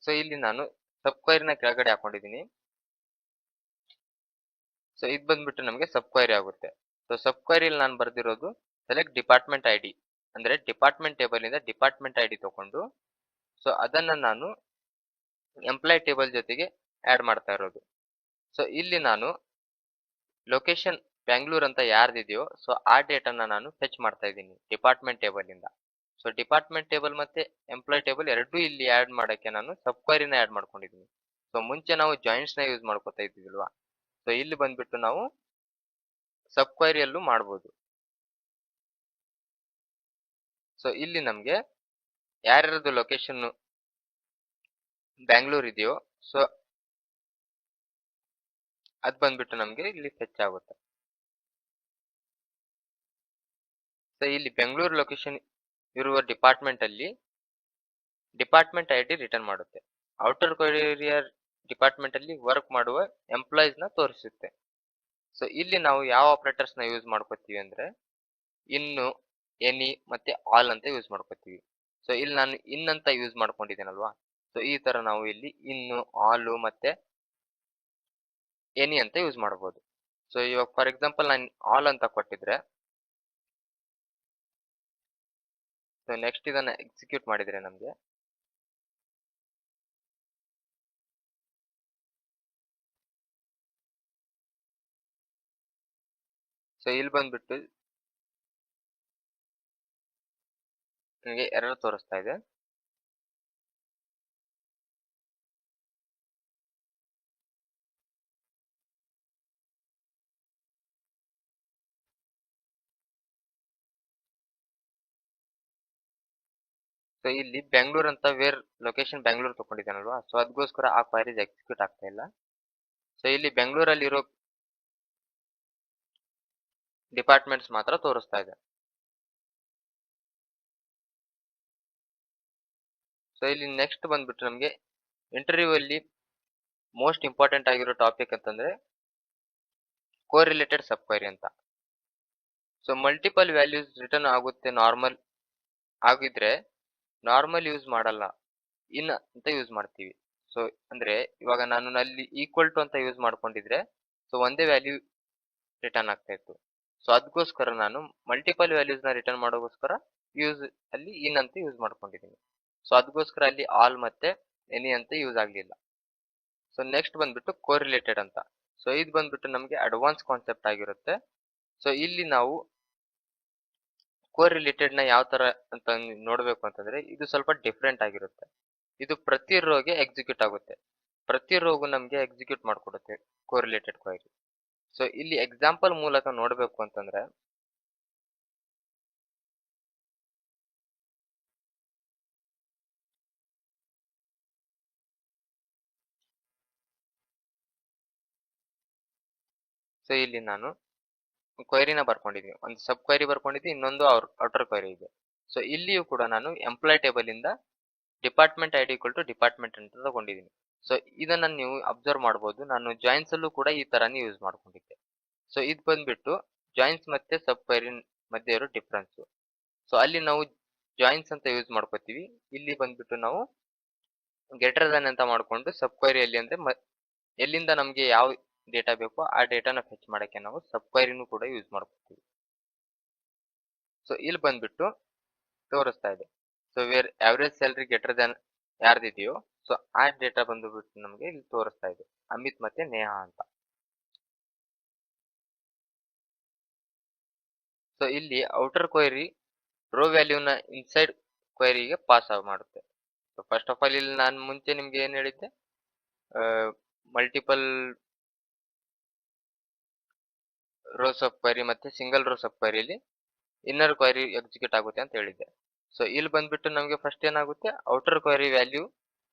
ಸೊ ಇಲ್ಲಿ ನಾನು ಸಬ್ ಕ್ವೈರಿನ ಕೆಳಗಡೆ ಹಾಕೊಂಡಿದ್ದೀನಿ. ಸೊ ಇದು ಬಂದ್ಬಿಟ್ಟು ನಮಗೆ ಸಬ್ ಕ್ವೈರಿ ಆಗುತ್ತೆ. ಸೊ ಸಬ್ ಕ್ವೈರಿಯಲ್ಲಿ ನಾನು ಬರ್ದಿರೋದು ಸೆಲೆಕ್ಟ್ ಡಿಪಾರ್ಟ್ಮೆಂಟ್ ಐ ಡಿ, ಅಂದ್ರೆ ಡಿಪಾರ್ಟ್ಮೆಂಟ್ ಟೇಬಲ್ ಇಂದ ಡಿಪಾರ್ಟ್ಮೆಂಟ್ ಐ ಡಿ ತಗೊಂಡು ಸೊ ಅದನ್ನ ನಾನು ಎಂಪ್ಲಾಯ್ ಟೇಬಲ್ ಜೊತೆಗೆ ಆಡ್ ಮಾಡ್ತಾ ಇರೋದು. ಸೊ ಇಲ್ಲಿ ನಾನು ಲೊಕೇಶನ್ ಬ್ಯಾಂಗ್ಳೂರ್ ಅಂತ ಯಾರ್ದಿದೆಯೋ ಸೊ ಆ ಡೇಟನ್ನ ನಾನು ಫೆಚ್ ಮಾಡ್ತಾ ಇದ್ದೀನಿ ಡಿಪಾರ್ಟ್ಮೆಂಟ್ ಟೇಬಲ್ ಇಂದ. ಸೊ ಡಿಪಾರ್ಟ್ಮೆಂಟ್ ಟೇಬಲ್ ಮತ್ತೆ ಎಂಪ್ಲಾಯ್ ಟೇಬಲ್ ಎರಡೂ ಇಲ್ಲಿ ಆಡ್ ಮಾಡಕ್ಕೆ ನಾನು ಸಬ್ ಕ್ವೈರಿನ ಆಡ್ ಮಾಡ್ಕೊಂಡಿದ್ದೀನಿ. ಸೊ ಮುಂಚೆ ನಾವು ಜಾಯಿಂಟ್ಸ್ ನ ಯೂಸ್ ಮಾಡ್ಕೊತಾ ಇದ್ದೀವಿಲ್ವಾ, ಸೊ ಇಲ್ಲಿ ಬಂದ್ಬಿಟ್ಟು ನಾವು ಸಬ್ ಕ್ವೈರಿಯಲ್ಲೂ ಮಾಡ್ಬೋದು. ಸೊ ಇಲ್ಲಿ ನಮ್ಗೆ ಯಾರ್ಯಾರದು ಲೊಕೇಶನ್ ಬ್ಯಾಂಗ್ಳೂರ್ ಇದೆಯೋ ಸೊ ಅದ್ ಬಂದ್ಬಿಟ್ಟು ನಮ್ಗೆ ಇಲ್ಲಿ ಫೆಚ್ ಆಗುತ್ತೆ. ಸೊ ಇಲ್ಲಿ ಬೆಂಗಳೂರು ಲೊಕೇಶನ್ ಇರುವ ಡಿಪಾರ್ಟ್ಮೆಂಟ್ ಅಲ್ಲಿ ಡಿಪಾರ್ಟ್ಮೆಂಟ್ ಐ ಡಿ ರಿಟರ್ನ್ ಮಾಡುತ್ತೆ. ಔಟರ್ ಕೊರಿಯರ್ ಡಿಪಾರ್ಟ್ಮೆಂಟ್ ಅಲ್ಲಿ ವರ್ಕ್ ಮಾಡುವ ಎಂಪ್ಲಾಯೀಸ್ ನ ತೋರಿಸುತ್ತೆ. ಸೊ ಇಲ್ಲಿ ನಾವು ಯಾವ ಆಪರೇಟರ್ಸ್ ನ ಯೂಸ್ ಮಾಡ್ಕೋತೀವಿ ಅಂದ್ರೆ ಇನ್ನು, ಎನಿ ಮತ್ತೆ ಆಲ್ ಅಂತ ಯೂಸ್ ಮಾಡ್ಕೋತೀವಿ. ಸೊ ಇಲ್ಲಿ ನಾನು ಇನ್ ಅಂತ ಯೂಸ್ ಮಾಡ್ಕೊಂಡಿದ್ದೇನಲ್ವಾ, ಸೊ ಈ ತರ ನಾವು ಇಲ್ಲಿ ಇನ್ನು, ಆಲು ಮತ್ತೆ ಎನಿ ಅಂತ ಯೂಸ್ ಮಾಡಬಹುದು. ಸೊ ಇವಾಗ ಫಾರ್ ಎಕ್ಸಾಂಪಲ್ ನಾನು ಆಲ್ ಅಂತ ಕೊಟ್ಟಿದ್ರೆ, ಸೊ ನೆಕ್ಸ್ಟ್ ಇದನ್ನ ಎಕ್ಸಿಕ್ಯೂಟ್ ಮಾಡಿದ್ರೆ ನಮ್ಗೆ ಸೊ ಇಲ್ಲಿ ಬಂದ್ಬಿಟ್ಟು ನಿಮಗೆ ಎರರ್ ತೋರಿಸ್ತಾ ಇದೆ. ಸೊ ಇಲ್ಲಿ ಬೆಂಗಳೂರು ಅಂತ ವೇರ್ ಲೊಕೇಶನ್ ಬೆಂಗಳೂರು ತಗೊಂಡಿದ್ದಾನಲ್ವಾ, ಸೊ ಅದಕ್ಕೋಸ್ಕರ ಆ ಕ್ವೈರೀಸ್ ಎಕ್ಸಿಕ್ಯೂಟ್ ಆಗ್ತಾ ಇಲ್ಲ. ಸೊ ಇಲ್ಲಿ ಬೆಂಗಳೂರಲ್ಲಿರೋ ಡಿಪಾರ್ಟ್ಮೆಂಟ್ಸ್ ಮಾತ್ರ ತೋರಿಸ್ತಾ ಇದೆ. ಸೊ ಇಲ್ಲಿ ನೆಕ್ಸ್ಟ್ ಬಂದ್ಬಿಟ್ಟು ನಮಗೆ ಇಂಟರ್ವ್ಯೂ ಅಲ್ಲಿ ಮೋಸ್ಟ್ ಇಂಪಾರ್ಟೆಂಟ್ ಆಗಿರೋ ಟಾಪಿಕ್ ಅಂತಂದ್ರೆ ಕೋರಿಲೇಟೆಡ್ ಸಬ್ ಕ್ವೈರಿ ಅಂತ. ಸೊ ಮಲ್ಟಿಪಲ್ ವ್ಯಾಲ್ಯೂಸ್ ರಿಟರ್ನ್ ಆಗುತ್ತೆ ನಾರ್ಮಲ್ ಆಗಿದ್ರೆ ನಾರ್ಮಲ್ ಯೂಸ್ ಮಾಡಲ್ಲ, ಇನ್ ಅಂತ ಯೂಸ್ ಮಾಡ್ತೀವಿ. ಸೊ ಅಂದ್ರೆ ಇವಾಗ ನಾನು ಅಲ್ಲಿ ಈಕ್ವಲ್ ಟು ಅಂತ ಯೂಸ್ ಮಾಡ್ಕೊಂಡಿದ್ರೆ ಸೊ ಒಂದೇ ವ್ಯಾಲ್ಯೂ ರಿಟರ್ನ್ ಆಗ್ತಾ ಇತ್ತು. ಸೊ ಅದಕ್ಕೋಸ್ಕರ ನಾನು ಮಲ್ಟಿಪಲ್ ವ್ಯಾಲ್ಯೂಸ್ ನ ರಿಟರ್ನ್ ಮಾಡೋಗೋಸ್ಕರ ಯೂಸ್ ಅಲ್ಲಿ ಇನ್ ಅಂತ ಯೂಸ್ ಮಾಡ್ಕೊಂಡಿದ್ದೀನಿ. ಸೊ ಅದಕ್ಕೋಸ್ಕರ ಅಲ್ಲಿ ಆಲ್ ಮತ್ತೆ ಎನಿ ಅಂತ ಯೂಸ್ ಆಗ್ಲಿಲ್ಲ. ಸೊ ನೆಕ್ಸ್ಟ್ ಬಂದ್ಬಿಟ್ಟು ಕೋರಿಲೇಟೆಡ್ ಅಂತ. ಸೊ ಇದು ಬಂದ್ಬಿಟ್ಟು ನಮಗೆ ಅಡ್ವಾನ್ಸ್ ಕಾನ್ಸೆಪ್ಟ್ ಆಗಿರುತ್ತೆ. ಸೊ ಇಲ್ಲಿ ನಾವು ಕೋರಿಲೇಟೆಡ್ ನ ಯಾವ ತರ ಅಂತ ನೋಡ್ಬೇಕು ಅಂತಂದ್ರೆ ಇದು ಸ್ವಲ್ಪ ಡಿಫ್ರೆಂಟ್ ಆಗಿರುತ್ತೆ. ಇದು ಪ್ರತಿ ರೋಗೆ ಎಕ್ಸಿಕ್ಯೂಟ್ ಆಗುತ್ತೆ, ಪ್ರತಿ ರೋಗು ನಮ್ಗೆ ಎಕ್ಸಿಕ್ಯೂಟ್ ಮಾಡ್ಕೊಡುತ್ತೆ ಕೋರಿಲೇಟೆಡ್ ಕ್ವೈರಿ. ಸೊ ಇಲ್ಲಿ ಎಕ್ಸಾಂಪಲ್ ಮೂಲಕ ನೋಡ್ಬೇಕು ಅಂತಂದ್ರೆ ಸೊ ಇಲ್ಲಿ ನಾನು ಕ್ವೈರಿನ ಬರ್ಕೊಂಡಿದ್ದೀನಿ, ಒಂದು ಸಬ್ ಕ್ವೈರಿ ಬರ್ಕೊಂಡಿದ್ದೀನಿ, ಇನ್ನೊಂದು ಔಟರ್ ಕ್ವೈರಿ ಇದೆ. ಸೊ ಇಲ್ಲಿಯೂ ಕೂಡ ನಾನು ಎಂಪ್ಲಾಯ್ ಟೇಬಲ್ ಇಂದ department I D equal to department ಅಂತ ತಗೊಂಡಿದ್ದೀನಿ. ಸೊ ಇದನ್ನ ನೀವು ಅಬ್ಸರ್ವ್ ಮಾಡ್ಬೋದು, ನಾನು ಜಾಯಿನ್ಸ್ ಅಲ್ಲೂ ಕೂಡ ಈ ತರಾನೇ ಯೂಸ್ ಮಾಡ್ಕೊಂಡಿದ್ದೆ. ಸೊ ಇದು ಬಂದ್ಬಿಟ್ಟು ಜಾಯಿನ್ಸ್ ಮತ್ತೆ ಸಬ್ ಕ್ವೈರಿ ಮಧ್ಯೆ ಇರೋ ಡಿಫ್ರೆನ್ಸ್. ಸೊ ಅಲ್ಲಿ ನಾವು ಜಾಯಿನ್ಸ್ ಅಂತ ಯೂಸ್ ಮಾಡ್ಕೋತೀವಿ, ಇಲ್ಲಿ ಬಂದ್ಬಿಟ್ಟು ನಾವು ಗೆಟರ್ ದನ್ ಅಂತ ಮಾಡ್ಕೊಂಡು ಸಬ್ ಕ್ವೈರಿಯಲ್ಲಿ ಅಂದ್ರೆ ಎಲ್ಲಿಂದ ನಮ್ಗೆ ಯಾವ ಡೇಟಾ ಬೇಕೋ ಆ ಡೇಟಾನ ಫೆಚ್ ಮಾಡಕ್ಕೆ ನಾವು ಸಬ್ ಕ್ವೈರಿನೂ ಕೂಡ ಯೂಸ್ ಮಾಡ್ಕೋತೀವಿ. ಸೊ ಇಲ್ಲಿ ಬಂದ್ಬಿಟ್ಟು ತೋರಿಸ್ತಾ ಇದೆ, so where average salary greater than ಯಾರ್ದಿದೆಯೋ ಸೊ ಆ ಡೇಟಾ ಬಂದ್ಬಿಟ್ಟು ನಮಗೆ ಇಲ್ಲಿ ತೋರಿಸ್ತಾ ಇದೆ, ಅಮಿತ್ ಮತ್ತೆ ನೇಹಾ ಅಂತ. ಸೊ ಇಲ್ಲಿ ಔಟರ್ ಕ್ವೈರಿ ರೋ ವ್ಯಾಲ್ಯೂನ ಇನ್ಸೈಡ್ ಕ್ವೈರಿಗೆ ಪಾಸ್ ಮಾಡುತ್ತೆ. ಸೊ ಫಸ್ಟ್ ಆಫ್ ಆಲ್ ಇಲ್ಲಿ ನಾನು ಮುಂಚೆ ನಿಮ್ಗೆ ಏನ್ ಹೇಳಿದ್ದೆ, ಮಲ್ಟಿಪಲ್ ರೋಸ್ ಆಫ್ ಕ್ವೈರಿ ಮತ್ತೆ ಸಿಂಗಲ್ ರೋಸ್ ಆಫ್ ಕ್ವೈರಿಯಲ್ಲಿ ಇನ್ನರ್ ಕ್ವೈರಿ ಎಕ್ಸಿಕ್ಯೂಟ್ ಆಗುತ್ತೆ ಅಂತ ಹೇಳಿದ್ದೆ. ಸೊ ಇಲ್ಲಿ ಬಂದ್ಬಿಟ್ಟು ನಮಗೆ ಫಸ್ಟ್ ಏನಾಗುತ್ತೆ, ಔಟರ್ ಕ್ವೈರಿ ವ್ಯಾಲ್ಯೂ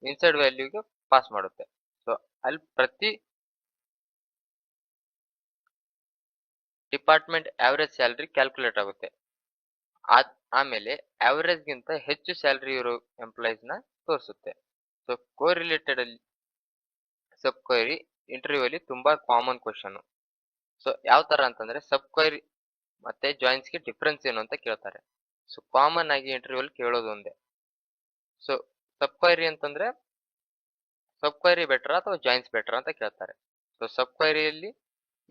ಇನ್ಸೈಡ್ ವ್ಯಾಲ್ಯೂಗೆ ಪಾಸ್ ಮಾಡುತ್ತೆ. ಸೊ ಅಲ್ಲಿ ಪ್ರತಿ ಡಿಪಾರ್ಟ್ಮೆಂಟ್ ಆವರೇಜ್ ಸ್ಯಾಲರಿ ಕ್ಯಾಲ್ಕುಲೇಟ್ ಆಗುತ್ತೆ. ಆಮೇಲೆ ಆವರೇಜ್ ಗಿಂತ ಹೆಚ್ಚು ಸ್ಯಾಲರಿ ಇರೋ ಎಂಪ್ಲಾಯೀಸ್ ನ ತೋರಿಸುತ್ತೆ. ಸೊ ಕೋರಿಲೇಟೆಡ್ ಅಲ್ಲಿ ಸಬ್ ಕ್ವೈರಿ ಇಂಟರ್ವ್ಯೂ ಅಲ್ಲಿ ತುಂಬಾ ಕಾಮನ್ ಕ್ವಶನ್. ಸೊ ಯಾವ ತರ ಅಂತಂದ್ರೆ ಸಬ್ ಕ್ವೈರಿ ಮತ್ತೆ ಜಾಯಿನ್ಸ್ ಗೆ ಡಿಫ್ರೆನ್ಸ್ ಏನು ಅಂತ ಕೇಳ್ತಾರೆ. ಸೊ ಕಾಮನ್ ಆಗಿ ಇಂಟರ್ವ್ಯೂ ಅಲ್ಲಿ ಕೇಳೋದು ಒಂದೇ. ಸೊ ಸಬ್ ಕ್ವೈರಿ ಅಂತಂದ್ರೆ ಸಬ್ ಕ್ವೈರಿ ಬೆಟರ್ ಅಥವಾ ಜಾಯಿನ್ಸ್ ಬೆಟರ್ ಅಂತ ಕೇಳ್ತಾರೆ. ಸೊ ಸಬ್ ಕ್ವೈರಿಯಲ್ಲಿ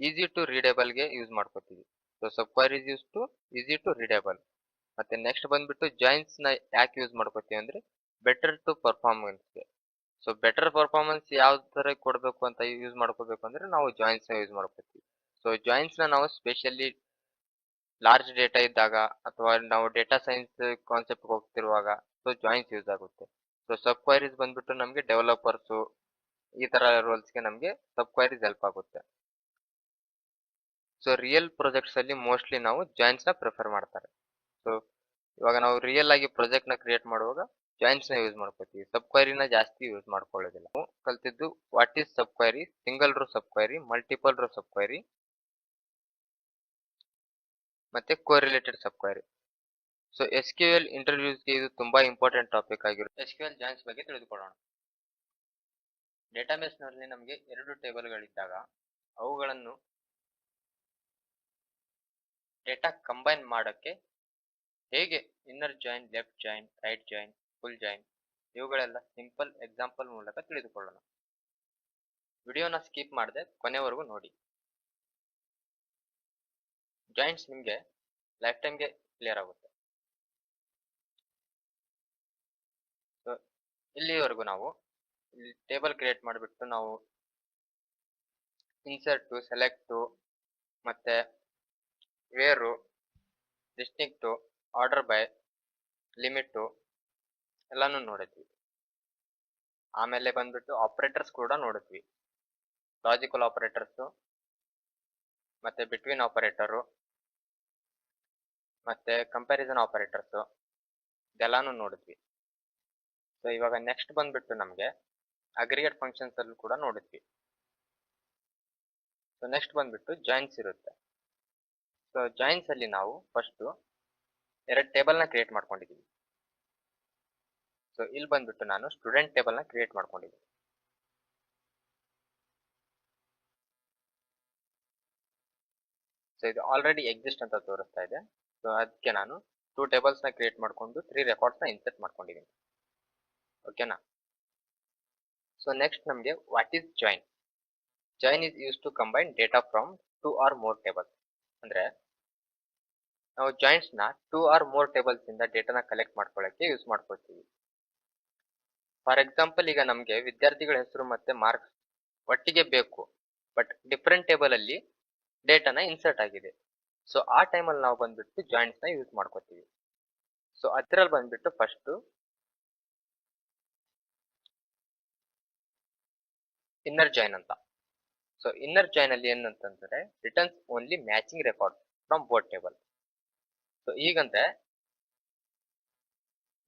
ಈಸಿ ಟು ರೀಡೇಬಲ್ ಗೆ ಯೂಸ್ ಮಾಡ್ಕೋತೀವಿ. So sub query use to easy to readable. ಮತ್ತೆ ನೆಕ್ಸ್ಟ್ ಬಂದ್ಬಿಟ್ಟು ಜಾಯಿನ್ಸ್ ನ ಯಾಕೆ ಯೂಸ್ ಮಾಡ್ಕೋತೀವಿ ಅಂದ್ರೆ ಬೆಟರ್ ಟು ಪರ್ಫಾರ್ಮೆನ್ಸ್ ಗೆ. ಸೊ ಬೆಟರ್ ಪರ್ಫಾರ್ಮೆನ್ಸ್ ಯಾವ ತರ ಕೊಡ್ಬೇಕು ಅಂತ ಯೂಸ್ ಮಾಡ್ಕೋಬೇಕು ಅಂದ್ರೆ ನಾವು ಜಾಯಿನ್ಸ್ ನ ಯೂಸ್ ಮಾಡ್ಕೋತೀವಿ. ಸೊ ಜಾಯಿನ್ಸ್ ನ ನಾವು ಸ್ಪೆಷಲಿ ಲಾರ್ಜ್ ಡೇಟಾ ಇದ್ದಾಗ ಅಥವಾ ನಾವು ಡೇಟಾ ಸೈನ್ಸ್ ಕಾನ್ಸೆಪ್ಟ್ ಹೋಗ್ತಿರುವಾಗ ಸೊ ಜಾಯಿನ್ಸ್ ಯೂಸ್ ಆಗುತ್ತೆ. ಸೊ ಸಬ್ ಕ್ವೈರೀಸ್ ಬಂದ್ಬಿಟ್ಟು ನಮಗೆ ಡೆವಲಪರ್ಸ್ ಈ ತರ ರೋಲ್ಸ್ಗೆ ನಮಗೆ ಸಬ್ ಕ್ವೈರೀಸ್ ಹೆಲ್ಪ್ ಆಗುತ್ತೆ. ಸೊ ರಿಯಲ್ ಪ್ರಾಜೆಕ್ಟ್ಸ್ ಅಲ್ಲಿ ಮೋಸ್ಟ್ಲಿ ನಾವು ಜಾಯಿನ್ಸ್ ನ ಪ್ರಿಫರ್ ಮಾಡ್ತಾರೆ. ಸೊ ಇವಾಗ ನಾವು ರಿಯಲ್ ಆಗಿ ಪ್ರಾಜೆಕ್ಟ್ ನ ಕ್ರಿಯೇಟ್ ಮಾಡುವಾಗ ಜಾಯಿಂಟ್ಸ್ ನ ಯೂಸ್ ಮಾಡ್ಕೋತೀವಿ, ಸಬ್ ಕ್ವೈರಿನ ಜಾಸ್ತಿ ಯೂಸ್ ಮಾಡ್ಕೊಳ್ಳೋದಿಲ್ಲ. ನಾವು ಕಲ್ತಿದ್ದು what is sub query, single row sub query, multiple row sub query ಮತ್ತೆ correlated sub query. So SQL ಇಂಟರ್ವ್ಯೂಸ್ಗೆ ಇದು ತುಂಬಾ ಇಂಪಾರ್ಟೆಂಟ್ ಟಾಪಿಕ್ ಆಗಿರುತ್ತೆ. SQL ಜಾಯಿಂಟ್ಸ್ ಬಗ್ಗೆ ತಿಳಿದುಕೊಳ್ಳೋಣ. ಡೇಟಾಬೇಸ್ ನಲ್ಲಿ ನಮಗೆ 2 ಟೇಬಲ್ಗಳಿದ್ದಾಗ ಅವುಗಳನ್ನು ಡೇಟಾ ಕಂಬೈನ್ ಮಾಡೋಕ್ಕೆ ಹೇಗೆ inner join, left join, right join, full join ಇವುಗಳೆಲ್ಲ ಸಿಂಪಲ್ ಎಕ್ಸಾಂಪಲ್ ಮೂಲಕ ತಿಳಿದುಕೊಳ್ಳೋಣ. ವಿಡಿಯೋನ ಸ್ಕಿಪ್ ಮಾಡದೆ ಕೊನೆವರೆಗೂ ನೋಡಿ. ಜಾಯಿಂಟ್ಸ್ ನಿಮಗೆ ಲೈಫ್ ಟೈಮ್ಗೆ ಕ್ಲಿಯರ್ ಆಗುತ್ತೆ. ಸೊ ಇಲ್ಲಿವರೆಗೂ ನಾವು ಇಲ್ಲಿ ಟೇಬಲ್ ಕ್ರಿಯೇಟ್ ಮಾಡಿಬಿಟ್ಟು ನಾವು ಇನ್ಸರ್ಟು, ಸೆಲೆಕ್ಟು ಮತ್ತೆ ವೇರು, ಡಿಸ್ಟಿಂಕ್ಟು, ಆರ್ಡರ್ ಬೈ, ಲಿಮಿಟು ಎಲ್ಲಾನು ನೋಡಿದ್ವಿ. ಆಮೇಲೆ ಬಂದ್ಬಿಟ್ಟು ಆಪರೇಟರ್ಸ್ ಕೂಡ ನೋಡಿದ್ವಿ. ಲಾಜಿಕಲ್ ಆಪರೇಟರ್ಸು ಮತ್ತೆ ಬಿಟ್ವೀನ್ ಆಪರೇಟರು ಮತ್ತೆ ಕಂಪ್ಯಾರಿಸನ್ ಆಪರೇಟರ್ಸು ಇದೆಲ್ಲಾನು ನೋಡಿದ್ವಿ. ಸೊ ಇವಾಗ ನೆಕ್ಸ್ಟ್ ಬಂದ್ಬಿಟ್ಟು ನಮಗೆ ಅಗ್ರಿಗೇಟ್ ಫಂಕ್ಷನ್ಸ್ ಅಲ್ಲೂ ಕೂಡ ನೋಡಿದ್ವಿ. ಸೊ ನೆಕ್ಸ್ಟ್ ಬಂದ್ಬಿಟ್ಟು ಜಾಯಿಂಟ್ಸ್ ಇರುತ್ತೆ. ಸೊ ಜಾಯಿಂಟ್ಸ್ ಅಲ್ಲಿ ನಾವು ಫಸ್ಟ್ 2 ಟೇಬಲ್ ನ ಕ್ರಿಯೇಟ್ ಮಾಡ್ಕೊಂಡಿದ್ದೀವಿ. ಸೊ ಇಲ್ಲಿ ಬಂದ್ಬಿಟ್ಟು ನಾನು ಸ್ಟೂಡೆಂಟ್ ಟೇಬಲ್ ನ ಕ್ರಿಯೇಟ್ ಮಾಡ್ಕೊಂಡಿದ್ದೀನಿ. ಸೊ ಇದು ಆಲ್ರೆಡಿ ಎಕ್ಸಿಸ್ಟ್ ಅಂತ ತೋರಿಸ್ತಾ ಇದೆ. ಸೊ ಅದಕ್ಕೆ ನಾನು 2 ಟೇಬಲ್ಸ್ ನ ಕ್ರಿಯೇಟ್ ಮಾಡ್ಕೊಂಡು 3 ರೆಕಾರ್ಡ್ಸ್ ನ ಇನ್ಸರ್ಟ್ ಮಾಡ್ಕೊಂಡಿದ್ದೀನಿ. ಓಕೆನಾ? ಸೊ ನೆಕ್ಸ್ಟ್ ನಮಗೆ what is join. Join is use to combine data from 2 or more tables. ಅಂದ್ರೆ ನಾವು ಜಾಯಿಂಟ್ಸ್ ನ 2 ಆರ್ ಮೋರ್ ಟೇಬಲ್ಸ್ ಇಂದ ಡೇಟಾನ ಕಲೆಕ್ಟ್ ಮಾಡ್ಕೊಳ್ಳಕ್ಕೆ ಯೂಸ್ ಮಾಡ್ಕೊಳ್ತೀವಿ. ಫಾರ್ ಎಕ್ಸಾಂಪಲ್, ಈಗ ನಮಗೆ ವಿದ್ಯಾರ್ಥಿಗಳ ಹೆಸರು ಮತ್ತೆ ಮಾರ್ಕ್ಸ್ ಒಟ್ಟಿಗೆ ಬೇಕು, ಬಟ್ ಡಿಫರೆಂಟ್ ಟೇಬಲ್ ಅಲ್ಲಿ ಡೇಟಾನ ಇನ್ಸರ್ಟ್ ಆಗಿದೆ. ಸೊ ಆ ಟೈಮಲ್ಲಿ ನಾವು ಬಂದ್ಬಿಟ್ಟು ಜಾಯಿಂಟ್ಸ್ ನ ಯೂಸ್ ಮಾಡ್ಕೋತೀವಿ. ಸೊ ಅದರಲ್ಲಿ ಬಂದ್ಬಿಟ್ಟು ಫಸ್ಟ್ ಇನ್ನರ್ ಜಾಯಿನ್ ಅಂತ. ಸೊ ಇನ್ನರ್ ಜಾಯಿನ್ ಅಲ್ಲಿ ಏನಂತಂದ್ರೆ returns only matching record from both table. So ಈಗಂದ್ರೆ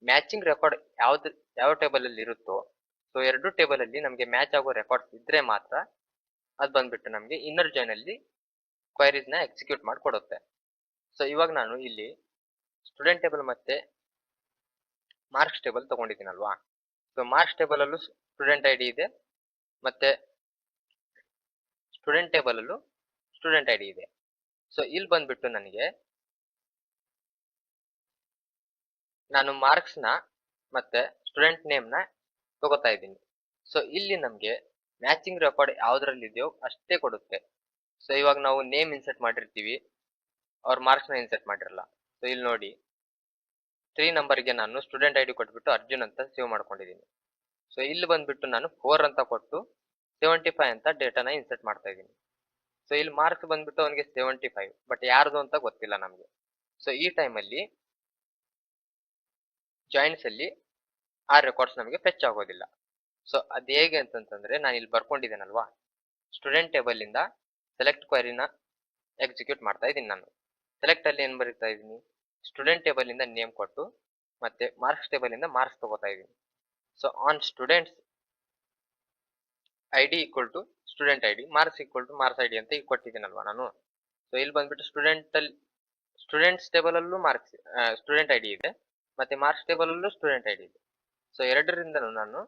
ಮ್ಯಾಚಿಂಗ್ ರೆಕಾರ್ಡ್ ಯಾವ ಟೇಬಲ್ ಅಲ್ಲಿ ಇರುತ್ತೋ, ಸೊ 2 ಟೇಬಲ್ ಅಲ್ಲಿ ನಮಗೆ ಮ್ಯಾಚ್ ಆಗೋ ರೆಕಾರ್ಡ್ಸ್ ಇದ್ರೆ ಮಾತ್ರ ಅದು ಬಂದ್ಬಿಟ್ಟು ನಮಗೆ ಇನ್ನರ್ ಜಾಯಿನ್ ಅಲ್ಲಿ ಕ್ವೈರೀಸ್ ನ ಎಕ್ಸಿಕ್ಯೂಟ್ ಮಾಡಿಕೊಡುತ್ತೆ. ಸೊ ಇವಾಗ ನಾನು ಇಲ್ಲಿ ಸ್ಟೂಡೆಂಟ್ ಟೇಬಲ್ ಮತ್ತೆ ಮಾರ್ಕ್ಸ್ ಟೇಬಲ್ ತಗೊಂಡಿದ್ದೀನಲ್ವಾ. ಸೊ ಮಾರ್ಕ್ಸ್ ಟೇಬಲ್ ಅಲ್ಲೂ ಸ್ಟೂಡೆಂಟ್ ಐಡಿ ಇದೆ ಮತ್ತೆ ಸ್ಟೂಡೆಂಟ್ ಟೇಬಲ್ ಅಲ್ಲೂ ಸ್ಟೂಡೆಂಟ್ ಐಡಿ ಇದೆ. ಸೊ ಇಲ್ಲಿ ಬಂದ್ಬಿಟ್ಟು ನಾನು ಮಾರ್ಕ್ಸ್ ನ ಮತ್ತೆ ಸ್ಟೂಡೆಂಟ್ ನೇಮ್ ನ ತಗೋತಾ ಇದ್ದೀನಿ. ಸೊ ಇಲ್ಲಿ ನಮಗೆ ಮ್ಯಾಚಿಂಗ್ ರೆಕಾರ್ಡ್ ಯಾವ್ದ್ರಲ್ಲಿ ಇದೆಯೋ ಅಷ್ಟೇ ಕೊಡುತ್ತೆ. ಸೊ ಇವಾಗ ನಾವು ನೇಮ್ ಇನ್ಸರ್ಟ್ ಮಾಡಿರ್ತೀವಿ, ಅವ್ರ ಮಾರ್ಕ್ಸ್ ನ ಇನ್ಸರ್ಟ್ ಮಾಡಿರಲ್ಲ. ಸೊ ಇಲ್ಲಿ ನೋಡಿ 3 ನಂಬರ್ಗೆ ನಾನು ಸ್ಟೂಡೆಂಟ್ ಐಡಿ ಕೊಟ್ಬಿಟ್ಟು ಅರ್ಜುನ್ ಅಂತ ಸೇವ್ ಮಾಡ್ಕೊಂಡಿದ್ದೀನಿ. ಸೊ ಇಲ್ಲಿ ಬಂದ್ಬಿಟ್ಟು ನಾನು 4 ಅಂತ ಕೊಟ್ಟು 75 ಅಂತ ಡೇಟಾನ ಇನ್ಸರ್ಟ್ ಮಾಡ್ತಾ ಇದ್ದೀನಿ. ಸೊ ಇಲ್ಲಿ ಮಾರ್ಕ್ಸ್ ಬಂದ್ಬಿಟ್ಟು ಅವನಿಗೆ 75, ಬಟ್ ಯಾರ್ದು ಅಂತ ಗೊತ್ತಿಲ್ಲ ನಮಗೆ. ಸೊ ಈ ಟೈಮಲ್ಲಿ ಜಾಯಿಂಟ್ಸ್ ಅಲ್ಲಿ ಆ ರೆಕಾರ್ಡ್ಸ್ ನಮಗೆ ಫೆಚ್ ಆಗೋದಿಲ್ಲ. ಸೊ ಅದು ಹೇಗೆ ಅಂತಂದ್ರೆ ನಾನು ಇಲ್ಲಿ ಬರ್ಕೊಂಡಿದ್ದೇನಲ್ವಾ, ಸ್ಟೂಡೆಂಟ್ ಟೇಬಲ್ ಇಂದ ಸೆಲೆಕ್ಟ್ ಕ್ವೈರಿನ ಎಕ್ಸಿಕ್ಯೂಟ್ ಮಾಡ್ತಾ ಇದ್ದೀನಿ. ನಾನು ಸೆಲೆಕ್ಟ್ ಅಲ್ಲಿ ಏನ್ ಬರೀತಾ ಇದ್ದೀನಿ, ಸ್ಟೂಡೆಂಟ್ ಟೇಬಲ್ ಇಂದ ನೇಮ್ ಕೊಟ್ಟು ಮತ್ತೆ ಮಾರ್ಕ್ಸ್ ಟೇಬಲ್ ಇಂದ ಮಾರ್ಕ್ಸ್ ತಗೋತಾ ಇದ್ದೀನಿ. So on students ID equal to student ID, marks equal to marks ID ಅಂತ ಈಗ ಕೊಟ್ಟಿದ್ದೀನಲ್ವಾ ನಾನು. ಸೊ ಇಲ್ಲಿ ಬಂದ್ಬಿಟ್ಟು ಸ್ಟೂಡೆಂಟ್ಸ್ ಟೇಬಲ್ ಅಲ್ಲೂ ಮಾರ್ಕ್ಸ್ ಸ್ಟೂಡೆಂಟ್ ಐಡಿ ಇದೆ ಮತ್ತೆ ಮಾರ್ಕ್ಸ್ ಟೇಬಲ್ ಅಲ್ಲೂ ಸ್ಟೂಡೆಂಟ್ ಐಡಿ ಇದೆ. ಸೊ ಎರಡರಿಂದನೂ ನಾನು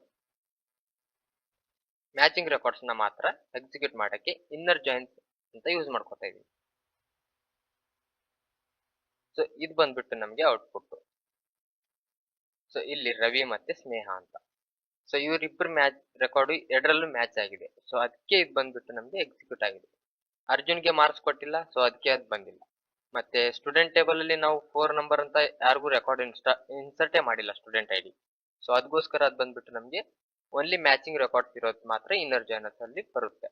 ಮ್ಯಾಚಿಂಗ್ ರೆಕಾರ್ಡ್ಸ್ ನ ಮಾತ್ರ ಎಕ್ಸಿಕ್ಯೂಟ್ ಮಾಡಕ್ಕೆ ಇನ್ನರ್ ಜಾಯಿನ್ಸ್ ಅಂತ ಯೂಸ್ ಮಾಡ್ಕೊತಾ ಇದೀನಿ. ಸೊ ಇದು ಬಂದ್ಬಿಟ್ಟು ನಮಗೆ ಔಟ್ಪುಟ್. ಸೊ ಇಲ್ಲಿ ರವಿ ಮತ್ತೆ ಸ್ನೇಹ ಅಂತ. ಸೊ ಇವರಿಬ್ಬರು ಮ್ಯಾಚ್ ರೆಕಾರ್ಡ್ ಎರಡರಲ್ಲೂ ಮ್ಯಾಚ್ ಆಗಿದೆ. ಸೊ ಅದಕ್ಕೆ ಇದು ಬಂದ್ಬಿಟ್ಟು ನಮಗೆ ಎಕ್ಸಿಕ್ಯೂಟ್ ಆಗಿದೆ. ಅರ್ಜುನ್ಗೆ ಮಾರ್ಕ್ಸ್ ಕೊಟ್ಟಿಲ್ಲ, ಸೊ ಅದಕ್ಕೆ ಅದು ಬಂದಿಲ್ಲ. ಮತ್ತೆ ಸ್ಟೂಡೆಂಟ್ ಟೇಬಲ್ ಅಲ್ಲಿ ನಾವು 4 ನಂಬರ್ ಅಂತ ಯಾರಿಗೂ ರೆಕಾರ್ಡ್ ಇನ್ಸರ್ಟೇ ಮಾಡಿಲ್ಲ ಸ್ಟೂಡೆಂಟ್ ಐಡಿ. ಸೊ ಅದಕ್ಕೋಸ್ಕರ ಅದು ಬಂದ್ಬಿಟ್ಟು ನಮಗೆ ಓನ್ಲಿ ಮ್ಯಾಚಿಂಗ್ ರೆಕಾರ್ಡ್ಸ್ ಇರೋದು ಮಾತ್ರ ಇನ್ನರ್ ಜಾಯಿನರ್ಸ್ ಅಲ್ಲಿ ಬರುತ್ತೆ.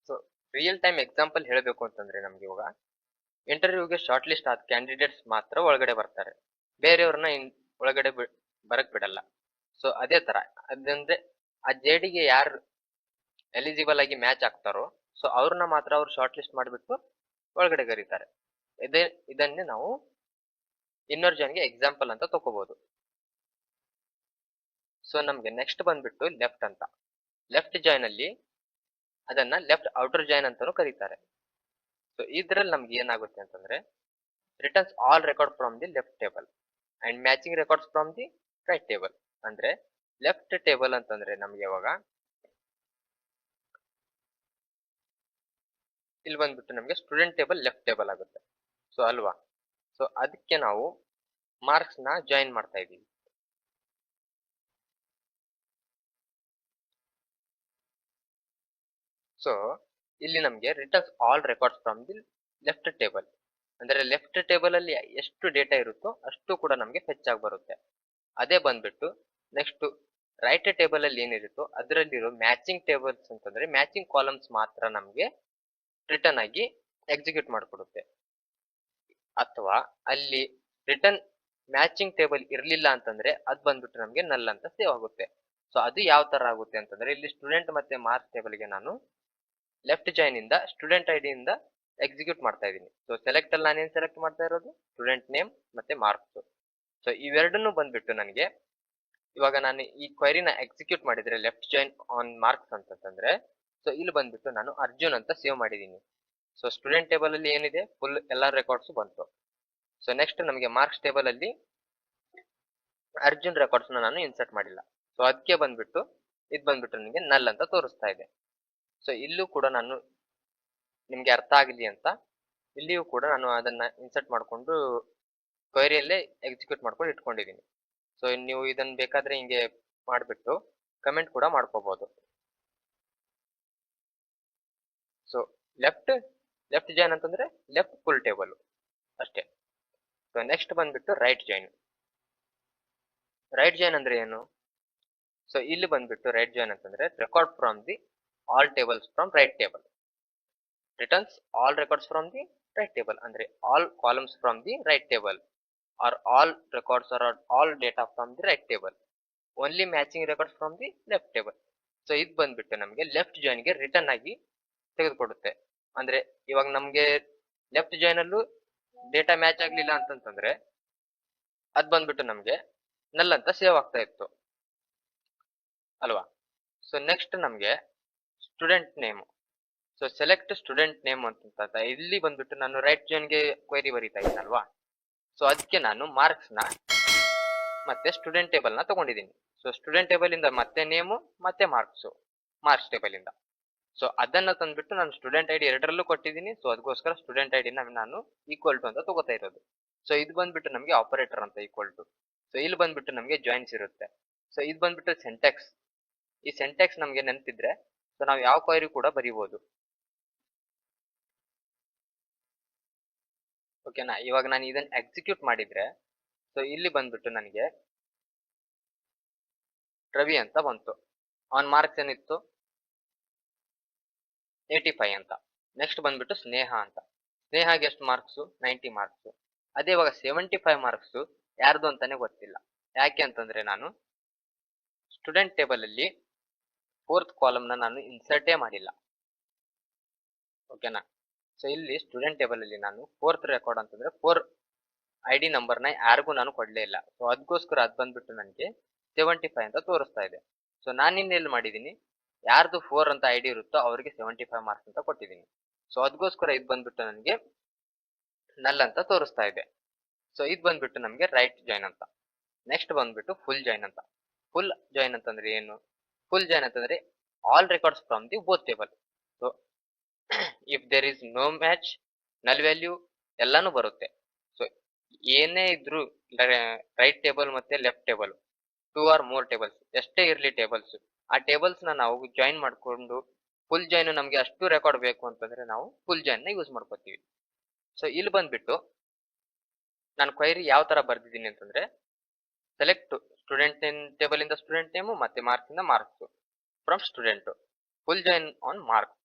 ಸೊ ರಿಯಲ್ ಟೈಮ್ ಎಕ್ಸಾಂಪಲ್ ಹೇಳಬೇಕು ಅಂತಂದ್ರೆ ನಮ್ಗೆ ಇವಾಗ ಇಂಟರ್ವ್ಯೂಗೆ ಶಾರ್ಟ್ ಲಿಸ್ಟ್ ಆದ ಕ್ಯಾಂಡಿಡೇಟ್ಸ್ ಮಾತ್ರ ಒಳಗಡೆ ಬರ್ತಾರೆ, ಬೇರೆಯವ್ರನ್ನ ಒಳಗಡೆ ಬರಕ್ ಬಿಡಲ್ಲ. ಸೊ ಅದೇ ತರ ಅದಂದ್ರೆ ಆ ಜೆಡಿಗೆ ಯಾರು ಎಲಿಜಿಬಲ್ ಆಗಿ ಮ್ಯಾಚ್ ಆಗ್ತಾರೋ ಸೊ ಅವ್ರನ್ನ ಮಾತ್ರ ಅವ್ರು ಶಾರ್ಟ್ ಲಿಸ್ಟ್ ಮಾಡಿಬಿಟ್ಟು ಒಳಗಡೆ ಕರೀತಾರೆ. ಇದನ್ನೇ ನಾವು ಇನ್ನೊಂದು ಜಾಯ್ನ್ಗೆ ಎಕ್ಸಾಂಪಲ್ ಅಂತ ತಗೋಬಹುದು. ಸೊ ನಮ್ಗೆ ನೆಕ್ಸ್ಟ್ ಬಂದ್ಬಿಟ್ಟು ಲೆಫ್ಟ್ ಅಂತ. ಲೆಫ್ಟ್ ಜಾಯ್ನ್ ಅಲ್ಲಿ ಅದನ್ನ ಲೆಫ್ಟ್ ಔಟರ್ ಜಾಯ್ನ್ ಅಂತಾನೂ ಕರೀತಾರೆ. ಸೊ ಇದ್ರಲ್ಲಿ ನಮ್ಗೆ ಏನಾಗುತ್ತೆ ಅಂತಂದ್ರೆ returns all record from the left table and matching records from the right table. ಅಂದ್ರೆ ಲೆಫ್ಟ್ ಟೇಬಲ್ ಅಂತಂದ್ರೆ ನಮ್ಗೆ ಇವಾಗ ಇಲ್ಲಿ ಬಂದ್ಬಿಟ್ಟು ನಮ್ಗೆ ಸ್ಟೂಡೆಂಟ್ ಟೇಬಲ್ ಲೆಫ್ಟ್ ಟೇಬಲ್ ಆಗುತ್ತೆ. ಸೊ ಅಲ್ವಾ? ಸೊ ಅದಕ್ಕೆ ನಾವು ಮಾರ್ಕ್ಸ್ ನ ಜಾಯಿನ್ ಮಾಡ್ತಾ ಇದೀವಿ. ಸೊ ಇಲ್ಲಿ ನಮ್ಗೆ returns all records from the left table ಅಂದ್ರೆ ಲೆಫ್ಟ್ ಟೇಬಲ್ ಅಲ್ಲಿ ಎಷ್ಟು ಡೇಟಾ ಇರುತ್ತೋ ಅಷ್ಟು ಕೂಡ ನಮ್ಗೆ ಫೆಚ್ ಆಗಿ ಬರುತ್ತೆ. ಅದೇ ಬಂದ್ಬಿಟ್ಟು ನೆಕ್ಸ್ಟ್ ರೈಟ್ ಟೇಬಲ್ ಅಲ್ಲಿ ಏನಿರುತ್ತೋ ಅದರಲ್ಲಿರೋ ಮ್ಯಾಚಿಂಗ್ ಟೇಬಲ್ಸ್ ಅಂತಂದ್ರೆ ಮ್ಯಾಚಿಂಗ್ ಕಾಲಮ್ಸ್ ಮಾತ್ರ ನಮ್ಗೆ ರಿಟರ್ನ್ ಆಗಿ ಎಕ್ಸಿಕ್ಯೂಟ್ ಮಾಡಿಕೊಡುತ್ತೆ. ಅಥವಾ ಅಲ್ಲಿ ರಿಟರ್ನ್ ಮ್ಯಾಚಿಂಗ್ ಟೇಬಲ್ ಇರ್ಲಿಲ್ಲ ಅಂತಂದ್ರೆ ಅದ್ ಬಂದ್ಬಿಟ್ಟು ನಮ್ಗೆ ನಲ್ ಅಂತ ಸೇವ್ ಆಗುತ್ತೆ. ಸೊ ಅದು ಯಾವ ತರ ಆಗುತ್ತೆ ಅಂತಂದ್ರೆ ಇಲ್ಲಿ ಸ್ಟೂಡೆಂಟ್ ಮತ್ತೆ ಮಾರ್ಕ್ಸ್ ಟೇಬಲ್ ಗೆ ನಾನು ಲೆಫ್ಟ್ ಜಾಯ್ನ್ ಇಂದ ಸ್ಟೂಡೆಂಟ್ ಐಡಿ ಇಂದ ಎಕ್ಸಿಕ್ಯೂಟ್ ಮಾಡ್ತಾ ಇದ್ದೀನಿ. ಸೊ ಸೆಲೆಕ್ಟ್ ಅಲ್ಲಿ ನಾನೇನ್ ಸೆಲೆಕ್ಟ್ ಮಾಡ್ತಾ ಇರೋದು ಸ್ಟೂಡೆಂಟ್ ನೇಮ್ ಮತ್ತೆ ಮಾರ್ಕ್ಸ್. ಸೊ ಇವೆರಡನ್ನು ಬಂದ್ಬಿಟ್ಟು ನನಗೆ ಇವಾಗ ನಾನು ಈ ಕ್ವೈರಿನ ಎಕ್ಸಿಕ್ಯೂಟ್ ಮಾಡಿದ್ರೆ ಲೆಫ್ಟ್ ಜಾಯ್ನ್ ಆನ್ ಮಾರ್ಕ್ಸ್ ಅಂತಂದ್ರೆ ಸೊ ಇಲ್ಲಿ ಬಂದ್ಬಿಟ್ಟು ನಾನು ಅರ್ಜುನ್ ಅಂತ ಸೇವ್ ಮಾಡಿದ್ದೀನಿ. ಸೊ ಸ್ಟೂಡೆಂಟ್ ಟೇಬಲ್ ಅಲ್ಲಿ ಏನಿದೆ ಫುಲ್ ಎಲ್ಲಾ ರೆಕಾರ್ಡ್ಸ್ ಬಂತು. ಸೊ ನೆಕ್ಸ್ಟ್ ನಮಗೆ ಮಾರ್ಕ್ಸ್ ಟೇಬಲ್ ಅಲ್ಲಿ ಅರ್ಜುನ್ ರೆಕಾರ್ಡ್ಸ್ ನಾನು ಇನ್ಸರ್ಟ್ ಮಾಡಿಲ್ಲ. ಸೊ ಅದಕ್ಕೆ ಬಂದ್ಬಿಟ್ಟು ಇದು ಬಂದ್ಬಿಟ್ಟು ನನಗೆ ನಲ್ ಅಂತ ತೋರಿಸ್ತಾ ಇದೆ. ಸೊ ಇಲ್ಲೂ ಕೂಡ ನಾನು ನಿಮ್ಗೆ ಅರ್ಥ ಆಗಲಿ ಅಂತ ಇಲ್ಲಿಯೂ ಕೂಡ ನಾನು ಅದನ್ನ ಇನ್ಸರ್ಟ್ ಮಾಡ್ಕೊಂಡು ಕ್ವೈರಿಯಲ್ಲೇ ಎಕ್ಸಿಕ್ಯೂಟ್ ಮಾಡ್ಕೊಂಡು ಇಟ್ಕೊಂಡಿದ್ದೀನಿ. ಸೊ ನೀವು ಇದನ್ನ ಬೇಕಾದ್ರೆ ಹಿಂಗೆ ಮಾಡ್ಬಿಟ್ಟು ಕಮೆಂಟ್ ಕೂಡ ಮಾಡ್ಕೋಬಹುದು. ಸೊ ಲೆಫ್ಟ್ ಜಾಯ್ನ್ ಅಂತಂದ್ರೆ ಲೆಫ್ಟ್ ಫುಲ್ ಟೇಬಲ್ ಅಷ್ಟೇ. ಸೊ ನೆಕ್ಸ್ಟ್ ಬಂದ್ಬಿಟ್ಟು ರೈಟ್ ಜಾಯ್ನ್. ರೈಟ್ ಜಾಯ್ನ್ ಅಂದ್ರೆ ಏನು? ಸೊ ಇಲ್ಲಿ ಬಂದ್ಬಿಟ್ಟು ರೈಟ್ ಜಾಯ್ನ್ ಅಂತಂದ್ರೆ record from the all tables from right table returns all records from the right table ಅಂದ್ರೆ all columns from the right table or all records or all data from the right table only matching records from the left table. So ಇದು ಬಂದ್ಬಿಟ್ಟು ನಮಗೆ left join ಗೆ return ಆಗಿ ತೆಗೆದುಕೊಡುತ್ತೆ. ಅಂದ್ರೆ ಇವಾಗ ನಮ್ಗೆ left join ಅಲ್ಲೂ ಡೇಟಾ ಮ್ಯಾಚ್ ಆಗ್ಲಿಲ್ಲ ಅಂತಂದ್ರೆ ಅದ್ ಬಂದ್ಬಿಟ್ಟು ನಮ್ಗೆ ನಲ್ ಅಂತ ಸೇವ್ ಆಗ್ತಾ ಇತ್ತು ಅಲ್ವಾ? ಸೊ ನೆಕ್ಸ್ಟ್ ನಮ್ಗೆ student name. So select student name ಅಂತ ಇಲ್ಲಿ ಬಂದ್ಬಿಟ್ಟು ನಾನು ರೈಟ್ ಜಾಯ್ನ್ ಗೆ ಕ್ವೈರಿ ಬರೀತಾ ಇದ್ದೀನಲ್ವಾ? ಸೊ ಅದಕ್ಕೆ ನಾನು ಮಾರ್ಕ್ಸ್ ನ ಮತ್ತೆ ಸ್ಟೂಡೆಂಟ್ ಟೇಬಲ್ ನ ತಗೊಂಡಿದ್ದೀನಿ. ಸೊ ಸ್ಟೂಡೆಂಟ್ ಟೇಬಲ್ ಇಂದ ಮತ್ತೆ ನೇಮು ಮತ್ತೆ ಮಾರ್ಕ್ಸ್ ಟೇಬಲ್ ಇಂದ. ಸೊ ಅದನ್ನ ತಂದ್ಬಿಟ್ಟು ನಾನು ಸ್ಟೂಡೆಂಟ್ ಐಡಿ ಎರಡರಲ್ಲೂ ಕೊಟ್ಟಿದ್ದೀನಿ. ಸೊ ಅದಕ್ಕೋಸ್ಕರ ಸ್ಟೂಡೆಂಟ್ ಐಡಿ ನಾನು ಈಕ್ವಲ್ ಟು ಅಂತ ತಗೋತಾ ಇರೋದು. ಸೊ ಇದು ಬಂದ್ಬಿಟ್ಟು ನಮಗೆ ಆಪರೇಟರ್ ಅಂತ ಈಕ್ವಲ್ ಟು. ಸೊ ಇಲ್ಲಿ ಬಂದ್ಬಿಟ್ಟು ನಮಗೆ ಜಾಯಿನ್ಸ್ ಇರುತ್ತೆ. ಸೊ ಇದು ಬಂದ್ಬಿಟ್ಟು ಸೆಂಟೆಕ್ಸ್. ಈ ಸೆಂಟೆಕ್ಸ್ ನಮ್ಗೆ ನೆನಪಿದ್ರೆ ಸೊ ನಾವು ಯಾವ ಕ್ವೈರಿ ಕೂಡ ಬರೀಬಹುದು. ಓಕೆನಾ? ಇವಾಗ ನಾನು ಇದನ್ನ ಎಕ್ಸಿಕ್ಯೂಟ್ ಮಾಡಿದ್ರೆ ಸೊ ಇಲ್ಲಿ ಬಂದ್ಬಿಟ್ಟು ನನಗೆ ರವಿ ಅಂತ ಬಂತು. ಅವನ್ ಮಾರ್ಕ್ಸ್ ಏನಿತ್ತು 85 ಅಂತ. ನೆಕ್ಸ್ಟ್ ಬಂದ್ಬಿಟ್ಟು ಸ್ನೇಹ ಅಂತ. ಸ್ನೇಹಾಗೆ ಎಷ್ಟು ಮಾರ್ಕ್ಸ್? 90 ಮಾರ್ಕ್ಸ್. ಅದೇ ಇವಾಗ 75 ಮಾರ್ಕ್ಸ್ ಯಾರ್ದು ಅಂತಾನೆ ಗೊತ್ತಿಲ್ಲ. ಯಾಕೆ ಅಂತಂದ್ರೆ ನಾನು ಸ್ಟೂಡೆಂಟ್ ಟೇಬಲ್ ಅಲ್ಲಿ 4th ಕಾಲಮ್ ನಾನು ಇನ್ಸರ್ಟೇ ಮಾಡಿಲ್ಲ. ಓಕೆನಾ? ಸೊ ಇಲ್ಲಿ ಸ್ಟೂಡೆಂಟ್ ಟೇಬಲ್ ಅಲ್ಲಿ ನಾನು 4th ರೆಕಾರ್ಡ್ ಅಂತಂದ್ರೆ 4 ಐಡಿ ನಂಬರ್ ನ ಯಾರಿಗೂ ನಾನು ಕೊಡ್ಲೇ ಇಲ್ಲ. ಸೊ ಅದಕ್ಕೋಸ್ಕರ ಅದ್ ಬಂದ್ಬಿಟ್ಟು ನನಗೆ 75 ಅಂತ ತೋರಿಸ್ತಾ ಇದೆ. ಸೊ ನಾನು ಇನ್ನೆಲ್ಲಿ ಮಾಡಿದೀನಿ, ಯಾರ್ದು 4 ಅಂತ ಐಡಿ ಇರುತ್ತೋ ಅವ್ರಿಗೆ 75 ಮಾರ್ಕ್ಸ್ ಅಂತ ಕೊಟ್ಟಿದ್ದೀನಿ. ಸೊ ಅದಕ್ಕೋಸ್ಕರ ಇದು ಬಂದ್ಬಿಟ್ಟು ನನಗೆ ನಲ್ ಅಂತ ತೋರಿಸ್ತಾ ಇದೆ. ಸೊ ಇದು ಬಂದ್ಬಿಟ್ಟು ನಮಗೆ ರೈಟ್ ಜಾಯ್ನ್ ಅಂತ. ನೆಕ್ಸ್ಟ್ ಬಂದ್ಬಿಟ್ಟು ಫುಲ್ ಜಾಯ್ನ್ ಅಂತ. ಫುಲ್ ಜಾಯ್ನ್ ಅಂತಂದ್ರೆ ಏನು? ಫುಲ್ ಜಾಯ್ನ್ ಅಂತಂದ್ರೆ all records from the both table. So if there is no match, null value ಎಲ್ಲಾನು ಬರುತ್ತೆ. ಸೊ ಏನೇ ಇದ್ರು ರೈಟ್ ಟೇಬಲ್ ಮತ್ತೆ left table 2 or more tables ಎಷ್ಟೇ ಇರ್ಲಿ ಟೇಬಲ್ಸ್, ಆ ಟೇಬಲ್ಸ್ ನಾವು ಜಾಯಿನ್ ಮಾಡ್ಕೊಂಡು ಫುಲ್ ಜಾಯಿನ್ ನಮ್ಗೆ ಅಷ್ಟು ರೆಕಾರ್ಡ್ ಬೇಕು ಅಂತಂದ್ರೆ ನಾವು ಫುಲ್ ಜಾಯಿನ್ ನ ಯೂಸ್ ಮಾಡ್ಕೋತೀವಿ. ಸೊ ಇಲ್ಲಿ ಬಂದ್ಬಿಟ್ಟು ನಾನು ಕ್ವೈರಿ ಯಾವ ತರ ಬರ್ದಿದ್ದೀನಿ ಅಂತಂದ್ರೆ ಸೆಲೆಕ್ಟ್ ಸ್ಟೂಡೆಂಟ್ ಟೇಬಲ್ ಇಂದ ಸ್ಟೂಡೆಂಟ್ ನೇಮು ಮತ್ತೆ ಮಾರ್ಕ್ಸ್ ಇಂದ marks from student full join on marks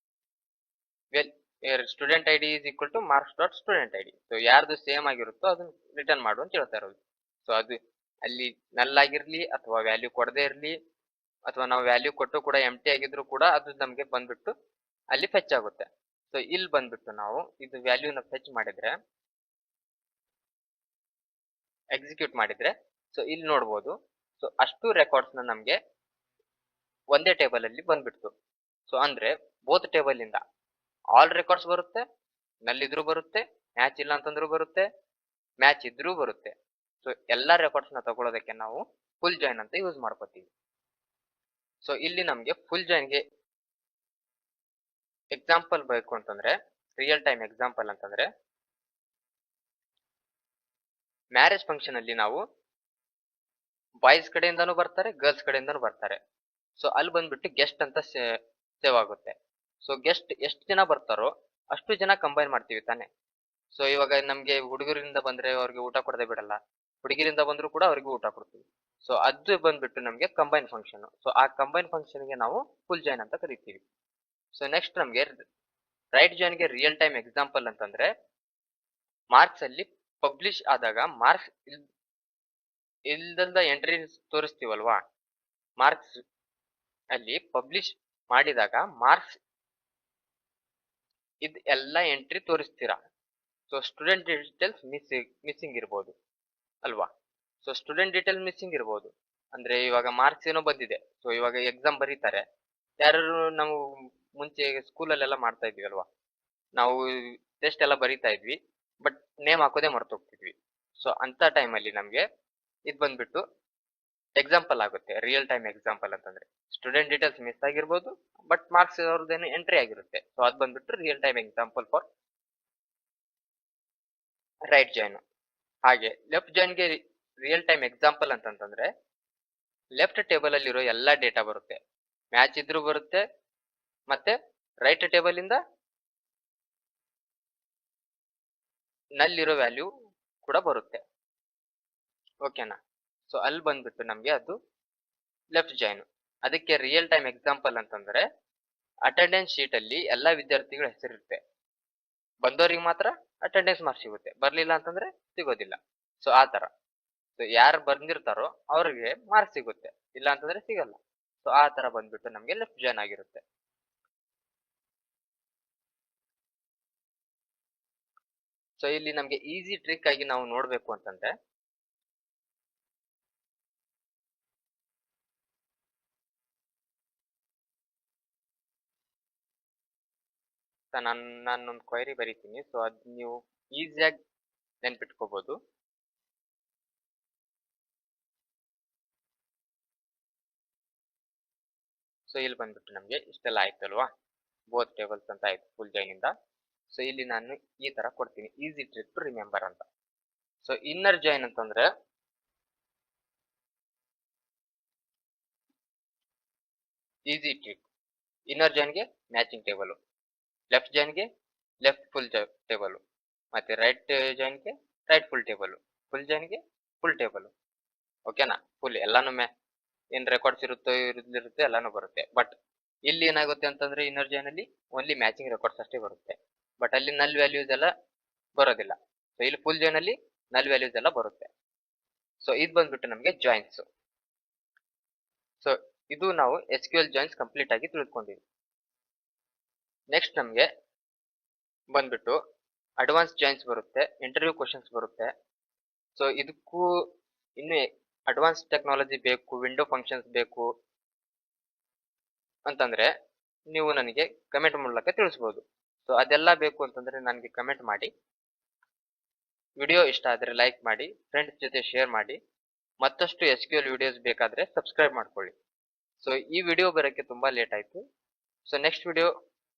student ID is equal to marks dot student ID. So ಯಾರ್ದು ಸೇಮ್ ಆಗಿರುತ್ತೋ ಅದನ್ನ ರಿಟರ್ನ್ ಮಾಡು ಅಂತ ಹೇಳ್ತಾ ಇರೋದು. ಸೊ ಅದು ಅಲ್ಲಿ ನಲ್ ಆಗಿರ್ಲಿ ಅಥವಾ ವ್ಯಾಲ್ಯೂ ಕೊಡದೇ ಇರ್ಲಿ ಅಥವಾ ನಾವು ವ್ಯಾಲ್ಯೂ ಕೊಟ್ಟು ಕೂಡ ಎಂಟಿ ಆಗಿದ್ರು ಕೂಡ ಅದು ನಮ್ಗೆ ಬಂದ್ಬಿಟ್ಟು ಅಲ್ಲಿ ಫೆಚ್ ಆಗುತ್ತೆ. ಸೊ ಇಲ್ಲಿ ಬಂದ್ಬಿಟ್ಟು ನಾವು ಇದು ವ್ಯಾಲ್ಯೂನ ಫೆಚ್ ಮಾಡಿದ್ರೆ ಎಕ್ಸಿಕ್ಯೂಟ್ ಮಾಡಿದ್ರೆ ಸೊ ಇಲ್ಲಿ ನೋಡ್ಬೋದು. ಸೊ ಅಷ್ಟು ರೆಕಾರ್ಡ್ಸ್ ನಮ್ಗೆ ಒಂದೇ ಟೇಬಲ್ ಅಲ್ಲಿ ಬಂದ್ಬಿಡ್ತು. ಸೊ ಅಂದ್ರೆ ಬೋತ್ ಟೇಬಲ್ ಇಂದ ಆಲ್ ರೆಕಾರ್ಡ್ಸ್ ಬರುತ್ತೆ, ನಲ್ಲಿದ್ರು ಬರುತ್ತೆ, ಮ್ಯಾಚ್ ಇಲ್ಲ ಅಂತಂದ್ರೂ ಬರುತ್ತೆ, ಮ್ಯಾಚ್ ಇದ್ರೂ ಬರುತ್ತೆ. ಸೊ ಎಲ್ಲಾ ರೆಕಾರ್ಡ್ಸ್ ನ ತಗೊಳ್ಳೋದಕ್ಕೆ ನಾವು ಫುಲ್ ಜಾಯಿನ್ ಅಂತ ಯೂಸ್ ಮಾಡ್ಕೋತೀವಿ. ಸೊ ಇಲ್ಲಿ ನಮ್ಗೆ ಫುಲ್ ಜಾಯಿನ್ಗೆ ಎಕ್ಸಾಂಪಲ್ ಬೇಕು ಅಂತಂದ್ರೆ, ರಿಯಲ್ ಟೈಮ್ ಎಕ್ಸಾಂಪಲ್ ಅಂತಂದ್ರೆ ಮ್ಯಾರೇಜ್ ಫಂಕ್ಷನ್ ಅಲ್ಲಿ ನಾವು ಬಾಯ್ಸ್ ಕಡೆಯಿಂದನೂ ಬರ್ತಾರೆ, ಗರ್ಲ್ಸ್ ಕಡೆಯಿಂದನೂ ಬರ್ತಾರೆ. ಸೊ ಅಲ್ಲಿ ಬಂದ್ಬಿಟ್ಟು ಗೆಸ್ಟ್ ಅಂತ ಸೇವ್ ಆಗುತ್ತೆ. ಸೊ ಗೆಸ್ಟ್ ಎಷ್ಟು ಜನ ಬರ್ತಾರೋ ಅಷ್ಟು ಜನ ಕಂಬೈನ್ ಮಾಡ್ತೀವಿ ತಾನೆ. ಸೊ ಇವಾಗ ನಮ್ಗೆ ಹುಡುಗರಿಂದ ಬಂದ್ರೆ ಅವ್ರಿಗೆ ಊಟ ಕೊಡದೆ ಬಿಡಲ್ಲ, ಹುಡುಗಿರಿಂದ ಬಂದ್ರು ಕೂಡ ಅವ್ರಿಗೆ ಊಟ ಕೊಡ್ತೀವಿ. ಸೊ ಅದು ಬಂದ್ಬಿಟ್ಟು ನಮ್ಗೆ ಕಂಬೈನ್ ಫಂಕ್ಷನ್. ಸೊ ಆ ಕಂಬೈನ್ ಫಂಕ್ಷನ್ ಗೆ ನಾವು ಫುಲ್ ಜಾಯಿನ್ ಅಂತ ಕರಿತೀವಿ. ಸೊ ನೆಕ್ಸ್ಟ್ ನಮ್ಗೆ ರೈಟ್ ಜಾಯಿನ್ ಗೆ ರಿಯಲ್ ಟೈಮ್ ಎಕ್ಸಾಂಪಲ್ ಅಂತಂದ್ರೆ ಮಾರ್ಕ್ಸ್ ಅಲ್ಲಿ ಪಬ್ಲಿಷ್ ಆದಾಗ ಮಾರ್ಕ್ಸ್ ಇಲ್ದಲ್ದ ಎಂಟ್ರಿ ತೋರಿಸ್ತೀವಲ್ವಾ, ಮಾರ್ಕ್ಸ್ ಅಲ್ಲಿ ಪಬ್ಲಿಷ್ ಮಾಡಿದಾಗ ಮಾರ್ಕ್ಸ್ ಇದ್ ಎಲ್ಲ ಎಂಟ್ರಿ ತೋರಿಸ್ತೀರಾ. ಸೊ ಸ್ಟೂಡೆಂಟ್ ಡೀಟೇಲ್ಸ್ ಮಿಸ್ಸಿಂಗ್ ಇರ್ಬೋದು ಅಲ್ವಾ. ಸೊ ಸ್ಟೂಡೆಂಟ್ ಡೀಟೇಲ್ ಮಿಸ್ಸಿಂಗ್ ಇರ್ಬೋದು ಅಂದ್ರೆ ಇವಾಗ ಮಾರ್ಕ್ಸ್ ಏನೋ ಬಂದಿದೆ, ಸೊ ಇವಾಗ ಎಕ್ಸಾಮ್ ಬರೀತಾರೆ, ಯಾರು ನಾವು ಮುಂಚೆ ಸ್ಕೂಲಲ್ಲೆಲ್ಲ ಮಾಡ್ತಾ ಇದ್ವಿ ಅಲ್ವಾ, ನಾವು ಟೆಸ್ಟ್ ಎಲ್ಲ ಬರೀತಾ ಇದ್ವಿ ಬಟ್ ನೇಮ್ ಹಾಕೋದೇ ಮರ್ತೋಗ್ತಿದ್ವಿ. ಸೊ ಅಂತ ಟೈಮಲ್ಲಿ ನಮ್ಗೆ ಇದು ಬಂದ್ಬಿಟ್ಟು ಎಕ್ಸಾಂಪಲ್ ಆಗುತ್ತೆ. ರಿಯಲ್ ಟೈಮ್ ಎಕ್ಸಾಂಪಲ್ ಅಂತಂದ್ರೆ ಸ್ಟೂಡೆಂಟ್ ಡೀಟೇಲ್ಸ್ ಮಿಸ್ ಆಗಿರ್ಬೋದು ಬಟ್ ಮಾರ್ಕ್ಸ್ ಅವ್ರದ್ದೇನು ಎಂಟ್ರಿ ಆಗಿರುತ್ತೆ. ಸೊ ಅದು ಬಂದ್ಬಿಟ್ಟು real time example for right join. ಹಾಗೆ ಲೆಫ್ಟ್ ಜಾಯಿನ್ಗೆ ರಿಯಲ್ ಟೈಮ್ ಎಕ್ಸಾಂಪಲ್ ಅಂತಂದ್ರೆ ಲೆಫ್ಟ್ ಟೇಬಲ್ ಅಲ್ಲಿರೋ ಎಲ್ಲಾ ಡೇಟಾ ಬರುತ್ತೆ, ಮ್ಯಾಚ್ ಇದ್ರೂ ಬರುತ್ತೆ, ಮತ್ತೆ ರೈಟ್ ಟೇಬಲ್ ಇಂದ ನಲ್ಲಿರೋ ವ್ಯಾಲ್ಯೂ ಕೂಡ ಬರುತ್ತೆ. ಓಕೆನಾ. ಸೊ ಅಲ್ಲಿ ಬಂದ್ಬಿಟ್ಟು ನಮ್ಗೆ ಅದು ಲೆಫ್ಟ್ ಜಾಯಿನ್. ಅದಕ್ಕೆ ರಿಯಲ್ ಟೈಮ್ ಎಕ್ಸಾಂಪಲ್ ಅಂತಂದ್ರೆ ಅಟೆಂಡೆನ್ಸ್ ಶೀಟ್ ಅಲ್ಲಿ ಎಲ್ಲಾ ವಿದ್ಯಾರ್ಥಿಗಳ ಹೆಸರಿರುತ್ತೆ, ಬಂದವರಿಗೆ ಮಾತ್ರ ಅಟೆಂಡೆನ್ಸ್ ಮಾರ್ಕ್ಸ್ ಸಿಗುತ್ತೆ, ಬರ್ಲಿಲ್ಲ ಅಂತಂದ್ರೆ ಸಿಗೋದಿಲ್ಲ. ಸೊ ಆ ತರ. ಸೊ ಯಾರು ಬಂದಿರ್ತಾರೋ ಅವ್ರಿಗೆ ಮಾರ್ಕ್ಸ್ ಸಿಗುತ್ತೆ, ಇಲ್ಲ ಅಂತಂದ್ರೆ ಸಿಗಲ್ಲ. ಸೊ ಆ ತರ ಬಂದ್ಬಿಟ್ಟು ನಮ್ಗೆ ಲೆಫ್ಟ್ ಜಾಯಿನ್ ಆಗಿರುತ್ತೆ. ಸೊ ಇಲ್ಲಿ ನಮ್ಗೆ ಈಸಿ ಟ್ರಿಕ್ ಆಗಿ ನಾವು ನೋಡ್ಬೇಕು ಅಂತಂದ್ರೆ ನಾನೊಂದು ಕ್ವೈರಿ ಬರೀತೀನಿ. ಸೊ ಅದ್ ನೀವು ಈಸಿಯಾಗಿ ನೆನ್ಪಿಟ್ಕೋಬಹುದು. ಸೊ ಇಲ್ಲಿ ಬಂದ್ಬಿಟ್ಟು ನಮ್ಗೆ ಇಷ್ಟೆಲ್ಲ ಆಯ್ತು ಅಲ್ವಾ, ಬೋತ್ ಟೇಬಲ್ಸ್ ಅಂತ ಆಯ್ತು ಫುಲ್ ಜಾಯಿನ್ ಇಂದ. ಸೊ ಇಲ್ಲಿ ನಾನು ಈ ತರ ಕೊಡ್ತೀನಿ, ಈಸಿ ಟ್ರಿಕ್ ಟು ರಿಮೆಂಬರ್ ಅಂತ. ಸೊ ಇನ್ನರ್ ಜಾಯಿನ್ ಅಂತಂದ್ರೆ ಈಸಿ ಟ್ರಿಕ್. ಇನ್ನರ್ ಜಾಯಿನ್ಗೆ ಮ್ಯಾಚಿಂಗ್ ಟೇಬಲ್, ಲೆಫ್ಟ್ ಜಾಯಿನ್ಗೆ ಲೆಫ್ಟ್ ಫುಲ್ ಟೇಬಲ್, ಮತ್ತೆ ರೈಟ್ ಜಾಯಿನ್ಗೆ ರೈಟ್ ಫುಲ್ ಟೇಬಲ್, ಫುಲ್ ಜಾಯಿನ್ಗೆ ಫುಲ್ ಟೇಬಲ್. ಓಕೆನಾ. ಫುಲ್ ಎಲ್ಲಾನು ಏನ್ ರೆಕಾರ್ಡ್ಸ್ ಇರುತ್ತೆ ಎಲ್ಲಾನು ಬರುತ್ತೆ. ಬಟ್ ಇಲ್ಲಿ ಏನಾಗುತ್ತೆ ಅಂತಂದ್ರೆ ಇನ್ನರ್ ಜಾಯಿನ್ ಅಲ್ಲಿ ಓನ್ಲಿ ಮ್ಯಾಚಿಂಗ್ ರೆಕಾರ್ಡ್ಸ್ ಅಷ್ಟೇ ಬರುತ್ತೆ, ಬಟ್ ಅಲ್ಲಿ ನಲ್ ವ್ಯಾಲ್ಯೂಸ್ ಎಲ್ಲ ಬರೋದಿಲ್ಲ. ಸೊ ಇಲ್ಲಿ ಫುಲ್ ಜಾಯಿನ್ ಅಲ್ಲಿ ನಲ್ ವ್ಯಾಲ್ಯೂಸ್ ಎಲ್ಲ ಬರುತ್ತೆ. ಸೊ ಇದು ಬಂದ್ಬಿಟ್ಟು ನಮಗೆ ಜಾಯಿನ್ಸ್. ಸೊ ಇದು ನಾವು SQL ಜಾಯಿನ್ಸ್ ಕಂಪ್ಲೀಟ್ ಆಗಿ ತಿಳ್ಕೊಂಡಿವಿ. ನೆಕ್ಸ್ಟ್ ನಮಗೆ ಬಂದ್ಬಿಟ್ಟು ಅಡ್ವಾನ್ಸ್ ಜಾಯಿನ್ಸ್ ಬರುತ್ತೆ, ಇಂಟರ್ವ್ಯೂ ಕ್ವಶನ್ಸ್ ಬರುತ್ತೆ. ಸೊ ಇದಕ್ಕೂ ಇನ್ನು ಅಡ್ವಾನ್ಸ್ ಟೆಕ್ನಾಲಜಿ ಬೇಕು, ವಿಂಡೋ ಫಂಕ್ಷನ್ಸ್ ಬೇಕು ಅಂತಂದ್ರೆ ನೀವು ನನಗೆ ಕಮೆಂಟ್ ಮೂಲಕ ತಿಳಿಸ್ಬೋದು. ಸೊ ಅದೆಲ್ಲ ಬೇಕು ಅಂತಂದ್ರೆ ನನಗೆ ಕಮೆಂಟ್ ಮಾಡಿ. ವಿಡಿಯೋ ಇಷ್ಟ ಆದರೆ ಲೈಕ್ ಮಾಡಿ, ಫ್ರೆಂಡ್ಸ್ ಜೊತೆ ಶೇರ್ ಮಾಡಿ. ಮತ್ತಷ್ಟು SQL ವಿಡಿಯೋಸ್ ಬೇಕಾದ್ರೆ ಸಬ್ಸ್ಕ್ರೈಬ್ ಮಾಡ್ಕೊಳ್ಳಿ. ಸೊ ಈ ವಿಡಿಯೋ ಬರೋಕ್ಕೆ ತುಂಬಾ ಲೇಟ್ ಆಯ್ತು. ಸೊ ನೆಕ್ಸ್ಟ್ ವಿಡಿಯೋ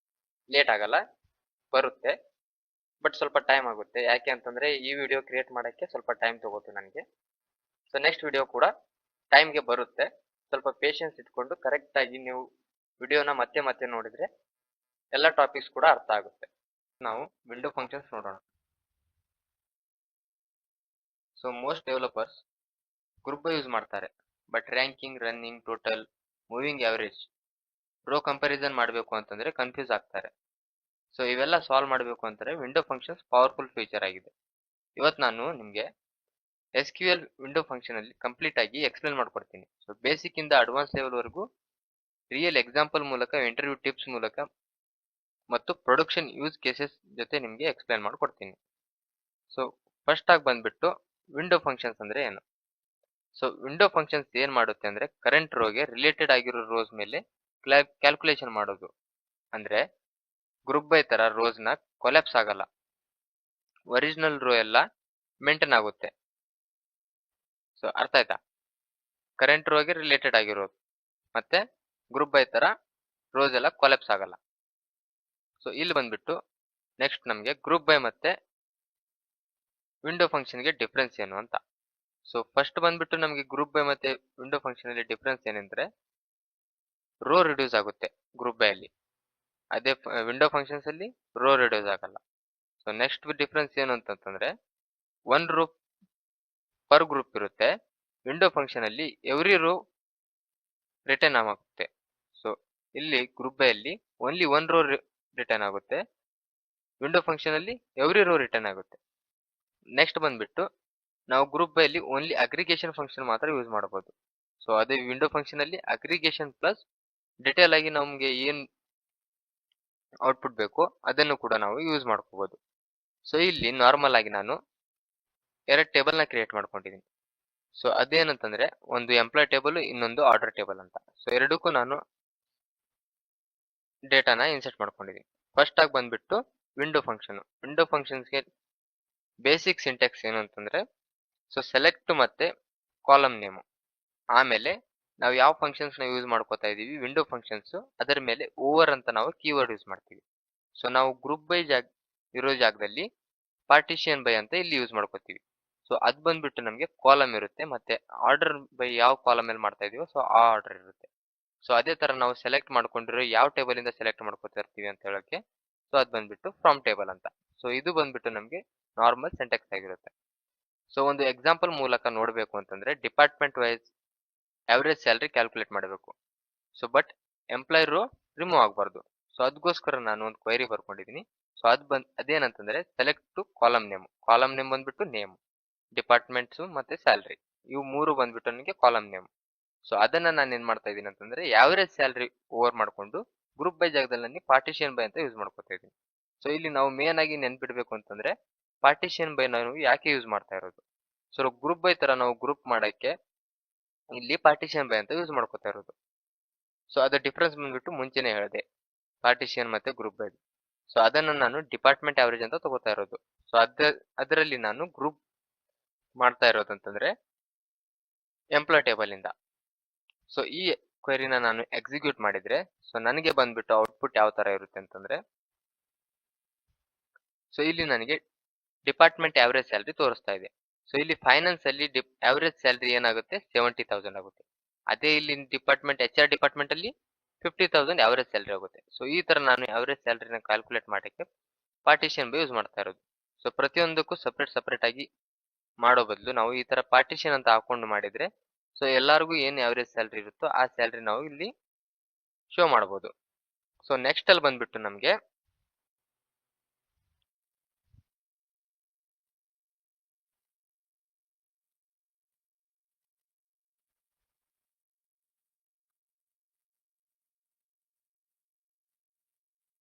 ಲೇಟ್ ಆಗಲ್ಲ, ಬರುತ್ತೆ, ಬಟ್ ಸ್ವಲ್ಪ ಟೈಮ್ ಆಗುತ್ತೆ. ಯಾಕೆ ಅಂತಂದ್ರೆ ಈ ವಿಡಿಯೋ ಕ್ರಿಯೇಟ್ ಮಾಡೋಕ್ಕೆ ಸ್ವಲ್ಪ ಟೈಮ್ ತಗೋತು ನನಗೆ. ಸೊ ನೆಕ್ಸ್ಟ್ ವಿಡಿಯೋ ಕೂಡ ಟೈಮ್ಗೆ ಬರುತ್ತೆ. ಸ್ವಲ್ಪ ಪೇಷನ್ಸ್ ಇಟ್ಕೊಂಡು ಕರೆಕ್ಟ್ ಆಗಿ ನೀವು ವಿಡಿಯೋನ ಮತ್ತೆ ಮತ್ತೆ ನೋಡಿದ್ರೆ ಎಲ್ಲ ಟಾಪಿಕ್ಸ್ ಕೂಡ ಅರ್ಥ ಆಗುತ್ತೆ. ನಾವು ವಿಂಡೋ ಫಂಕ್ಷನ್ಸ್ ನೋಡೋಣ. So most developers group use ಮಾಡ್ತಾರೆ, but ranking, running, total, moving average, row comparison ಮಾಡಬೇಕು ಅಂತಂದ್ರೆ ಕನ್ಫ್ಯೂಸ್ ಆಗ್ತಾರೆ. ಸೊ ಇವೆಲ್ಲ ಸಾಲ್ವ್ ಮಾಡಬೇಕು ಅಂತಂದ್ರೆ ವಿಂಡೋ ಫಂಕ್ಷನ್ಸ್ ಪವರ್ಫುಲ್ ಫೀಚರ್ ಆಗಿದೆ. ಇವತ್ತು ನಾನು ನಿಮಗೆ SQL ವಿಂಡೋ ಫಂಕ್ಷನ್ ಅಲ್ಲಿ ಕಂಪ್ಲೀಟ್ ಆಗಿ ಎಕ್ಸ್ಪ್ಲೇನ್ ಮಾಡ್ಕೊಡ್ತೀನಿ. ಸೊ ಬೇಸಿಕ್ ಇಂದ ಅಡ್ವಾನ್ಸ್ ಲೆವೆಲ್ ವರೆಗೂ ರಿಯಲ್ ಎಕ್ಸಾಂಪಲ್ ಮೂಲಕ, ಇಂಟರ್ವ್ಯೂ ಟಿಪ್ಸ್ ಮೂಲಕ ಮತ್ತು ಪ್ರೊಡಕ್ಷನ್ ಯೂಸ್ ಕೇಸಸ್ ಜೊತೆ ನಿಮಗೆ ಎಕ್ಸ್ಪ್ಲೈನ್ ಮಾಡ್ಕೊಡ್ತೀನಿ. ಸೊ ಫಸ್ಟ್ ಆಗಿ ಬಂದ್ಬಿಟ್ಟು ವಿಂಡೋ ಫಂಕ್ಷನ್ಸ್ ಅಂದ್ರೆ ಏನು. ಸೊ ವಿಂಡೋ ಫಂಕ್ಷನ್ಸ್ ಏನ್ ಮಾಡುತ್ತೆ ಅಂದ್ರೆ ಕರೆಂಟ್ ರೋಗೆ ರಿಲೇಟೆಡ್ ಆಗಿರೋ ರೋಸ್ ಮೇಲೆ ಕ್ಯಾಲ್ಕುಲೇಷನ್ ಮಾಡೋದು. ಅಂದ್ರೆ ಗ್ರೂಪ್ ಬೈ ತರ ರೋಸ್ ನ ಕೊಲ್ಯಾಪ್ಸ್ ಆಗಲ್ಲ, ಒರಿಜಿನಲ್ ರೋ ಎಲ್ಲ ಮೇಂಟೈನ್ ಆಗುತ್ತೆ. ಸೊ ಅರ್ಥ ಆಯ್ತಾ? ಕರೆಂಟ್ ರೋಗೆ ರಿಲೇಟೆಡ್ ಆಗಿರೋದು ಮತ್ತೆ ಗ್ರೂಪ್ ಬೈ ತರ ರೋಸ್ ಎಲ್ಲ ಕೊಲ್ಯಾಪ್ಸ್ ಆಗಲ್ಲ. ಸೊ ಇಲ್ಲಿ ಬಂದ್ಬಿಟ್ಟು ನೆಕ್ಸ್ಟ್ ನಮಗೆ ಗ್ರೂಪ್ ಬೈ ಮತ್ತೆ ವಿಂಡೋ ಫಂಕ್ಷನ್ಗೆ ಡಿಫ್ರೆನ್ಸ್ ಏನು ಅಂತ. ಸೊ ಫಸ್ಟ್ ಬಂದ್ಬಿಟ್ಟು ನಮಗೆ ಗ್ರೂಪ್ ಬೈ ಮತ್ತೆ ವಿಂಡೋ ಫಂಕ್ಷನ್ ಅಲ್ಲಿ ಡಿಫ್ರೆನ್ಸ್ ಏನಂದ್ರೆ ರೋ ರಿಡ್ಯೂಸ್ ಆಗುತ್ತೆ ಗ್ರೂಪ್ ಬೈ ಅಲ್ಲಿ, ಅದೇ ವಿಂಡೋ ಫಂಕ್ಷನ್ಸ್ ಅಲ್ಲಿ ರೋ ರಿಡ್ಯೂಸ್ ಆಗಲ್ಲ. ಸೊ ನೆಕ್ಸ್ಟ್ ಡಿಫ್ರೆನ್ಸ್ ಏನು ಅಂತಂದ್ರೆ ಒನ್ ರೋ ಪರ್ ಗ್ರೂಪ್ ಇರುತ್ತೆ, ವಿಂಡೋ ಫಂಕ್ಷನ್ ಅಲ್ಲಿ ಎವ್ರಿ ರೋ ರಿಟರ್ನ್ ಆಗುತ್ತೆ. ಸೊ ಇಲ್ಲಿ ಗ್ರೂಪ್ ಬೈ ಅಲ್ಲಿ ಓನ್ಲಿ ಒನ್ ರೋ ರಿಟರ್ನ್ ಆಗುತ್ತೆ, ವಿಂಡೋ ಫಂಕ್ಷನ್ ಅಲ್ಲಿ ಎವ್ರಿ ರೋ ರಿಟರ್ನ್ ಆಗುತ್ತೆ. ನೆಕ್ಸ್ಟ್ ಬಂದ್ಬಿಟ್ಟು ನಾವು ಗ್ರೂಪ್ ಬೈ ಅಲ್ಲಿ ಓನ್ಲಿ ಅಗ್ರಿಗೇಷನ್ ಫಂಕ್ಷನ್ ಮಾತ್ರ ಯೂಸ್ ಮಾಡಬಹುದು. ಸೊ ಅದೇ ವಿಂಡೋ ಫಂಕ್ಷನ್ ಅಲ್ಲಿ ಅಗ್ರಿಗೇಷನ್ ಪ್ಲಸ್ ಡಿಟೇಲ್ ಆಗಿ ನಮಗೆ ಏನ್ ಔಟ್ಪುಟ್ ಬೇಕು ಅದನ್ನು ಕೂಡ ನಾವು ಯೂಸ್ ಮಾಡ್ಕೋಬಹುದು. ಸೊ ಇಲ್ಲಿ ನಾರ್ಮಲ್ ಆಗಿ ನಾನು ಎರಡು ಟೇಬಲ್ ನ ಕ್ರಿಯೇಟ್ ಮಾಡ್ಕೊಂಡಿದ್ದೀನಿ. ಸೊ ಅದೇನಂತಂದ್ರೆ ಒಂದು ಎಂಪ್ಲಾಯ್ ಟೇಬಲ್, ಇನ್ನೊಂದು ಆರ್ಡರ್ ಟೇಬಲ್ ಅಂತ. ಸೊ ಎರಡಕ್ಕೂ ನಾನು ಡೇಟಾನ ಇನ್ಸರ್ಟ್ ಮಾಡ್ಕೊಂಡಿದ್ದೀನಿ. ಫಸ್ಟ್ ಆಗಿ ಬಂದ್ಬಿಟ್ಟು ವಿಂಡೋ ಫಂಕ್ಷನ್. ವಿಂಡೋ ಫಂಕ್ಷನ್ಸ್ಗೆ ಬೇಸಿಕ್ ಸಿಂಟ್ಯಾಕ್ಸ್ ಏನು ಅಂತಂದ್ರೆ ಸೊ ಸೆಲೆಕ್ಟ್ ಮತ್ತೆ ಕಾಲಮ್ ನೇಮು, ಆಮೇಲೆ ನಾವು ಯಾವ ಫಂಕ್ಷನ್ಸ್ ನ ಯೂಸ್ ಮಾಡ್ಕೋತಾ ಇದೀವಿ ವಿಂಡೋ ಫಂಕ್ಷನ್ಸ್, ಅದರ ಮೇಲೆ ಓವರ್ ಅಂತ ನಾವು ಕೀವರ್ಡ್ ಯೂಸ್ ಮಾಡ್ತೀವಿ. ಸೊ ನಾವು ಗ್ರೂಪ್ ಬೈ ಇರೋ ಜಾಗದಲ್ಲಿ ಪಾರ್ಟಿಷಿಯನ್ ಬೈ ಅಂತ ಇಲ್ಲಿ ಯೂಸ್ ಮಾಡ್ಕೋತೀವಿ. ಸೊ ಅದ್ ಬಂದ್ಬಿಟ್ಟು ನಮಗೆ ಕಾಲಮ್ ಇರುತ್ತೆ, ಮತ್ತೆ ಆರ್ಡರ್ ಬೈ ಯಾವ ಕಾಲಮ್ ಅಲ್ಲಿ ಮಾಡ್ತಾ ಇದೀವೋ ಸೊ ಆ ಆರ್ಡರ್ ಇರುತ್ತೆ. ಸೊ ಅದೇ ತರ ನಾವು ಸೆಲೆಕ್ಟ್ ಮಾಡ್ಕೊಂಡಿರೋ ಯಾವ ಟೇಬಲ್ ಇಂದ ಸೆಲೆಕ್ಟ್ ಮಾಡ್ಕೋತಾ ಇರ್ತೀವಿ ಅಂತ ಹೇಳಕ್ಕೆ ಸೊ ಅದ್ ಬಂದ್ಬಿಟ್ಟು ಫ್ರಮ್ ಟೇಬಲ್ ಅಂತ. ಸೊ ಇದು ಬಂದ್ಬಿಟ್ಟು ನಮಗೆ ನಾರ್ಮಲ್ ಸಿಂಟ್ಯಾಕ್ಸ್ ಆಗಿರುತ್ತೆ. ಸೊ ಒಂದು ಎಕ್ಸಾಂಪಲ್ ಮೂಲಕ ನೋಡಬೇಕು ಅಂತಂದ್ರೆ department wise average salary calculate ಮಾಡಬೇಕು. So but employee row remove ಆಗಬಾರ್ದು. ಸೊ ಅದಕ್ಕೋಸ್ಕರ ನಾನು ಒಂದು ಕ್ವೈರಿ ಬರ್ಕೊಂಡಿದ್ದೀನಿ. ಸೊ ಅದೇನಂತಂದ್ರೆ select two column name. Column name ಬಂದ್ಬಿಟ್ಟು ನೇಮ್, ಡಿಪಾರ್ಟ್ಮೆಂಟ್ಸ್ ಮತ್ತೆ ಸ್ಯಾಲರಿ, ಇವು ಮೂರು ಬಂದ್ಬಿಟ್ಟು ನನಗೆ ಕಾಲಮ್ ನೇಮ್. ಸೊ ಅದನ್ನ ನಾನು ಏನ್ ಮಾಡ್ತಾ ಇದ್ದೀನಿ ಅಂತಂದ್ರೆ ಯಾವರೇಜ್ ಸ್ಯಾಲರಿ ಓವರ್ ಮಾಡ್ಕೊಂಡು ಗ್ರೂಪ್ ಬೈ ಜಾಗದಲ್ಲಿ ನನಗೆ ಪಾರ್ಟಿಷಿಯನ್ ಬೈ ಅಂತ ಯೂಸ್ ಮಾಡ್ಕೊತಾ ಇದ್ದೀನಿ. ಸೊ ಇಲ್ಲಿ ನಾವು ಮೇನ್ ಆಗಿ ನೆನ್ಪಿಡ್ಬೇಕು ಅಂತಂದ್ರೆ ಪಾರ್ಟಿಷಿಯನ್ ಬೈ ನಾವು ಯಾಕೆ ಯೂಸ್ ಮಾಡ್ತಾ ಇರೋದು. ಸೊ ಗ್ರೂಪ್ ಬೈ ತರ ನಾವು ಗ್ರೂಪ್ ಮಾಡಕ್ಕೆ ಇಲ್ಲಿ ಪಾರ್ಟಿಷಿಯನ್ ಬೈ ಅಂತ ಯೂಸ್ ಮಾಡ್ಕೊತಾ ಇರೋದು. ಸೊ ಅದ್ರ ಡಿಫ್ರೆನ್ಸ್ ಬಂದ್ಬಿಟ್ಟು ಮುಂಚೆನೆ ಹೇಳಿದೆ, ಪಾರ್ಟಿಷಿಯನ್ ಮತ್ತೆ ಗ್ರೂಪ್ ಬೈ. ಸೊ ಅದನ್ನ ನಾನು ಡಿಪಾರ್ಟ್ಮೆಂಟ್ ಅವರೇಜ್ ಅಂತ ತಗೋತಾ ಇರೋದು. ಸೊ ಅದರಲ್ಲಿ ನಾನು ಗ್ರೂಪ್ ಮಾಡ್ತಾ ಇರೋದು ಅಂತಂದ್ರೆ ಎಂಪ್ಲಾಯ್ ಟೇಬಲ್ ಇಂದ. ಸೊ ಈ ಕ್ವೆರಿನ ನಾನು ಎಕ್ಸಿಕ್ಯೂಟ್ ಮಾಡಿದ್ರೆ ಸೊ ನನಗೆ ಬಂದ್ಬಿಟ್ಟು ಔಟ್ಪುಟ್ ಯಾವ ತರ ಇರುತ್ತೆ ಅಂತಂದ್ರೆ ಸೊ ಇಲ್ಲಿ ನನಗೆ ಡಿಪಾರ್ಟ್ಮೆಂಟ್ ಆವರೇಜ್ ಸ್ಯಾಲರಿ ತೋರಿಸ್ತಾ ಇದೆ. ಸೊ ಇಲ್ಲಿ ಫೈನಾನ್ಸ್ ಅಲ್ಲಿ ಆವರೇಜ್ ಸ್ಯಾಲರಿ ಏನಾಗುತ್ತೆ 70,000 ಆಗುತ್ತೆ. ಅದೇ ಇಲ್ಲಿ ಡಿಪಾರ್ಟ್ಮೆಂಟ್ HR ಡಿಪಾರ್ಟ್ಮೆಂಟ್ ಅಲ್ಲಿ 50,000 ಆವರೇಜ್ ಸ್ಯಾಲರಿ ಆಗುತ್ತೆ. ಸೊ ಈ ತರ ನಾನು ಆವರೇಜ್ ಸ್ಯಾಲರಿನ ಕ್ಯಾಲ್ಕುಲೇಟ್ ಮಾಡಕ್ಕೆ ಪಾರ್ಟಿಷನ್ ಬೈ ಯೂಸ್ ಮಾಡ್ತಾ ಇರೋದು. ಸೊ ಪ್ರತಿಯೊಂದಕ್ಕೂ ಸಪ್ರೇಟ್ ಆಗಿ ಮಾಡೋ ಬದಲು ನಾವು ಈ ತರ ಪಾರ್ಟಿಷನ್ ಅಂತ ಹಾಕೊಂಡು ಮಾಡಿದ್ರೆ ಸೊ ಎಲ್ಲರಿಗೂ ಏನ್ ಆವರೇಜ್ ಸ್ಯಾಲರಿ ಇರುತ್ತೋ ಆ ಸ್ಯಾಲರಿ ನಾವು ಇಲ್ಲಿ ಶೋ ಮಾಡಬಹುದು. ಸೊ ನೆಕ್ಸ್ಟ್ ಅಲ್ಲಿ ಬಂದ್ಬಿಟ್ಟು ನಮಗೆ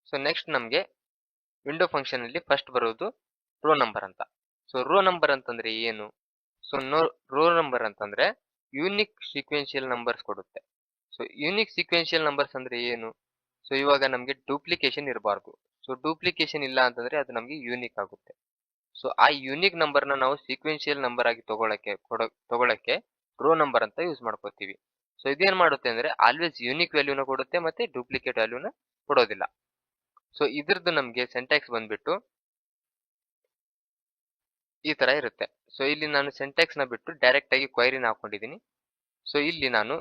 ಸೊ ನೆಕ್ಸ್ಟ್ ನಮಗೆ ವಿಂಡೋ ಫಂಕ್ಷನ್ ಅಲ್ಲಿ ಫಸ್ಟ್ ಬರೋದು ರೋ ನಂಬರ್ ಅಂತ. ಸೊ ರೋ ನಂಬರ್ ಅಂತಂದ್ರೆ ಏನು. ಸೊ ರೋ ನಂಬರ್ ಅಂತಂದ್ರೆ ಯೂನಿಕ್ ಸೀಕ್ವೆನ್ಷಿಯಲ್ ನಂಬರ್ಸ್ ಕೊಡುತ್ತೆ. ಸೊ ಯೂನಿಕ್ ಸೀಕ್ವೆನ್ಷಿಯಲ್ ನಂಬರ್ಸ್ ಅಂದ್ರೆ ಏನು. ಸೊ ಇವಾಗ ನಮಗೆ ಡೂಪ್ಲಿಕೇಶನ್ ಇರಬಾರ್ದು. ಸೊ ಡೂಪ್ಲಿಕೇಶನ್ ಇಲ್ಲ ಅಂತಂದ್ರೆ ಅದು ನಮಗೆ ಯೂನಿಕ್ ಆಗುತ್ತೆ. ಸೊ ಆ ಯೂನಿಕ್ ನಂಬರ್ ನ ನಾವು ಸೀಕ್ವೆನ್ಷಿಯಲ್ ನಂಬರ್ ಆಗಿ ತಗೊಳಕ್ಕೆ ರೋ ನಂಬರ್ ಅಂತ ಯೂಸ್ ಮಾಡ್ಕೋತೀವಿ. ಸೊ ಇದೇನ್ ಮಾಡುತ್ತೆ ಅಂದ್ರೆ ಆಲ್ವೇಸ್ ಯೂನಿಕ್ ವ್ಯಾಲ್ಯೂನ ಕೊಡುತ್ತೆ ಮತ್ತೆ ಡೂಪ್ಲಿಕೇಟ್ ವ್ಯಾಲ್ಯೂನ ಕೊಡೋದಿಲ್ಲ. ಸೊ ಇದ್ರದ್ದು ನಮಗೆ ಸಿಂಟ್ಯಾಕ್ಸ್ ಬಂದ್ಬಿಟ್ಟು ಈ ತರ ಇರುತ್ತೆ. ಸೊ ಇಲ್ಲಿ ನಾನು ಸಿಂಟ್ಯಾಕ್ಸ್ ನ ಬಿಟ್ಟು ಡೈರೆಕ್ಟ್ ಆಗಿ ಕ್ವೈರಿನ ಹಾಕೊಂಡಿದ್ದೀನಿ. ಸೊ ಇಲ್ಲಿ ನಾನು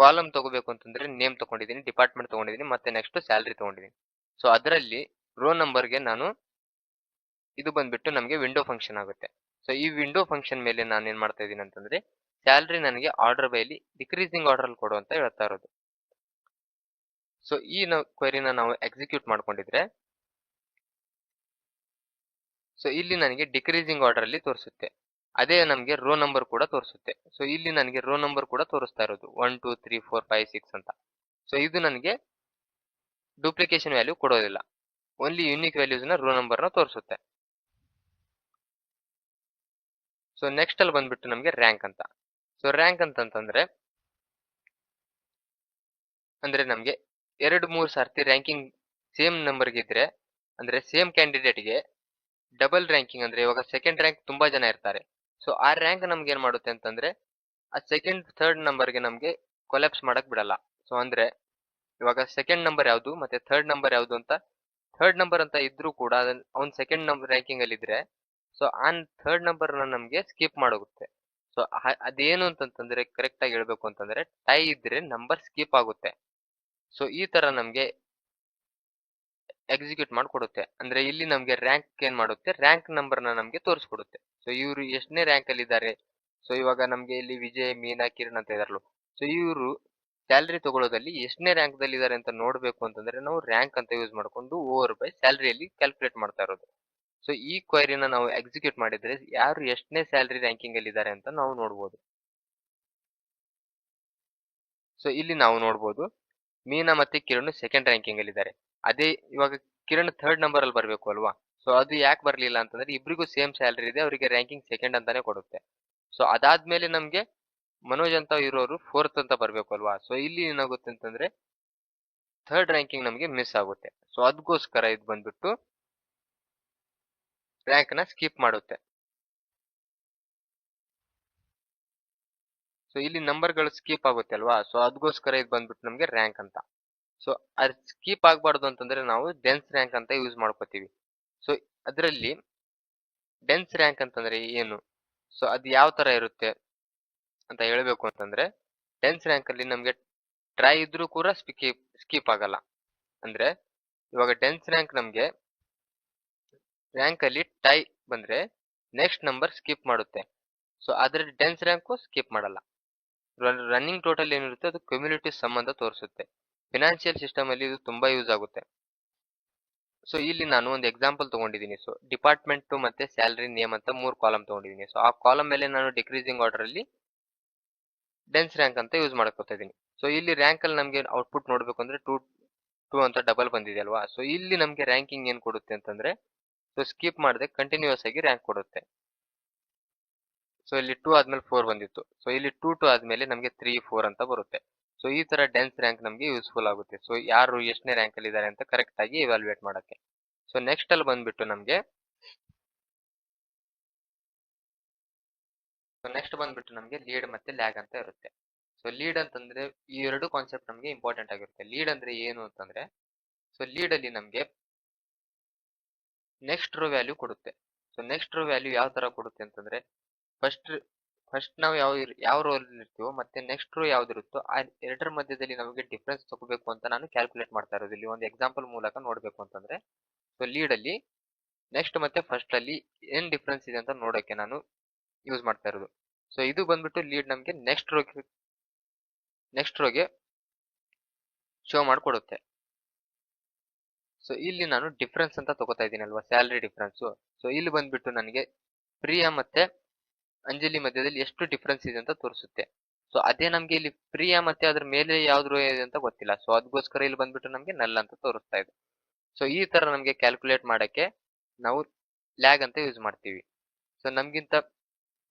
ಕಾಲಮ್ ತಗೋಬೇಕು ಅಂತಂದ್ರೆ ನೇಮ್ ತಗೊಂಡಿದ್ದೀನಿ, ಡಿಪಾರ್ಟ್ಮೆಂಟ್ ತಗೊಂಡಿದ್ದೀನಿ, ಮತ್ತೆ ನೆಕ್ಸ್ಟ್ ಸ್ಯಾಲರಿ ತಗೊಂಡಿದ್ದೀನಿ. ಸೊ ಅದರಲ್ಲಿ ರೋ ನಂಬರ್ಗೆ ನಾನು ಇದು ಬಂದ್ಬಿಟ್ಟು ನಮಗೆ ವಿಂಡೋ ಫಂಕ್ಷನ್ ಆಗುತ್ತೆ. ಸೊ ಈ ವಿಂಡೋ ಫಂಕ್ಷನ್ ಮೇಲೆ ನಾನು ಏನ್ ಮಾಡ್ತಾ ಇದ್ದೀನಿ ಅಂತಂದ್ರೆ ಸ್ಯಾಲರಿ ನನಗೆ ಆರ್ಡರ್ ಬೈಲಿ ಡಿಕ್ರೀಸಿಂಗ್ ಆರ್ಡರ್ ಅಲ್ಲಿ ಕೊಡು ಅಂತ ಹೇಳ್ತಾ ಇರೋದು. ಸೊ ಈ ಕ್ವೆರಿನ ನಾವು ಎಕ್ಸಿಕ್ಯೂಟ್ ಮಾಡ್ಕೊಂಡಿದ್ರೆ ಸೊ ಇಲ್ಲಿ ನನಗೆ ಡಿಕ್ರೀಸಿಂಗ್ ಆರ್ಡರ್ ಅಲ್ಲಿ ತೋರಿಸುತ್ತೆ. ಅದೇ ನಮಗೆ ರೋ ನಂಬರ್ ಕೂಡ ತೋರಿಸುತ್ತೆ. ಸೊ ಇಲ್ಲಿ ನನಗೆ ರೋ ನಂಬರ್ ಕೂಡ ತೋರಿಸ್ತಾ ಇರೋದು 1 2 3 4 5 6 ಅಂತ. ಸೊ ಇದು ನನಗೆ ಡೂಪ್ಲಿಕೇಶನ್ ವ್ಯಾಲ್ಯೂ ಕೊಡೋದಿಲ್ಲ. ಓನ್ಲಿ ಯೂನಿಕ್ ವ್ಯಾಲ್ಯೂಸ್ನ ರೋ ನಂಬರ್ನ ತೋರಿಸುತ್ತೆ. ಸೊ ನೆಕ್ಸ್ಟ್ ಅಲ್ಲಿ ಬಂದ್ಬಿಟ್ಟು ನಮಗೆ ರ್ಯಾಂಕ್ ಅಂತ. ಸೊ ರ್ಯಾಂಕ್ ಅಂತಂತಂದ್ರೆ ಅಂದ್ರೆ ನಮಗೆ 2-3 ಸರ್ತಿ ರ್ಯಾಂಕಿಂಗ್ ಸೇಮ್ ನಂಬರ್ಗೆ ಇದ್ರೆ, ಅಂದ್ರೆ ಸೇಮ್ ಕ್ಯಾಂಡಿಡೇಟ್ಗೆ ಡಬಲ್ ರ್ಯಾಂಕಿಂಗ್, ಅಂದ್ರೆ ಇವಾಗ ಸೆಕೆಂಡ್ ರ್ಯಾಂಕ್ ತುಂಬಾ ಜನ ಇರ್ತಾರೆ. ಸೊ ಆ ರ್ಯಾಂಕ್ ನಮ್ಗೆ ಏನ್ ಮಾಡುತ್ತೆ ಅಂತಂದ್ರೆ ಆ ಸೆಕೆಂಡ್ ಥರ್ಡ್ ನಂಬರ್ಗೆ ನಮ್ಗೆ ಕೊಲ್ಯಾಪ್ಸ್ ಮಾಡಕ್ ಬಿಡಲ್ಲ. ಸೊ ಅಂದ್ರೆ ಇವಾಗ ಸೆಕೆಂಡ್ ನಂಬರ್ ಯಾವುದು ಮತ್ತೆ ಥರ್ಡ್ ನಂಬರ್ ಯಾವುದು ಅಂತ, ಥರ್ಡ್ ನಂಬರ್ ಅಂತ ಇದ್ರೂ ಕೂಡ ಅವ್ನ್ ಸೆಕೆಂಡ್ ನಂಬರ್ ರ್ಯಾಂಕಿಂಗ್ ಅಲ್ಲಿ ಇದ್ರೆ, ಸೊ ಆ ಥರ್ಡ್ ನಂಬರ್ ನಮ್ಗೆ ಸ್ಕಿಪ್ ಮಾಡೋಗುತ್ತೆ. ಸೊ ಅದೇನು ಅಂತಂತಂದ್ರೆ ಕರೆಕ್ಟ್ ಆಗಿ ಹೇಳ್ಬೇಕು ಅಂತಂದ್ರೆ ಟೈ ಇದ್ರೆ ನಂಬರ್ ಸ್ಕಿಪ್ ಆಗುತ್ತೆ. ಸೊ ಈ ತರ ನಮ್ಗೆ ಎಕ್ಸಿಕ್ಯೂಟ್ ಮಾಡಿಕೊಡುತ್ತೆ. ಅಂದ್ರೆ ಇಲ್ಲಿ ನಮ್ಗೆ ರ್ಯಾಂಕ್ ಏನ್ ಮಾಡುತ್ತೆ, ರ್ಯಾಂಕ್ ನಂಬರ್ ನ ನಮ್ಗೆ ತೋರಿಸ್ಕೊಡುತ್ತೆ. ಸೊ ಇವರು ಎಷ್ಟನೇ ರ್ಯಾಂಕ್ ಅಲ್ಲಿ ಇದ್ದಾರೆ. ಸೊ ಇವಾಗ ನಮ್ಗೆ ಇಲ್ಲಿ ವಿಜಯ್, ಮೀನಾ, ಕಿರಣ್ ಅಂತ ಇದಾರಲ್ಲ. ಸೊ ಇವರು ಸ್ಯಾಲ್ರಿ ತಗೊಳ್ಳೋದಲ್ಲಿ ಎಷ್ಟನೇ ರ್ಯಾಂಕ್ ದಲ್ಲಿ ಇದ್ದಾರೆ ಅಂತ ನೋಡ್ಬೇಕು ಅಂತಂದ್ರೆ ನಾವು ರ್ಯಾಂಕ್ ಅಂತ ಯೂಸ್ ಮಾಡ್ಕೊಂಡು ಓವರ್ ಬೈ ಸ್ಯಾಲ್ರಿಯಲ್ಲಿ ಕ್ಯಾಲ್ಕುಲೇಟ್ ಮಾಡ್ತಾ ಇರೋದು. ಸೊ ಈ ಕ್ವೈರಿನ ನಾವು ಎಕ್ಸಿಕ್ಯೂಟ್ ಮಾಡಿದ್ರೆ ಯಾರು ಎಷ್ಟನೇ ಸ್ಯಾಲ್ರಿ ರ್ಯಾಂಕಿಂಗ್ ಅಲ್ಲಿ ಇದ್ದಾರೆ ಅಂತ ನಾವು ನೋಡ್ಬೋದು. ಸೊ ಇಲ್ಲಿ ನಾವು ನೋಡ್ಬೋದು ಮೀನಾ ಮತ್ತೆ ಕಿರಣ್ ಸೆಕೆಂಡ್ ರ್ಯಾಂಕಿಂಗ್ ಅಲ್ಲಿ ಇದ್ದಾರೆ. ಅದೇ ಇವಾಗ ಕಿರಣ್ ಥರ್ಡ್ ನಂಬರ್ ಅಲ್ಲಿ ಬರ್ಬೇಕು ಅಲ್ವಾ. ಸೊ ಅದು ಯಾಕೆ ಬರ್ಲಿಲ್ಲ ಅಂತಂದ್ರೆ ಇಬ್ರಿಗೂ ಸೇಮ್ ಸ್ಯಾಲ್ರಿ ಇದೆ, ಅವರಿಗೆ ರ್ಯಾಂಕಿಂಗ್ ಸೆಕೆಂಡ್ ಅಂತಾನೆ ಕೊಡುತ್ತೆ. ಸೊ ಅದಾದ್ಮೇಲೆ ನಮ್ಗೆ ಮನೋಜ್ ಅಂತ ಇರೋರು ಫೋರ್ತ್ ಅಂತ ಬರ್ಬೇಕು ಅಲ್ವಾ. ಸೊ ಇಲ್ಲಿ ಏನಾಗುತ್ತೆ ಅಂತಂದ್ರೆ ಥರ್ಡ್ ರ್ಯಾಂಕಿಂಗ್ ನಮ್ಗೆ ಮಿಸ್ ಆಗುತ್ತೆ. ಸೊ ಅದಕ್ಕೋಸ್ಕರ ಇದು ಬಂದ್ಬಿಟ್ಟು ರ್ಯಾಂಕ್ ನ ಸ್ಕಿಪ್ ಮಾಡುತ್ತೆ. ಸೊ ಇಲ್ಲಿ ನಂಬರ್ ಗಳು ಸ್ಕಿಪ್ ಆಗುತ್ತೆ ಅಲ್ವಾ. ಸೊ ಅದಕ್ಕೋಸ್ಕರ ಇದು ಬಂದ್ಬಿಟ್ಟು ನಮ್ಗೆ ರ್ಯಾಂಕ್ ಅಂತ. ಸೊ ಅದು ಸ್ಕಿಪ್ ಆಗ್ಬಾರ್ದು ಅಂತಂದ್ರೆ ನಾವು ಡೆನ್ಸ್ ರ್ಯಾಂಕ್ ಅಂತ ಯೂಸ್ ಮಾಡ್ಕೋತೀವಿ. ಸೊ ಅದರಲ್ಲಿ ಡೆನ್ಸ್ ರ್ಯಾಂಕ್ ಅಂತಂದ್ರೆ ಏನು, ಸೊ ಅದು ಯಾವ ತರ ಇರುತ್ತೆ ಅಂತ ಹೇಳ್ಬೇಕು ಅಂತಂದ್ರೆ, ಡೆನ್ಸ್ ರ್ಯಾಂಕ್ ಅಲ್ಲಿ ನಮ್ಗೆ ಟ್ರೈ ಇದ್ರೂ ಕೂಡ ಸ್ಕಿಪ್ ಆಗಲ್ಲ. ಅಂದ್ರೆ ಇವಾಗ ಡೆನ್ಸ್ ರ್ಯಾಂಕ್ ನಮ್ಗೆ ರ್ಯಾಂಕ್ ಅಲ್ಲಿ ಟೈ ಬಂದ್ರೆ ನೆಕ್ಸ್ಟ್ ನಂಬರ್ ಸ್ಕಿಪ್ ಮಾಡುತ್ತೆ. ಸೊ ಅದ್ರಲ್ಲಿ ಡೆನ್ಸ್ ರ್ಯಾಂಕು ಸ್ಕಿಪ್ ಮಾಡಲ್ಲ. ರನ್ನಿಂಗ್ ಟೋಟಲ್ ಏನಿರುತ್ತೆ ಅದು ಕ್ಯುಮ್ಯುಲೇಟಿವ್ ಸಮ್ ಅಂತ ತೋರಿಸುತ್ತೆ. ಫಿನಾನ್ಷಿಯಲ್ ಸಿಸ್ಟಮ್ ಅಲ್ಲಿ ಇದು ತುಂಬಾ ಯೂಸ್ ಆಗುತ್ತೆ. ಸೊ ಇಲ್ಲಿ ನಾನು ಒಂದು ಎಕ್ಸಾಂಪಲ್ ತಗೊಂಡಿದ್ದೀನಿ. ಸೊ ಡಿಪಾರ್ಟ್ಮೆಂಟ್ ಮತ್ತೆ ಸ್ಯಾಲರಿ ನೇಮ್ ಅಂತ 3 ಕಾಲಮ್ ತಗೊಂಡಿದ್ದೀನಿ. ಸೊ ಆ ಕಾಲಮ್ ಮೇಲೆ ನಾನು ಡಿಕ್ರೀಸಿಂಗ್ ಆರ್ಡರ್ ಅಲ್ಲಿ ಡೆನ್ಸ್ ರ್ಯಾಂಕ್ ಅಂತ ಯೂಸ್ ಮಾಡ್ಕೊತಾ ಇದ್ದೀನಿ. ಸೊ ಇಲ್ಲಿ ರ್ಯಾಂಕ್ ಅಲ್ಲಿ ನಮಗೆ ಔಟ್ಪುಟ್ ನೋಡ್ಬೇಕು ಅಂದ್ರೆ 2 ಅಂತ ಡಬಲ್ ಬಂದಿದೆ ಅಲ್ವಾ. ಸೊ ಇಲ್ಲಿ ನಮಗೆ ರ್ಯಾಂಕಿಂಗ್ ಏನ್ ಕೊಡುತ್ತೆ ಅಂತಂದ್ರೆ, ಸೊ ಸ್ಕಿಪ್ ಮಾಡದೆ ಕಂಟಿನ್ಯೂಸ್ ಆಗಿ ರ್ಯಾಂಕ್ ಕೊಡುತ್ತೆ. ಸೊ ಇಲ್ಲಿ 2 ಆದ್ಮೇಲೆ 4 ಬಂದಿತ್ತು. ಸೊ ಇಲ್ಲಿ 2 ಆದ್ಮೇಲೆ ನಮಗೆ 3, 4 ಅಂತ ಬರುತ್ತೆ. ಸೊ ಈ ತರ ಡೆನ್ಸ್ ರ್ಯಾಂಕ್ ನಮಗೆ ಯೂಸ್ಫುಲ್ ಆಗುತ್ತೆ. ಸೊ ಯಾರು ಎಷ್ಟನೇ ರ್ಯಾಂಕ್ ಅಲ್ಲಿ ಇದ್ದಾರೆ ಅಂತ ಕರೆಕ್ಟ್ ಆಗಿ ಇವ್ಯಾಲ್ಯೂಯೇಟ್ ಮಾಡಕ್ಕೆ. ಸೊ ನೆಕ್ಸ್ಟ್ ಅಲ್ಲಿ ಬಂದ್ಬಿಟ್ಟು ನಮಗೆ ಲೀಡ್ ಮತ್ತೆ ಲ್ಯಾಗ್ ಅಂತ ಇರುತ್ತೆ. ಸೊ ಲೀಡ್ ಅಂತಂದ್ರೆ ಈ ಎರಡು ಕಾನ್ಸೆಪ್ಟ್ ನಮಗೆ ಇಂಪಾರ್ಟೆಂಟ್ ಆಗಿರುತ್ತೆ. ಲೀಡ್ ಅಂದ್ರೆ ಏನು ಅಂತಂದ್ರೆ, ಸೊ ಲೀಡ್ ಅಲ್ಲಿ ನಮಗೆ ನೆಕ್ಸ್ಟ್ ರೋ ವ್ಯಾಲ್ಯೂ ಕೊಡುತ್ತೆ. ಸೊ ನೆಕ್ಸ್ಟ್ ರೋ ವ್ಯಾಲ್ಯೂ ಯಾವ ತರ ಕೊಡುತ್ತೆ ಅಂತಂದ್ರೆ, ಫಸ್ಟ್ ನಾವು ಯಾವ ರೋ ಅಲ್ಲಿ ಇರ್ತೀವೋ ಮತ್ತೆ ನೆಕ್ಸ್ಟ್ ರೋ ಯಾವ್ದಿರುತ್ತೋ ಆ ಎರಡರ ಮಧ್ಯದಲ್ಲಿ ನಮಗೆ ಡಿಫ್ರೆನ್ಸ್ ತಗೋಬೇಕು ಅಂತ ನಾನು ಕ್ಯಾಲ್ಕುಲೇಟ್ ಮಾಡ್ತಾ ಇರೋದು. ಇಲ್ಲಿ ಒಂದು ಎಕ್ಸಾಂಪಲ್ ಮೂಲಕ ನೋಡ್ಬೇಕು ಅಂತಂದ್ರೆ, ಸೊ ಲೀಡ್ ಅಲ್ಲಿ ನೆಕ್ಸ್ಟ್ ಮತ್ತೆ ಫಸ್ಟ್ ಅಲ್ಲಿ ಏನ್ ಡಿಫ್ರೆನ್ಸ್ ಇದೆ ಅಂತ ನೋಡೋಕೆ ನಾನು ಯೂಸ್ ಮಾಡ್ತಾ ಇರೋದು. ಸೊ ಇದು ಬಂದ್ಬಿಟ್ಟು ಲೀಡ್ ನಮಗೆ ನೆಕ್ಸ್ಟ್ ರೋಗೆ ಶೋ ಮಾಡಿಕೊಡುತ್ತೆ. ಸೊ ಇಲ್ಲಿ ನಾನು ಡಿಫ್ರೆನ್ಸ್ ಅಂತ ತಗೋತಾ ಇದ್ದೀನಿ ಅಲ್ವಾ, ಸ್ಯಾಲರಿ ಡಿಫ್ರೆನ್ಸ್. ಸೊ ಇಲ್ಲಿ ಬಂದ್ಬಿಟ್ಟು ನನಗೆ ಪ್ರಿಯಾ ಮತ್ತೆ ಅಂಜಲಿ ಮಧ್ಯದಲ್ಲಿ ಎಷ್ಟು ಡಿಫ್ರೆನ್ಸ್ ಇದೆ ಅಂತ ತೋರಿಸುತ್ತೆ. ಸೊ ಅದೇ ನಮ್ಗೆ ಇಲ್ಲಿ ಪ್ರಿಯಾ ಮತ್ತೆ ಅದ್ರ ಮೇಲೆ ಯಾವ್ದು ರೋ ಇದೆ ಅಂತ ಗೊತ್ತಿಲ್ಲ. ಸೊ ಅದಕ್ಕೋಸ್ಕರ ಇಲ್ಲಿ ಬಂದ್ಬಿಟ್ಟು ನಮ್ಗೆ ನಲ್ ಅಂತ ತೋರಿಸ್ತಾ ಇದೆ. ಸೊ ಈ ತರ ನಮ್ಗೆ ಕ್ಯಾಲ್ಕುಲೇಟ್ ಮಾಡಕ್ಕೆ ನಾವು ಲ್ಯಾಗ್ ಅಂತ ಯೂಸ್ ಮಾಡ್ತೀವಿ. ಸೊ ನಮ್ಗಿಂತ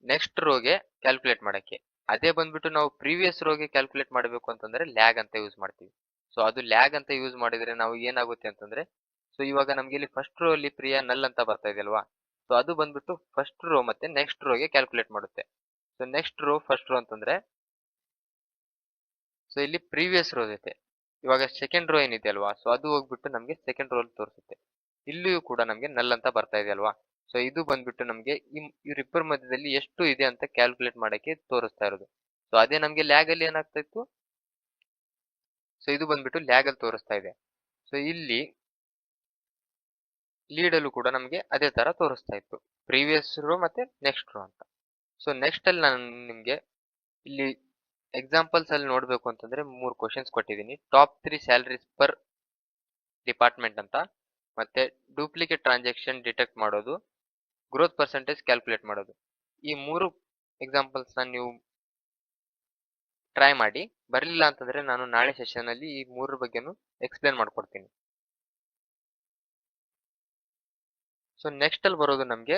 ನೆಕ್ಸ್ಟ್ ರೋಗೆ ಕ್ಯಾಲ್ಕುಲೇಟ್ ಮಾಡಕ್ಕೆ. ಅದೇ ಬಂದ್ಬಿಟ್ಟು ನಾವು ಪ್ರೀವಿಯಸ್ ರೋಗೆ ಕ್ಯಾಲ್ಕುಲೇಟ್ ಮಾಡಬೇಕು ಅಂತಂದ್ರೆ ಲ್ಯಾಗ್ ಅಂತ ಯೂಸ್ ಮಾಡ್ತೀವಿ. ಸೊ ಅದು ಲ್ಯಾಗ್ ಅಂತ ಯೂಸ್ ಮಾಡಿದ್ರೆ ನಾವು ಏನಾಗುತ್ತೆ ಅಂತಂದ್ರೆ, ಸೊ ಇವಾಗ ನಮ್ಗೆ ಇಲ್ಲಿ ಫಸ್ಟ್ ರೋ ಅಲ್ಲಿ ಪ್ರಿಯಾ ನಲ್ ಅಂತ ಬರ್ತಾ ಇದೆ ಅಲ್ವಾ. ಸೊ ಅದು ಬಂದ್ಬಿಟ್ಟು ಫಸ್ಟ್ ರೋ ಮತ್ತೆ ನೆಕ್ಸ್ಟ್ ರೋಗೆ ಕ್ಯಾಲ್ಕುಲೇಟ್ ಮಾಡುತ್ತೆ. So next row first row ಅಂತಂದ್ರೆ, ಸೊ ಇಲ್ಲಿ ಪ್ರೀವಿಯಸ್ ರೋ ಜೊತೆ ಇವಾಗ ಸೆಕೆಂಡ್ ರೋ ಏನಿದೆ ಅಲ್ವಾ, ಸೊ ಅದು ಹೋಗ್ಬಿಟ್ಟು ನಮ್ಗೆ ಸೆಕೆಂಡ್ ರೋ ತೋರಿಸುತ್ತೆ. ಇಲ್ಲಿಯೂ ಕೂಡ ನಮ್ಗೆ ನಲ್ ಅಂತ ಬರ್ತಾ ಇದೆ ಅಲ್ವಾ. ಸೊ ಇದು ಬಂದ್ಬಿಟ್ಟು ನಮ್ಗೆ ಇವರಿಬ್ಬರ ಮಧ್ಯದಲ್ಲಿ ಎಷ್ಟು ಇದೆ ಅಂತ ಕ್ಯಾಲ್ಕುಲೇಟ್ ಮಾಡಕ್ಕೆ ತೋರಿಸ್ತಾ ಇರೋದು. ಸೊ ಅದೇ ನಮ್ಗೆ ಲ್ಯಾಗ್ ಅಲ್ಲಿ ಏನಾಗ್ತಾ ಇತ್ತು, ಸೊ ಇದು ಬಂದ್ಬಿಟ್ಟು ಲ್ಯಾಗ್ ಅಲ್ಲಿ ತೋರಿಸ್ತಾ ಇದೆ. ಸೊ ಇಲ್ಲಿ ಲೀಡ್ ಅಲ್ಲೂ ಕೂಡ ನಮ್ಗೆ ಅದೇ ತರ ತೋರಿಸ್ತಾ ಇತ್ತು, ಪ್ರೀವಿಯಸ್ ರೋ ಮತ್ತೆ ನೆಕ್ಸ್ಟ್ ರೋ ಅಂತ. ಸೊ ನೆಕ್ಸ್ಟ್ ಅಲ್ಲಿ ನಾನು ನಿಮ್ಗೆ ಇಲ್ಲಿ ಎಕ್ಸಾಂಪಲ್ಸ್ ಅಲ್ಲಿ ನೋಡ್ಬೇಕು ಅಂತಂದ್ರೆ 3 ಕ್ವಶನ್ಸ್ ಕೊಟ್ಟಿದ್ದೀನಿ. ಟಾಪ್ 3 ಸ್ಯಾಲರೀಸ್ ಪರ್ ಡಿಪಾರ್ಟ್ಮೆಂಟ್ ಅಂತ, ಮತ್ತೆ ಡೂಪ್ಲಿಕೇಟ್ ಟ್ರಾನ್ಸಾಕ್ಷನ್ ಡಿಟೆಕ್ಟ್ ಮಾಡೋದು, ಗ್ರೋತ್ ಪರ್ಸೆಂಟೇಜ್ ಕ್ಯಾಲ್ಕುಲೇಟ್ ಮಾಡೋದು. ಈ 3 ಎಕ್ಸಾಂಪಲ್ಸ್ ನೀವು ಟ್ರೈ ಮಾಡಿ. ಬರಲಿಲ್ಲ ಅಂತಂದ್ರೆ ನಾನು ನಾಳೆ ಸೆಷನ್ ಅಲ್ಲಿ ಈ ಮೂರರ ಬಗ್ಗೆನೂ ಎಕ್ಸ್ಪ್ಲೇನ್ ಮಾಡ್ಕೊಡ್ತೀನಿ. ಸೊ ನೆಕ್ಸ್ಟ್ ಅಲ್ಲಿ ಬರೋದು ನಮಗೆ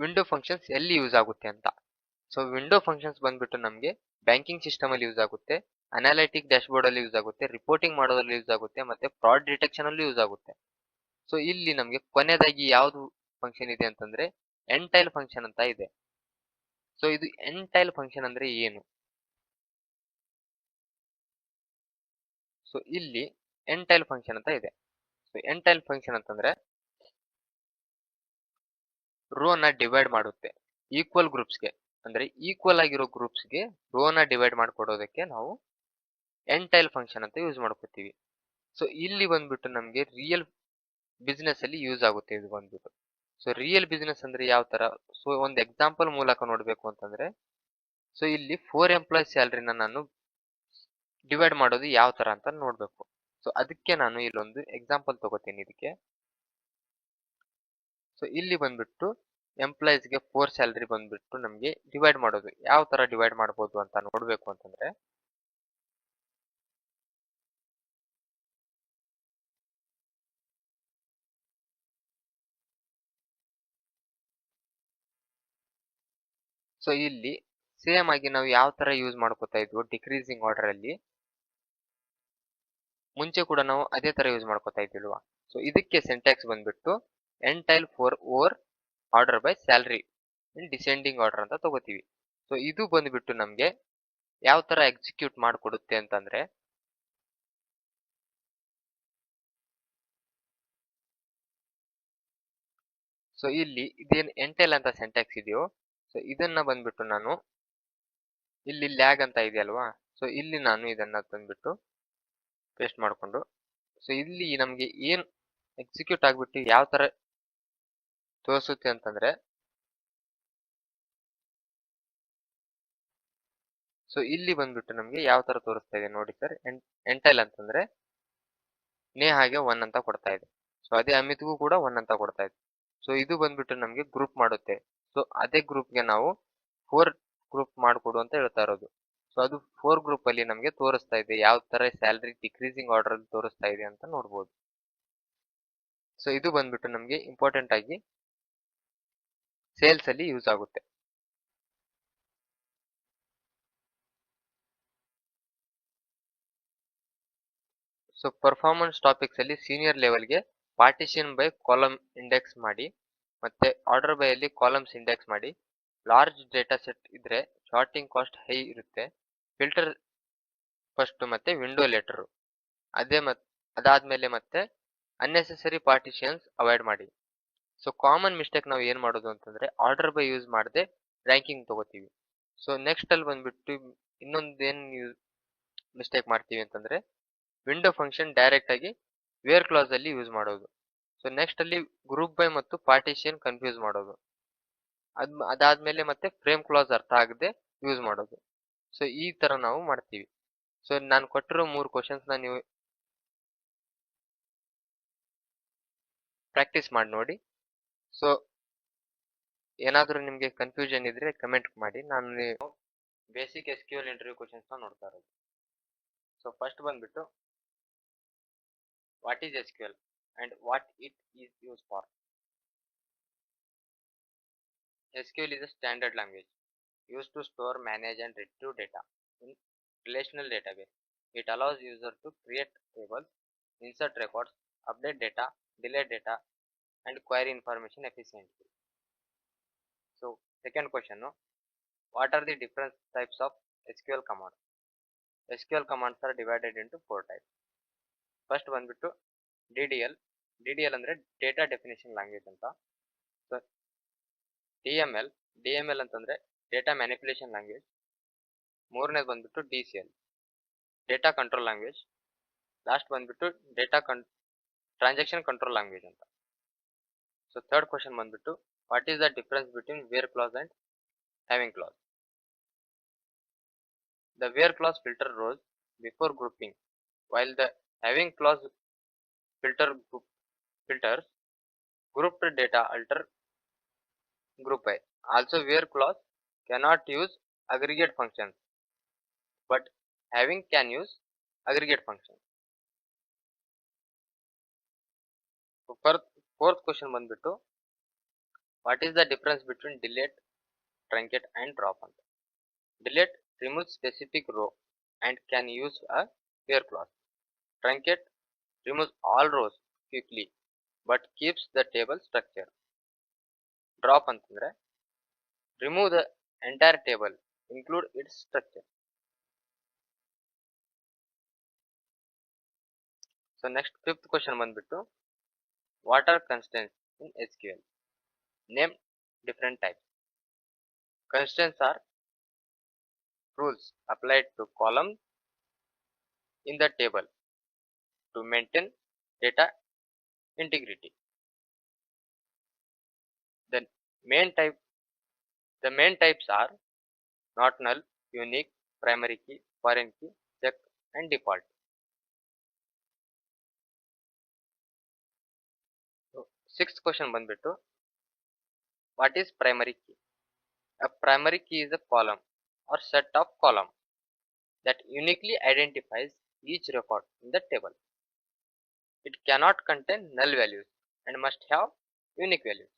ವಿಂಡೋ ಫಂಕ್ಷನ್ಸ್ ಎಲ್ಲಿ ಯೂಸ್ ಆಗುತ್ತೆ ಅಂತ. ಸೊ ವಿಂಡೋ ಫಂಕ್ಷನ್ಸ್ ಬಂದ್ಬಿಟ್ಟು ನಮಗೆ ಬ್ಯಾಂಕಿಂಗ್ ಸಿಸ್ಟಮ್ ಅಲ್ಲಿ ಯೂಸ್ ಆಗುತ್ತೆ, ಅನಾಲಿಟಿಕ್ ಡ್ಯಾಶ್ಬೋರ್ಡ್ ಅಲ್ಲಿ ಯೂಸ್ ಆಗುತ್ತೆ, ರಿಪೋರ್ಟಿಂಗ್ ಮಾಡೋದ್ರಲ್ಲಿ ಯೂಸ್ ಆಗುತ್ತೆ, ಮತ್ತೆ ಫ್ರಾಡ್ ಡಿಟೆಕ್ಷನ್ ಅಲ್ಲಿ ಯೂಸ್ ಆಗುತ್ತೆ. ಸೊ ಇಲ್ಲಿ ನಮಗೆ ಕೊನೆಯದಾಗಿ ಯಾವ್ದು ಫಂಕ್ಷನ್ ಇದೆ ಅಂತಂದ್ರೆ ಎಂಟೈಲ್ ಫಂಕ್ಷನ್ ಅಂತ ಇದೆ. ಸೊ ಇದು ಎಂಟೈಲ್ ಫಂಕ್ಷನ್ ಅಂದ್ರೆ ಏನು? ಸೊ ಇಲ್ಲಿ ಎಂಟೈಲ್ ಫಂಕ್ಷನ್ ಅಂತ ಇದೆ. ಸೊ ಎಂಟೈಲ್ ಫಂಕ್ಷನ್ ಅಂತಂದ್ರೆ ರೋ ನ ಡಿವೈಡ್ ಮಾಡುತ್ತೆ ಈಕ್ವಲ್ ಗ್ರೂಪ್ಸ್ಗೆ. ಅಂದ್ರೆ ಈಕ್ವಲ್ ಆಗಿರೋ ಗ್ರೂಪ್ಸ್ಗೆ ರೋ ನ ಡಿವೈಡ್ ಮಾಡ್ಕೊಡೋದಕ್ಕೆ ನಾವು ಎಂಟೈಲ್ ಫಂಕ್ಷನ್ ಅಂತ ಯೂಸ್ ಮಾಡ್ಕೋತೀವಿ. ಸೊ ಇಲ್ಲಿ ಬಂದ್ಬಿಟ್ಟು ನಮಗೆ ರಿಯಲ್ ಬಿಸ್ನೆಸ್ ಅಲ್ಲಿ ಯೂಸ್ ಆಗುತ್ತೆ ಇದು ಬಂದ್ಬಿಟ್ಟು. ಸೊ ರಿಯಲ್ ಬಿಸ್ನೆಸ್ ಅಂದ್ರೆ ಯಾವ ತರ? ಸೊ ಒಂದು ಎಕ್ಸಾಂಪಲ್ ಮೂಲಕ ನೋಡ್ಬೇಕು ಅಂತಂದ್ರೆ, ಸೊ ಇಲ್ಲಿ 4 ಎಂಪ್ಲಾಯೀಸ್ ಸ್ಯಾಲರಿನ ನಾನು ಡಿವೈಡ್ ಮಾಡೋದು ಯಾವ ತರ ಅಂತ ನೋಡ್ಬೇಕು. ಸೊ ಅದಕ್ಕೆ ನಾನು ಇಲ್ಲೊಂದು ಎಕ್ಸಾಂಪಲ್ ತಗೋತೀನಿ ಇದಕ್ಕೆ. ಸೊ ಇಲ್ಲಿ ಬಂದ್ಬಿಟ್ಟು ಎಂಪ್ಲಾಯೀಸ್ಗೆ 4 ಸ್ಯಾಲರಿ ಬಂದ್ಬಿಟ್ಟು ನಮಗೆ ಡಿವೈಡ್ ಮಾಡೋದು ಯಾವ ತರ ಡಿವೈಡ್ ಮಾಡ್ಬೋದು ಅಂತ ನೋಡ್ಬೇಕು ಅಂತಂದ್ರೆ, ಸೊ ಇಲ್ಲಿ ಸೇಮ್ ಆಗಿ ನಾವು ಯಾವ ತರ ಯೂಸ್ ಮಾಡ್ಕೋತಾ ಇದ್ವು ಡಿಕ್ರೀಸಿಂಗ್ ಆರ್ಡರ್ ಅಲ್ಲಿ, ಮುಂಚೆ ಕೂಡ ನಾವು ಅದೇ ತರ ಯೂಸ್ ಮಾಡ್ಕೋತಾ ಇದ್ವಿಲ್ವಾ. ಸೊ ಇದಕ್ಕೆ ಸಿಂಟ್ಯಾಕ್ಸ್ ಬಂದ್ಬಿಟ್ಟು ntile four over order by salary in descending order ಅಂತ ತಗೋತೀವಿ. ಸೊ ಇದು ಬಂದ್ಬಿಟ್ಟು ನಮ್ಗೆ ಯಾವ ತರ ಎಕ್ಸಿಕ್ಯೂಟ್ ಮಾಡ್ಕೊಡುತ್ತೆ ಅಂತಂದ್ರೆ, ಸೊ ಇಲ್ಲಿ ಇದೇನ್ ಎಂಟೈಲ್ ಅಂತ ಸಿಂಟ್ಯಾಕ್ಸ್ ಇದೆಯೋ, ಸೊ ಇದನ್ನ ಬಂದ್ಬಿಟ್ಟು ನಾನು ಇಲ್ಲಿ ಲ್ಯಾಗ್ ಅಂತ ಇದೆಯಲ್ವಾ, ಸೊ ಇಲ್ಲಿ ನಾನು ಇದನ್ನ ತಂದ್ಬಿಟ್ಟು ಪೇಸ್ಟ್ ಮಾಡ್ಕೊಂಡು, ಸೊ ಇಲ್ಲಿ ನಮ್ಗೆ ಏನ್ ಎಕ್ಸಿಕ್ಯೂಟ್ ಆಗ್ಬಿಟ್ಟು ಯಾವ ತರ ತೋರಿಸುತ್ತೆ ಅಂತಂದ್ರೆ, ಸೊ ಇಲ್ಲಿ ಬಂದ್ಬಿಟ್ಟು ನಮ್ಗೆ ಯಾವ ತರ ತೋರಿಸ್ತಾ ಇದೆ ನೋಡಿ ಸರ್. ಎಂಟೈಲ್ ಅಂತಂದ್ರೆ ನೇಹಾಗೆ 1 ಅಂತ ಕೊಡ್ತಾ ಇದೆ. ಸೊ ಅದೇ ಅಮಿತ್ಗೂ ಕೂಡ 1 ಅಂತ ಕೊಡ್ತಾ ಇದೆ. ಸೊ ಇದು ಬಂದ್ಬಿಟ್ಟು ನಮ್ಗೆ ಗ್ರೂಪ್ ಮಾಡುತ್ತೆ. ಸೊ ಅದೇ ಗ್ರೂಪ್ಗೆ ನಾವು 4 ಗ್ರೂಪ್ ಮಾಡ್ಕೊಡು ಅಂತ ಹೇಳ್ತಾ ಇರೋದು. ಸೊ ಅದು 4 ಗ್ರೂಪ್ ಅಲ್ಲಿ ನಮ್ಗೆ ತೋರಿಸ್ತಾ ಇದೆ ಯಾವ ತರ ಸ್ಯಾಲರಿ ಡಿಕ್ರೀಸಿಂಗ್ ಆರ್ಡರ್ ಅಲ್ಲಿ ತೋರಿಸ್ತಾ ಇದೆ ಅಂತ ನೋಡ್ಬೋದು. ಸೊ ಇದು ಬಂದ್ಬಿಟ್ಟು ನಮ್ಗೆ ಇಂಪಾರ್ಟೆಂಟ್ ಆಗಿ ಸೇಲ್ಸ್ ಅಲ್ಲಿ ಯೂಸ್ ಆಗುತ್ತೆ. ಸೊ ಪರ್ಫಾರ್ಮೆನ್ಸ್ ಟಾಪಿಕ್ಸ್ ಅಲ್ಲಿ ಸೀನಿಯರ್ ಲೆವೆಲ್ಗೆ ಪಾರ್ಟಿಷನ್ ಬೈ ಕಾಲಮ್ ಇಂಡೆಕ್ಸ್ ಮಾಡಿ, ಮತ್ತೆ ಆರ್ಡರ್ ಬೈ ಅಲ್ಲಿ ಕಾಲಮ್ಸ್ ಇಂಡೆಕ್ಸ್ ಮಾಡಿ, ಲಾರ್ಜ್ ಡೇಟಾ ಸೆಟ್ ಇದ್ರೆ ಶಾರ್ಟಿಂಗ್ ಕಾಸ್ಟ್ ಹೈ ಇರುತ್ತೆ, ಫಿಲ್ಟರ್ ಫಸ್ಟ್ ಮತ್ತೆ ವಿಂಡೋ ಲೆಟರ್ ಅದಾದ್ಮೇಲೆ ಮತ್ತೆ ಅನ್ನೆಸೆಸರಿ ಪಾರ್ಟಿಷನ್ಸ್ ಅವಾಯ್ಡ್ ಮಾಡಿ. ಸೊ ಕಾಮನ್ ಮಿಸ್ಟೇಕ್ ನಾವು ಏನ್ ಮಾಡೋದು ಅಂತಂದ್ರೆ ಆರ್ಡರ್ ಬೈ ಯೂಸ್ ಮಾಡದೆ ರ್ಯಾಂಕಿಂಗ್ ತಗೋತೀವಿ. ಸೊ ನೆಕ್ಸ್ಟ್ ಅಲ್ಲಿ ಬಂದ್ಬಿಟ್ಟು ಇನ್ನೊಂದೇನ್ ಮಿಸ್ಟೇಕ್ ಮಾಡ್ತೀವಿ ಅಂತಂದ್ರೆ ವಿಂಡೋ ಫಂಕ್ಷನ್ ಡೈರೆಕ್ಟ್ ಆಗಿ ವೇರ್ ಕ್ಲಾಸ್ ಅಲ್ಲಿ ಯೂಸ್ ಮಾಡೋದು. ಸೊ ನೆಕ್ಸ್ಟ್ ಅಲ್ಲಿ ಗ್ರೂಪ್ ಬೈ ಮತ್ತು ಪಾರ್ಟಿಷನ್ ಕನ್ಫ್ಯೂಸ್ ಮಾಡೋದು, ಅದಾದ್ಮೇಲೆ ಮತ್ತೆ ಫ್ರೇಮ್ ಕ್ಲಾಸ್ ಅರ್ಥ ಆಗದೆ ಯೂಸ್ ಮಾಡೋದು. ಸೊ ಈ ತರ ನಾವು ಮಾಡ್ತೀವಿ. ಸೊ ನಾನು ಕೊಟ್ಟಿರೋ 3 ಕ್ವಶನ್ಸ್ ನ ನೀವು ಪ್ರಾಕ್ಟೀಸ್ ಮಾಡಿ ನೋಡಿ. ಸೊ ಏನಾದ್ರೂ ನಿಮ್ಗೆ ಕನ್ಫ್ಯೂಷನ್ ಇದ್ರೆ ಕಮೆಂಟ್ ಮಾಡಿ. ನಾನು ಬೇಸಿಕ್ SQL ಇಂಟರ್ವ್ಯೂ ಕ್ವಶನ್ಸ್ ನ ನೋಡ್ತಾ ಇರೋದು. ಸೊ ಫಸ್ಟ್ ಬಂದ್ಬಿಟ್ಟು what is SQL and what it is use for. SQL is a standard language used to store, manage and retrieve data in relational database. It allows user to create tables, insert records, update data, delete data and query information efficiently. So second question, what are the different types of SQL commands? SQL commands are divided into 4 types. First ಬಂದ್ಬಿಟ್ಟು DDL ಅಂದ್ರೆ data definition language ಅಂತ. So DML ಅಂತಂದ್ರೆ data manipulation language. ಮೂರನೇದು ಬಂದ್ಬಿಟ್ಟು DCL data control language. Last ಬಂದ್ಬಿಟ್ಟು transaction control language ಅಂತ. So third question ಬಂದ್ಬಿಟ್ಟು what is the difference between where clause and having clause. The where clause filter rows before grouping, while the having clause filters grouped data alter group by. Also where clause cannot use aggregate functions, but having can use aggregate function. So fourth question ಬಂದ್ಬಿಟ್ಟು what is the difference between delete, truncate and drop on? Delete removes specific row and can use a where clause. Truncate removes all rows quickly but keeps the table structure. Drop ಅಂತಂದ್ರೆ remove the entire table, include its structure. So next fifth question ಬಂದ್ಬಿಟ್ಟು what are constraints in SQL? Name different types. Constraints are rules applied to columns in the table to maintain data integrity. The main types are not null, unique, primary key, foreign key, check and default. So sixth question ಬಂದ್ಬಿಟ್ಟು what is primary key? A primary key is a column or set of columns that uniquely identifies each record in the table. It cannot contain null values and must have unique values.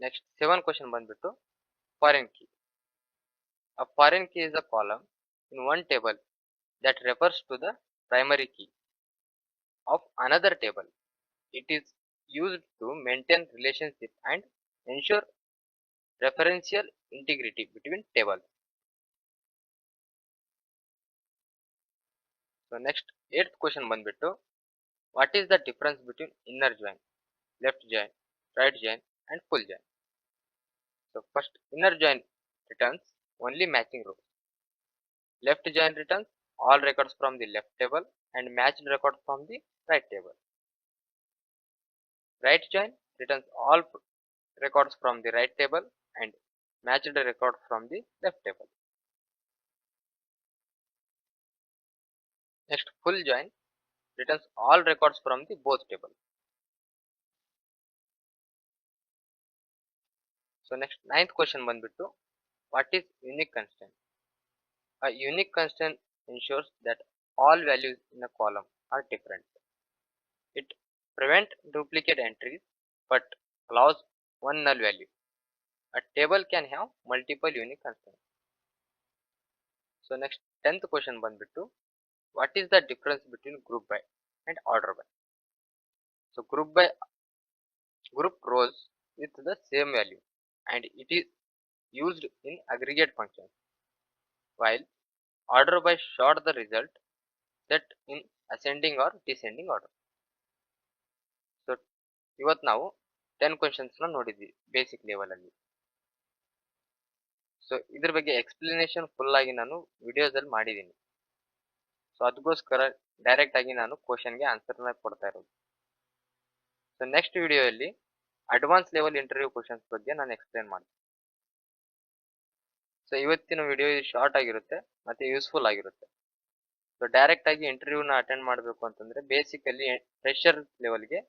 Next 7th question ಬಂದ್ಬಿಟ್ಟು foreign key. A foreign key is a column in one table that refers to the primary key of another table. It is used to maintain relationship and ensure referential integrity between tables. So next 8th question ಬಂದ್ಬಿಟ್ಟು what is the difference between inner join, left join, right join and full join? So first inner join returns only matching rows. Left join returns all records from the left table and matched records from the right table. Right join returns all records from the right table and matched records from the left table. Next full join returns all records from the both table. So next 9th question ಬಂದ್ಬಿಟ್ಟು what is unique constraint? A unique constraint ensures that all values in a column are different. It prevents duplicate entries but allows one null value. A table can have multiple unique constraints. So next 10th question ಬಂದ್ಬಿಟ್ಟು what is the difference between group by and order by? So group rows with the same value and it is used in aggregate functions, while order by sort the result set in ascending or descending order. So ಇವತ್ತು ನಾವು 10 questions ನೋಡಿದ್ವಿ basic level ಅಲ್ಲಿ. So ಇದ್ರ ಬಗ್ಗೆ explanation full ಆಗಿ ನಾನು videos ಅಲ್ಲಿ ಮಾಡಿದ್ದೀನಿ. ಸೊ ಅದಕ್ಕೋಸ್ಕರ ಡೈರೆಕ್ಟ್ ಆಗಿ ನಾನು ಕ್ವಶನ್ಗೆ ಆನ್ಸರ್ನ ಕೊಡ್ತಾ ಇರೋದು. ಸೊ ನೆಕ್ಸ್ಟ್ ವಿಡಿಯೋದಲ್ಲಿ ಅಡ್ವಾನ್ಸ್ ಲೆವೆಲ್ ಇಂಟರ್ವ್ಯೂ ಕ್ವಶನ್ಸ್ ಬಗ್ಗೆ ನಾನು ಎಕ್ಸ್ಪ್ಲೇನ್ ಮಾಡ್ತೀನಿ. ಸೊ ಇವತ್ತಿನ ವಿಡಿಯೋ ಶಾರ್ಟ್ ಆಗಿರುತ್ತೆ ಮತ್ತೆ ಯೂಸ್ಫುಲ್ ಆಗಿರುತ್ತೆ. ಸೊ ಡೈರೆಕ್ಟ್ ಆಗಿ ಇಂಟರ್ವ್ಯೂನ ಅಟೆಂಡ್ ಮಾಡಬೇಕು ಅಂತಂದ್ರೆ ಬೇಸಿಕಲಿ ಫ್ರೆಶರ್ ಲೆವೆಲ್ಗೆ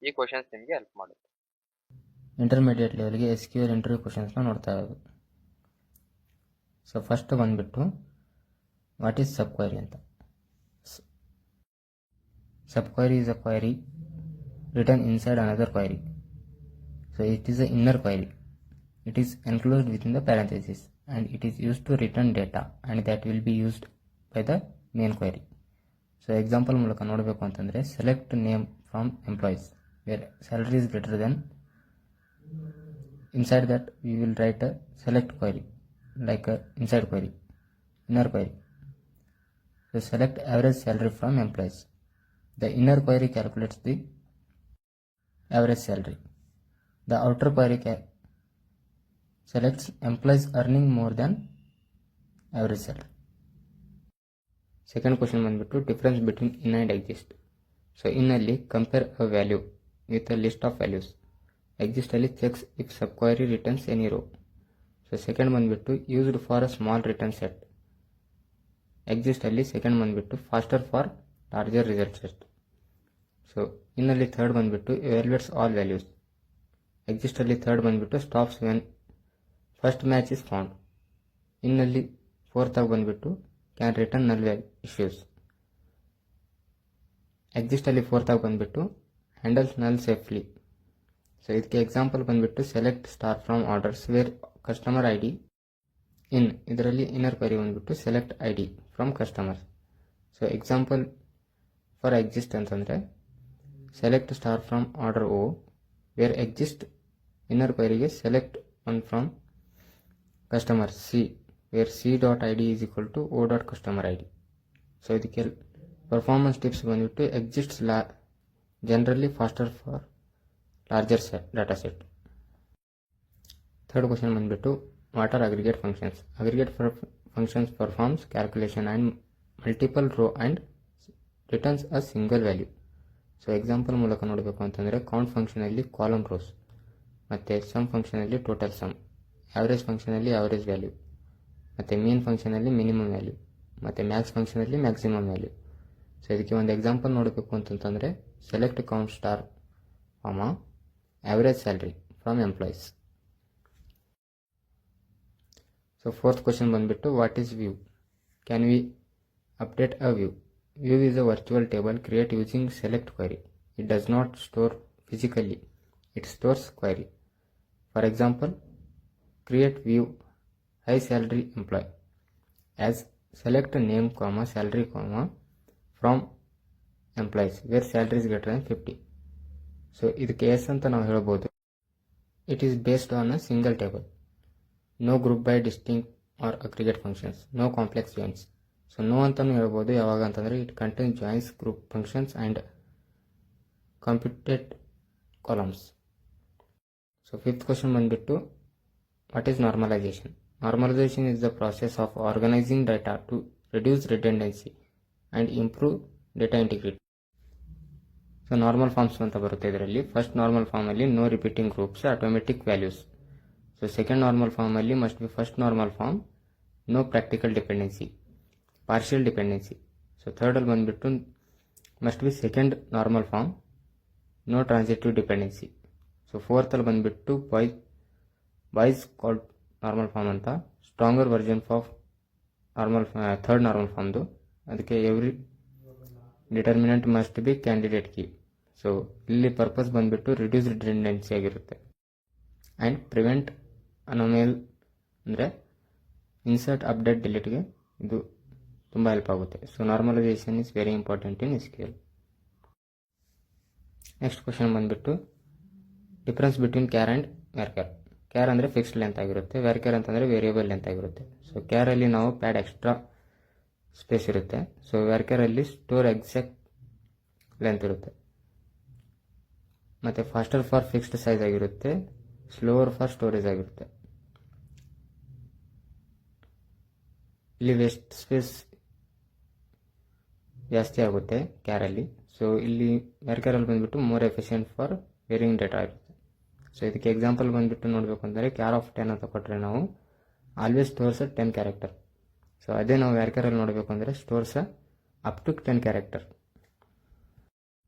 ಈ ಕ್ವಶನ್ಸ್ ನಿಮಗೆ ಹೆಲ್ಪ್ ಮಾಡುತ್ತೆ. ಇಂಟರ್ಮೀಡಿಯೇಟ್ ಲೆವೆಲ್ಗೆ SQL ಇಂಟರ್ವ್ಯೂ ಕ್ವಶನ್ಸ್ನ ನೋಡ್ತಾ ಇರೋದು. ಸೊ ಫಸ್ಟ್ ಬಂದ್ಬಿಟ್ಟು ವಾಟ್ ಈಸ್ ಸಬ್ ಕ್ವೈರಿ ಅಂತ. Subquery is a query return inside another query. So it is a inner query. It is enclosed within the parenthesis and it is used to return data and that will be used by the main query. So example ಮೂಲಕ ನೋಡಬೇಕು ಅಂತಂದರೆ select name from employees where salary is greater than, inside that we will write a select query like a inside query, inner query. So select average salary from employees. The inner query calculates the average salary. The outer query selects employees earning more than average salary. Second question ಬಂದ್ಬಿಟ್ಟು difference between in and exist. So ಇನ್ನಲ್ಲಿ compare a value with a list of values. ಎಕ್ಸಿಸ್ಟಲ್ಲಿ checks if subquery returns any row. So second ಬಂದ್ಬಿಟ್ಟು used for a small return set. ಎಕ್ಸಿಸ್ಟಲ್ಲಿ second ಬಂದ್ಬಿಟ್ಟು faster for larger result set. So ಇನ್ನಲ್ಲಿ third ಬಂದ್ಬಿಟ್ಟು evaluates all values. ಎಕ್ಸಿಸ್ಟಲ್ಲಿ third ಬಂದ್ಬಿಟ್ಟು stops when first match is found. ಇನ್ನಲ್ಲಿ fourth ಆಗಿ ಬಂದುಬಿಟ್ಟು ಕ್ಯಾನ್ ರಿಟರ್ನ್ ನಲ್ ಇಶ್ಯೂಸ್. ಎಕ್ಸಿಸ್ಟಲ್ಲಿ ಫೋರ್ತ್ ಆಗಿ ಬಂದುಬಿಟ್ಟು ಹ್ಯಾಂಡಲ್ಸ್ ನಲ್ ಸೇಫ್ಲಿ. ಸೊ ಇದಕ್ಕೆ ಎಕ್ಸಾಂಪಲ್ ಬಂದುಬಿಟ್ಟು select star from orders where customer I D in. ಇದರಲ್ಲಿ ಇನ್ನರ್ ಕ್ವೆರಿ ಬಂದುಬಿಟ್ಟು select I D from customers. So example for exist ಅಂತಂದರೆ select star from order O where exist inner ಕ್ವೆರಿಗೆ select one from customer C where C dot I D is equal to O dot customer I D. So ಇದಕ್ಕೆ performance tips ಬಂದುಬಿಟ್ಟು exists generally faster for larger data set. Third question ಬಂದುಬಿಟ್ಟು what are aggregate functions. Aggregate functions performs calculation and multiple row and returns a single value. So example ಮೂಲಕ ನೋಡಬೇಕು ಅಂತಂದರೆ count ಫಂಕ್ಷನಲ್ಲಿ column rows, ಮತ್ತು sum ಫಂಕ್ಷನಲ್ಲಿ total sum, average ಫಂಕ್ಷನಲ್ಲಿ average value, ಮತ್ತು min ಫಂಕ್ಷನಲ್ಲಿ ಮಿನಿಮಮ್ ವ್ಯಾಲ್ಯೂ, ಮತ್ತು ಮ್ಯಾಕ್ಸ್ ಫಂಕ್ಷನಲ್ಲಿ ಮ್ಯಾಕ್ಸಿಮಮ್ ವ್ಯಾಲ್ಯೂ. ಸೊ ಇದಕ್ಕೆ ಒಂದು ಎಕ್ಸಾಂಪಲ್ ನೋಡಬೇಕು ಅಂತಂತಂದರೆ select count star comma average salary from employees. So fourth question ಬಂದುಬಿಟ್ಟು what is view. Can we update a view. View is a virtual table created using select query. It does not store physically. It stores query. For example, create view high salary employee as select name comma salary comma from employees where salary is greater than 50. So ಇದಕ್ಕೆ S ಅಂತ ನಾವು ಹೇಳ್ಬೋದು. It is based on a single table. No group by distinct or aggregate functions. No complex joins. So no ಅಂತಲೂ ಹೇಳ್ಬೋದು. ಯಾವಾಗ ಅಂತಂದರೆ it contains joins, group functions and computed columns. So fifth question ಬಂದುಬಿಟ್ಟು what is normalisation. Normalisation is the process of organising data to reduce redundancy and improve data integrity. So normal forms ಅಂತ ಬರುತ್ತೆ ಇದರಲ್ಲಿ. First normal ಫಾರ್ಮಲ್ಲಿ no repeating groups, automatic values. So second normal ಫಾರ್ಮಲ್ಲಿ must be first normal form, no practical dependency, partial dependency. So ಥರ್ಡಲ್ಲಿ ಬಂದುಬಿಟ್ಟು must be second normal form, no transitive dependency. So ಫೋರ್ತಲ್ಲಿ ಬಂದುಬಿಟ್ಟು Boyce Codd normal form ಅಂತ, stronger version of normal third normal ಫಾರ್ಮ್ದು. ಅದಕ್ಕೆ every determinant must be candidate key. So ಇಲ್ಲಿ purpose ಬಂದುಬಿಟ್ಟು reduce redundancy ಆಗಿರುತ್ತೆ. ಆ್ಯಂಡ್ ಪ್ರಿವೆಂಟ್ ಅನೋಮೇಲ್ ಅಂದರೆ insert update ಡಿಲೀಟ್ಗೆ ಇದು ತುಂಬ ಹೆಲ್ಪ್ ಆಗುತ್ತೆ. So normalisation is very important in SQL. Next question ಬಂದುಬಿಟ್ಟು difference between char and varchar. Char ಅಂದರೆ ಫಿಕ್ಸ್ಡ್ ಲೆಂತ್ ಆಗಿರುತ್ತೆ, ವ್ಯಾರ್ಕ್ಯಾರ್ ಅಂತಂದರೆ ವೇರಿಯಬಲ್ ಲೆಂತ್ ಆಗಿರುತ್ತೆ. ಸೊ ಕ್ಯಾರಲ್ಲಿ ನಾವು ಪ್ಯಾಡ್ ಎಕ್ಸ್ಟ್ರಾ ಸ್ಪೇಸ್ ಇರುತ್ತೆ. ಸೊ ವ್ಯಾರ್ಕ್ಯಾರಲ್ಲಿ ಸ್ಟೋರ್ ಎಕ್ಸಾಕ್ಟ್ ಲೆಂತ್ ಇರುತ್ತೆ. ಮತ್ತು ಫಾಸ್ಟರ್ ಫಾರ್ ಫಿಕ್ಸ್ಡ್ ಸೈಜ್ ಆಗಿರುತ್ತೆ, ಸ್ಲೋವರ್ ಫಾರ್ ಸ್ಟೋರೇಜ್ ಆಗಿರುತ್ತೆ. ಇಲ್ಲಿ ವೆಸ್ಟ್ ಸ್ಪೇಸ್ ಜಾಸ್ತಿ ಆಗುತ್ತೆ ಕ್ಯಾರಲ್ಲಿ. ಸೊ ಇಲ್ಲಿ ವ್ಯಾರ್ಕ್ಯಾರಲ್ಲಿ ಬಂದುಬಿಟ್ಟು more efficient for varying data ಇರುತ್ತೆ. ಸೊ ಇದಕ್ಕೆ ಎಕ್ಸಾಂಪಲ್ ಬಂದುಬಿಟ್ಟು ನೋಡಬೇಕು ಅಂದರೆ ಕ್ಯಾರ್ ಆಫ್ 10 ಅಂತ ಕೊಟ್ಟರೆ ನಾವು ಆಲ್ವೇಸ್ ಸ್ಟೋರ್ಸ್ 10 ಕ್ಯಾರೆಕ್ಟರ್. ಸೊ ಅದೇ ನಾವು ವ್ಯಾರ್ಕ್ಯಾರಲ್ಲಿ ನೋಡಬೇಕು ಅಂದರೆ stores up to 10 character.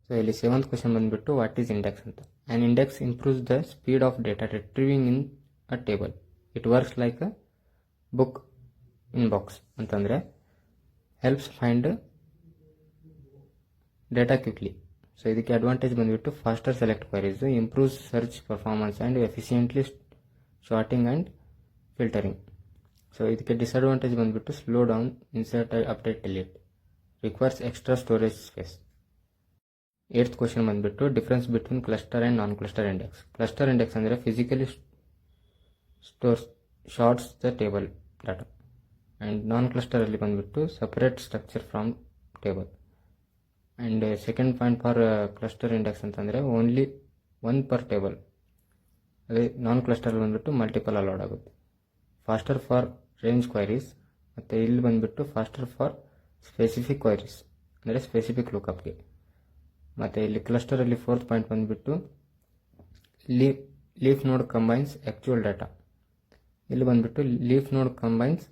So ಇಲ್ಲಿ ಸೆವೆಂತ್ ಕ್ವಶನ್ ಬಂದುಬಿಟ್ಟು ವಾಟ್ ಈಸ್ ಇಂಡೆಕ್ಸ್ ಅಂತ. An index improves the speed of data retrieving in a table. It works like a book index ಅಂತಂದರೆ helps find data quickly. So ಇದಕ್ಕೆ advantage ಬಂದುಬಿಟ್ಟು faster select queries, improves search performance and efficiently sorting and filtering. So ಇದಕ್ಕೆ disadvantage ಬಂದುಬಿಟ್ಟು slow down, insert update delete, requires extra storage space. Eighth question ಬಂದುಬಿಟ್ಟು difference between cluster and non cluster index. Cluster index ಅಂದರೆ physically sorts the table data, and non ಕ್ಲಸ್ಟರಲ್ಲಿ ಬಂದುಬಿಟ್ಟು separate structure from table. And second point for cluster index ಅಂತಂದರೆ only one per table. ಅದೇ non cluster ಬಂದುಬಿಟ್ಟು multiple allowed ಆಗುತ್ತೆ. Faster for range queries, ಮತ್ತು ಇಲ್ಲಿ ಬಂದುಬಿಟ್ಟು ಫಾಸ್ಟರ್ ಫಾರ್ ಸ್ಪೆಸಿಫಿಕ್ ಕ್ವೈರೀಸ್ ಅಂದರೆ ಸ್ಪೆಸಿಫಿಕ್ ಲುಕಪ್ಗೆ. ಮತ್ತು ಇಲ್ಲಿ ಕ್ಲಸ್ಟರಲ್ಲಿ ಫೋರ್ತ್ ಪಾಯಿಂಟ್ ಬಂದುಬಿಟ್ಟು leaf node combines actual data. ಇಲ್ಲಿ ಬಂದುಬಿಟ್ಟು leaf node combines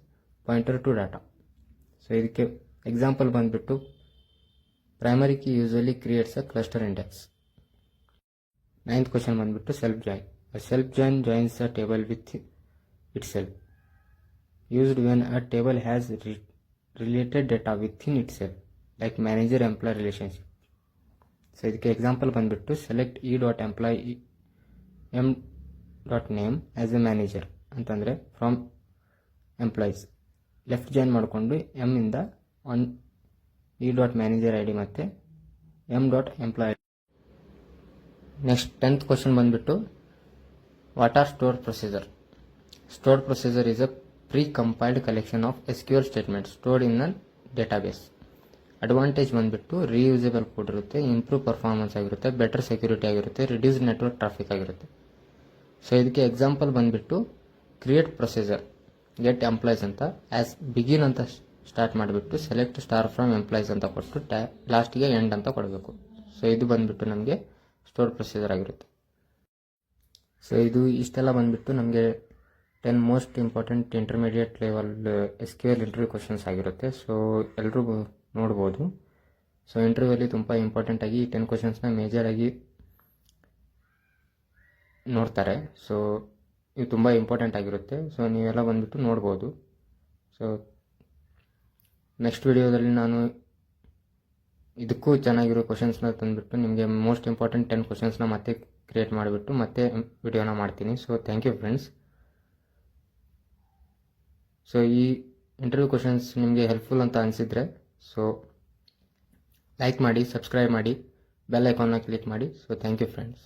pointer to data. So ಇದಕ್ಕೆ ಎಕ್ಸಾಂಪಲ್ ಬಂದುಬಿಟ್ಟು primary key usually creates a cluster index. Ninth question ಬಂದುಬಿಟ್ಟು self join. Self join joins a table with itself. Used when a table has related data within itself, like manager-employee relationship. So ಇದಕ್ಕೆ example ಬಂದುಬಿಟ್ಟು select E dot employee M dot name as a manager ಅಂತಂದರೆ from employees left join ಮಾಡಿಕೊಂಡು ಎಮ್ಮಿಂದ on E dot manager I D ಮತ್ತು M dot employee. Next 10th question ಬಂದುಬಿಟ್ಟು what are store procedure. Stored procedure is a precompiled collection of SQL statement stored in a database. Advantage ಬಂದುಬಿಟ್ಟು reusable code ಇರುತ್ತೆ, improve performance ಆಗಿರುತ್ತೆ, better security ಆಗಿರುತ್ತೆ, reduce network traffic ಆಗಿರುತ್ತೆ. So ಇದಕ್ಕೆ example ಬಂದುಬಿಟ್ಟು create procedure get employees ಅಂತ as begin ಅಂತ start ಮಾಡಿಬಿಟ್ಟು ಸೆಲೆಕ್ಟ್ ಸ್ಟಾರ್ ಫ್ರಮ್ ಎಂಪ್ಲಾಯ್ಸ್ ಅಂತ ಕೊಟ್ಟು ಲಾಸ್ಟಿಗೆ ಎಂಡ್ ಅಂತ ಕೊಡಬೇಕು. ಸೊ ಇದು ಬಂದುಬಿಟ್ಟು ನಮಗೆ ಸ್ಟೋರ್ ಪ್ರೊಸೀಜರ್ ಆಗಿರುತ್ತೆ. ಸೊ ಇದು ಇಷ್ಟೆಲ್ಲ ಬಂದುಬಿಟ್ಟು ನಮಗೆ 10 most important intermediate level SQL interview questions ಆಗಿರುತ್ತೆ. ಸೊ ಎಲ್ಲರೂ ನೋಡ್ಬೋದು. ಸೊ ಇಂಟರ್ವ್ಯೂಲಿ ತುಂಬ ಇಂಪಾರ್ಟೆಂಟಾಗಿ ಈ 10 ಕ್ವಶನ್ಸ್ನ ಮೇಜರಾಗಿ ನೋಡ್ತಾರೆ. ಸೊ ಇದು ತುಂಬ ಇಂಪಾರ್ಟೆಂಟ್ ಆಗಿರುತ್ತೆ. ಸೊ ನೀವೆಲ್ಲ ಬಂದುಬಿಟ್ಟು ನೋಡ್ಬೋದು. ಸೊ ನೆಕ್ಸ್ಟ್ ವಿಡಿಯೋದಲ್ಲಿ ನಾನು ಇದಕ್ಕೂ ಚೆನ್ನಾಗಿರೋ ಕ್ವಶನ್ಸ್ನ ತಂದುಬಿಟ್ಟು ನಿಮಗೆ ಮೋಸ್ಟ್ ಇಂಪಾರ್ಟೆಂಟ್ 10 ಕ್ವಶನ್ಸ್ನ ಮತ್ತೆ ಕ್ರಿಯೇಟ್ ಮಾಡಿಬಿಟ್ಟು ಮತ್ತೆ ವಿಡಿಯೋನ ಮಾಡ್ತೀನಿ. So thank you friends. So ಈ ಇಂಟರ್ವ್ಯೂ ಕ್ವಶನ್ಸ್ ನಿಮಗೆ ಹೆಲ್ಪ್ಫುಲ್ ಅಂತ ಅನಿಸಿದರೆ ಸೊ ಲೈಕ್ ಮಾಡಿ, ಸಬ್ಸ್ಕ್ರೈಬ್ ಮಾಡಿ, ಬೆಲ್ ಐಕಾನ್ನ ಕ್ಲಿಕ್ ಮಾಡಿ. So thank you friends.